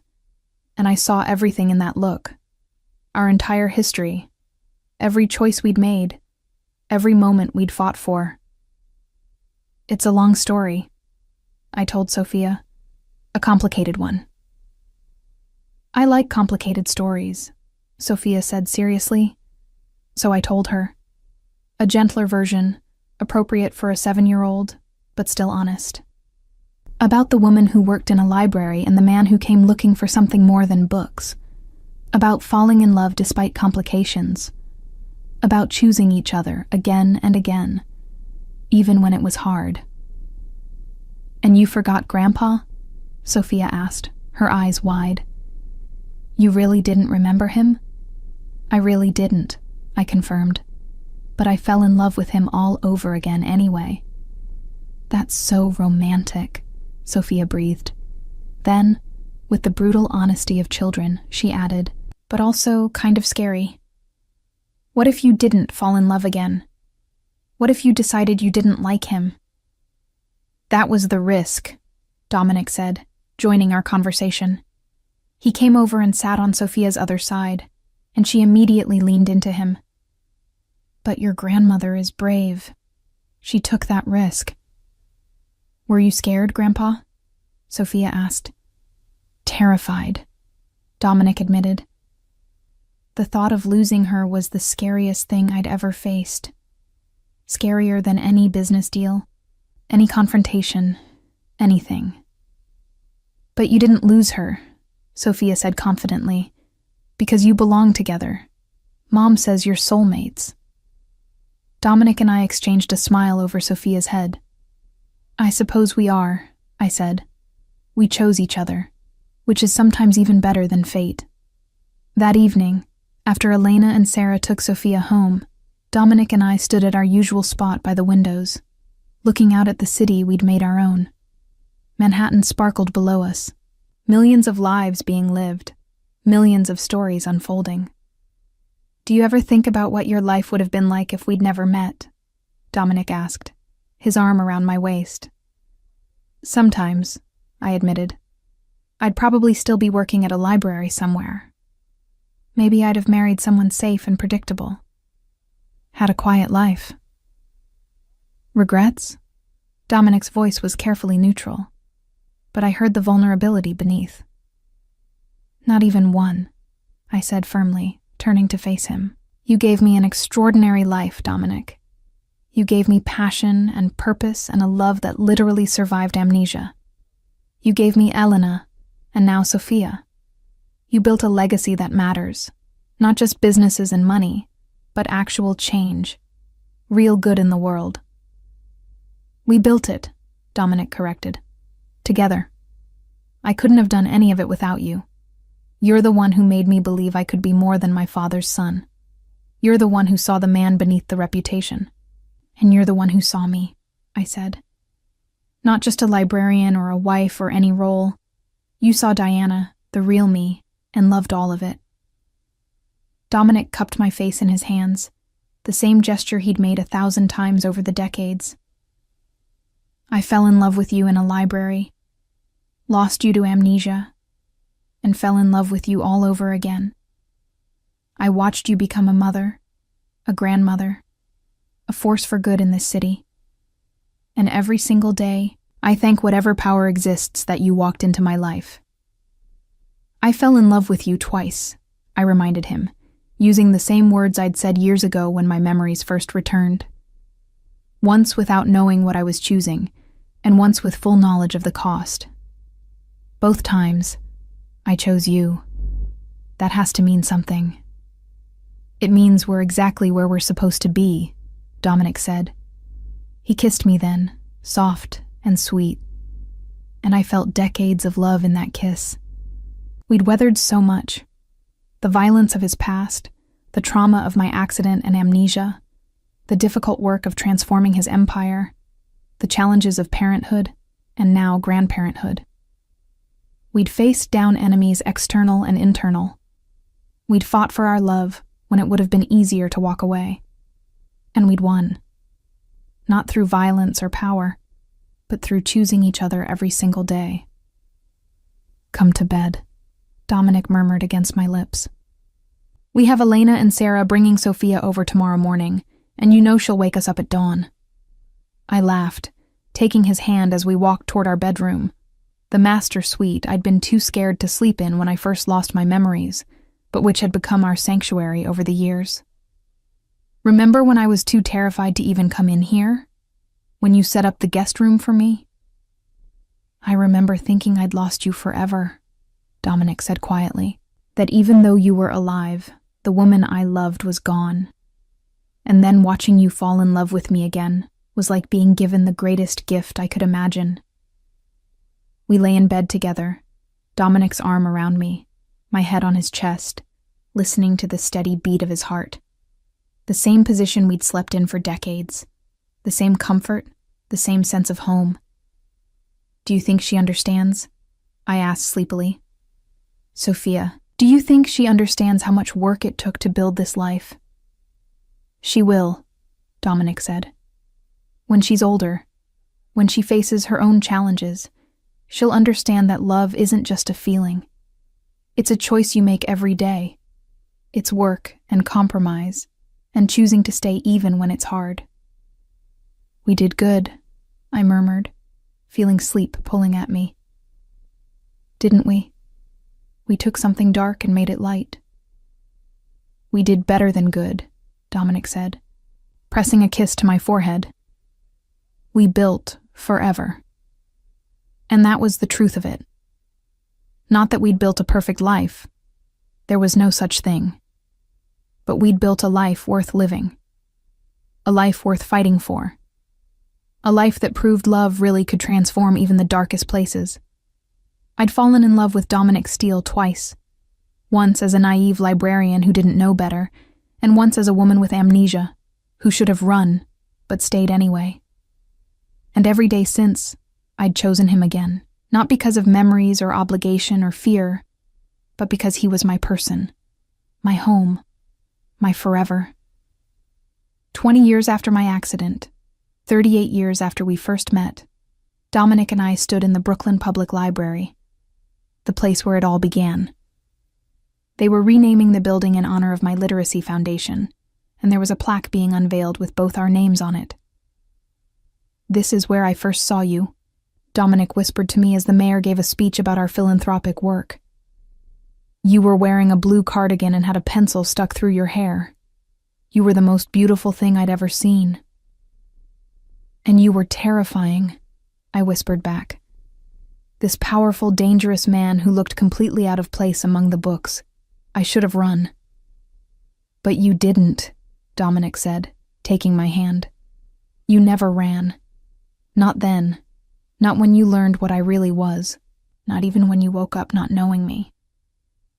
and I saw everything in that look. Our entire history, every choice we'd made, every moment we'd fought for. It's a long story, I told Sophia, a complicated one. I like complicated stories, Sophia said seriously, so I told her. A gentler version, appropriate for a 7-year-old, but still honest. About the woman who worked in a library and the man who came looking for something more than books. About falling in love despite complications. About choosing each other again and again, even when it was hard. "And you forgot Grandpa?" Sophia asked, her eyes wide. "You really didn't remember him?" "I really didn't," I confirmed. "But I fell in love with him all over again anyway." "That's so romantic," Sophia breathed. Then, with the brutal honesty of children, she added, "But also kind of scary. What if you didn't fall in love again? What if you decided you didn't like him?" "That was the risk," Dominic said, joining our conversation. He came over and sat on Sophia's other side, and she immediately leaned into him. "But your grandmother is brave. She took that risk." "Were you scared, Grandpa?" Sophia asked. "Terrified," Dominic admitted. The thought of losing her was the scariest thing I'd ever faced. Scarier than any business deal, any confrontation, anything. "But you didn't lose her," Sophia said confidently, "because you belong together. Mom says you're soulmates." Dominic and I exchanged a smile over Sophia's head. "I suppose we are," I said. "We chose each other, which is sometimes even better than fate." That evening, after Elena and Sarah took Sophia home, Dominic and I stood at our usual spot by the windows, looking out at the city we'd made our own. Manhattan sparkled below us, millions of lives being lived, millions of stories unfolding. "Do you ever think about what your life would have been like if we'd never met?" Dominic asked, his arm around my waist. "Sometimes," I admitted. "I'd probably still be working at a library somewhere. Maybe I'd have married someone safe and predictable. Had a quiet life." "Regrets?" Dominic's voice was carefully neutral, but I heard the vulnerability beneath. "Not even one," I said firmly, turning to face him. "You gave me an extraordinary life, Dominic. You gave me passion and purpose and a love that literally survived amnesia. You gave me Elena, and now Sophia. You built a legacy that matters, not just businesses and money, but actual change, real good in the world." "We built it," Dominic corrected. "Together. I couldn't have done any of it without you. You're the one who made me believe I could be more than my father's son. You're the one who saw the man beneath the reputation. And you're the one who saw me," I said. "Not just a librarian or a wife or any role. You saw Diana, the real me, and loved all of it." Dominic cupped my face in his hands, the same gesture he'd made 1,000 times over the decades. "I fell in love with you in a library, lost you to amnesia, and fell in love with you all over again. I watched you become a mother, a grandmother, a force for good in this city. And every single day, I thank whatever power exists that you walked into my life." "I fell in love with you twice," I reminded him, using the same words I'd said years ago when my memories first returned. Once without knowing what I was choosing, and once with full knowledge of the cost. Both times, I chose you. That has to mean something. "It means we're exactly where we're supposed to be," Dominic said. He kissed me then, soft and sweet, and I felt decades of love in that kiss. We'd weathered so much. The violence of his past, the trauma of my accident and amnesia, the difficult work of transforming his empire, the challenges of parenthood, and now grandparenthood. We'd faced down enemies external and internal. We'd fought for our love when it would have been easier to walk away. And we'd won. Not through violence or power, but through choosing each other every single day. "Come to bed," Dominic murmured against my lips. "We have Elena and Sarah bringing Sophia over tomorrow morning, and you know she'll wake us up at dawn." I laughed, taking his hand as we walked toward our bedroom, the master suite I'd been too scared to sleep in when I first lost my memories, but which had become our sanctuary over the years. "Remember when I was too terrified to even come in here? When you set up the guest room for me?" I remember thinking I'd lost you forever, Dominic said quietly. That even though you were alive, the woman I loved was gone. And then watching you fall in love with me again was like being given the greatest gift I could imagine. We lay in bed together, Dominic's arm around me, my head on his chest, listening to the steady beat of his heart. The same position we'd slept in for decades. The same comfort, the same sense of home. Do you think she understands? I asked sleepily. Sophia, do you think she understands how much work it took to build this life? She will, Dominic said. When she's older, when she faces her own challenges, she'll understand that love isn't just a feeling. It's a choice you make every day. It's work and compromise, and choosing to stay even when it's hard. We did good, I murmured, feeling sleep pulling at me. Didn't we? We took something dark and made it light. We did better than good, Dominic said, pressing a kiss to my forehead. We built forever. And that was the truth of it. Not that we'd built a perfect life. There was no such thing. But we'd built a life worth living. A life worth fighting for. A life that proved love really could transform even the darkest places. I'd fallen in love with Dominic Steele twice. Once as a naive librarian who didn't know better, and once as a woman with amnesia, who should have run, but stayed anyway. And every day since, I'd chosen him again, not because of memories or obligation or fear, but because he was my person, my home, my forever. 20 years after my accident, 38 years after we first met, Dominic and I stood in the Brooklyn Public Library, the place where it all began. They were renaming the building in honor of my literacy foundation, and there was a plaque being unveiled with both our names on it. "This is where I first saw you," Dominic whispered to me as the mayor gave a speech about our philanthropic work. "You were wearing a blue cardigan and had a pencil stuck through your hair. You were the most beautiful thing I'd ever seen." "And you were terrifying," I whispered back. This powerful, dangerous man who looked completely out of place among the books. I should have run. "But you didn't," Dominic said, taking my hand. "You never ran. Not then. Not when you learned what I really was. Not even when you woke up not knowing me.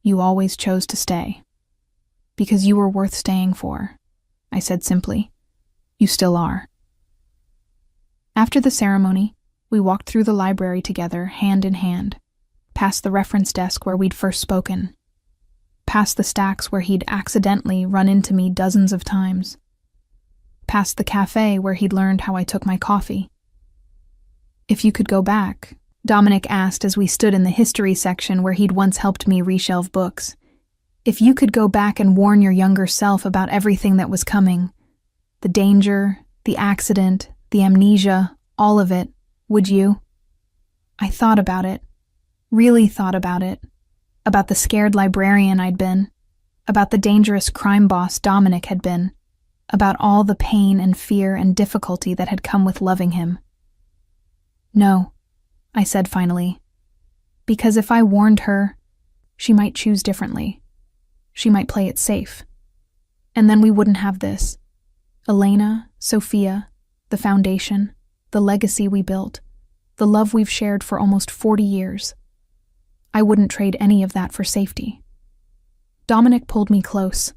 You always chose to stay. Because you were worth staying for," I said simply. "You still are." After the ceremony, we walked through the library together, hand in hand, past the reference desk where we'd first spoken, past the stacks where he'd accidentally run into me dozens of times, past the cafe where he'd learned how I took my coffee. "If you could go back," Dominic asked as we stood in the history section where he'd once helped me reshelve books, "if you could go back and warn your younger self about everything that was coming, the danger, the accident, the amnesia, all of it, would you?" I thought about it, really thought about it, about the scared librarian I'd been, about the dangerous crime boss Dominic had been, about all the pain and fear and difficulty that had come with loving him. "No," I said finally, "because if I warned her, she might choose differently. She might play it safe. And then we wouldn't have this. Elena, Sophia, the foundation, the legacy we built, the love we've shared for almost 40 years. I wouldn't trade any of that for safety." Dominic pulled me close,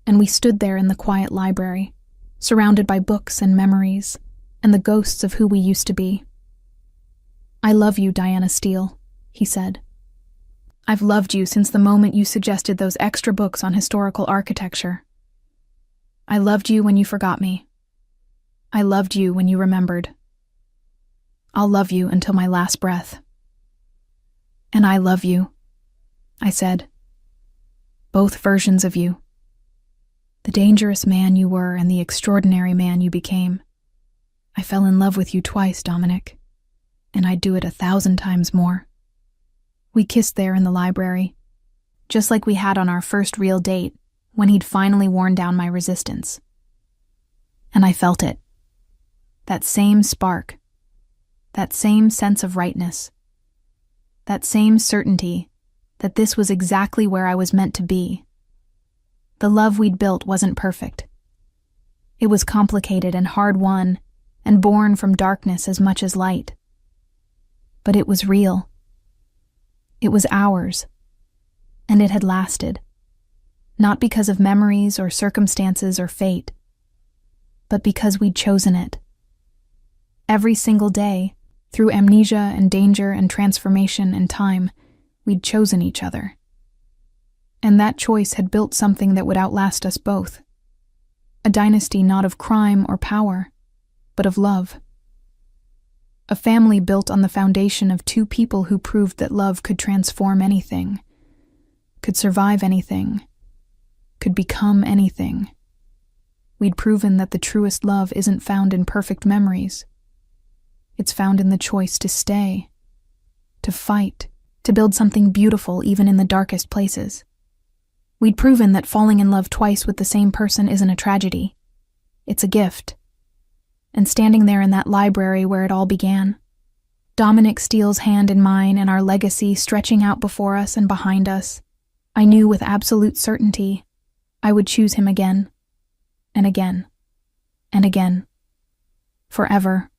and we stood there in the quiet library, surrounded by books and memories, and the ghosts of who we used to be. "I love you, Diana Steele," he said. "I've loved you since the moment you suggested those extra books on historical architecture. I loved you when you forgot me. I loved you when you remembered. I'll love you until my last breath." "And I love you," I said. "Both versions of you. The dangerous man you were and the extraordinary man you became. I fell in love with you twice, Dominic, and I'd do it 1,000 times more." We kissed there in the library, just like we had on our first real date when he'd finally worn down my resistance. And I felt it. That same spark. That same sense of rightness. that same certainty that this was exactly where I was meant to be. The love we'd built wasn't perfect. It was complicated and hard-won, and born from darkness as much as light. But it was real. It was ours, and it had lasted, not because of memories or circumstances or fate, but because we'd chosen it. Every single day, through amnesia and danger and transformation and time, we'd chosen each other. And that choice had built something that would outlast us both. A dynasty not of crime or power, but of love. A family built on the foundation of two people who proved that love could transform anything, could survive anything, could become anything. We'd proven that the truest love isn't found in perfect memories. It's found in the choice to stay, to fight, to build something beautiful even in the darkest places. We'd proven that falling in love twice with the same person isn't a tragedy. It's a gift. And standing there in that library where it all began, Dominic Steele's hand in mine and our legacy stretching out before us and behind us, I knew with absolute certainty I would choose him again, and again, and again, forever.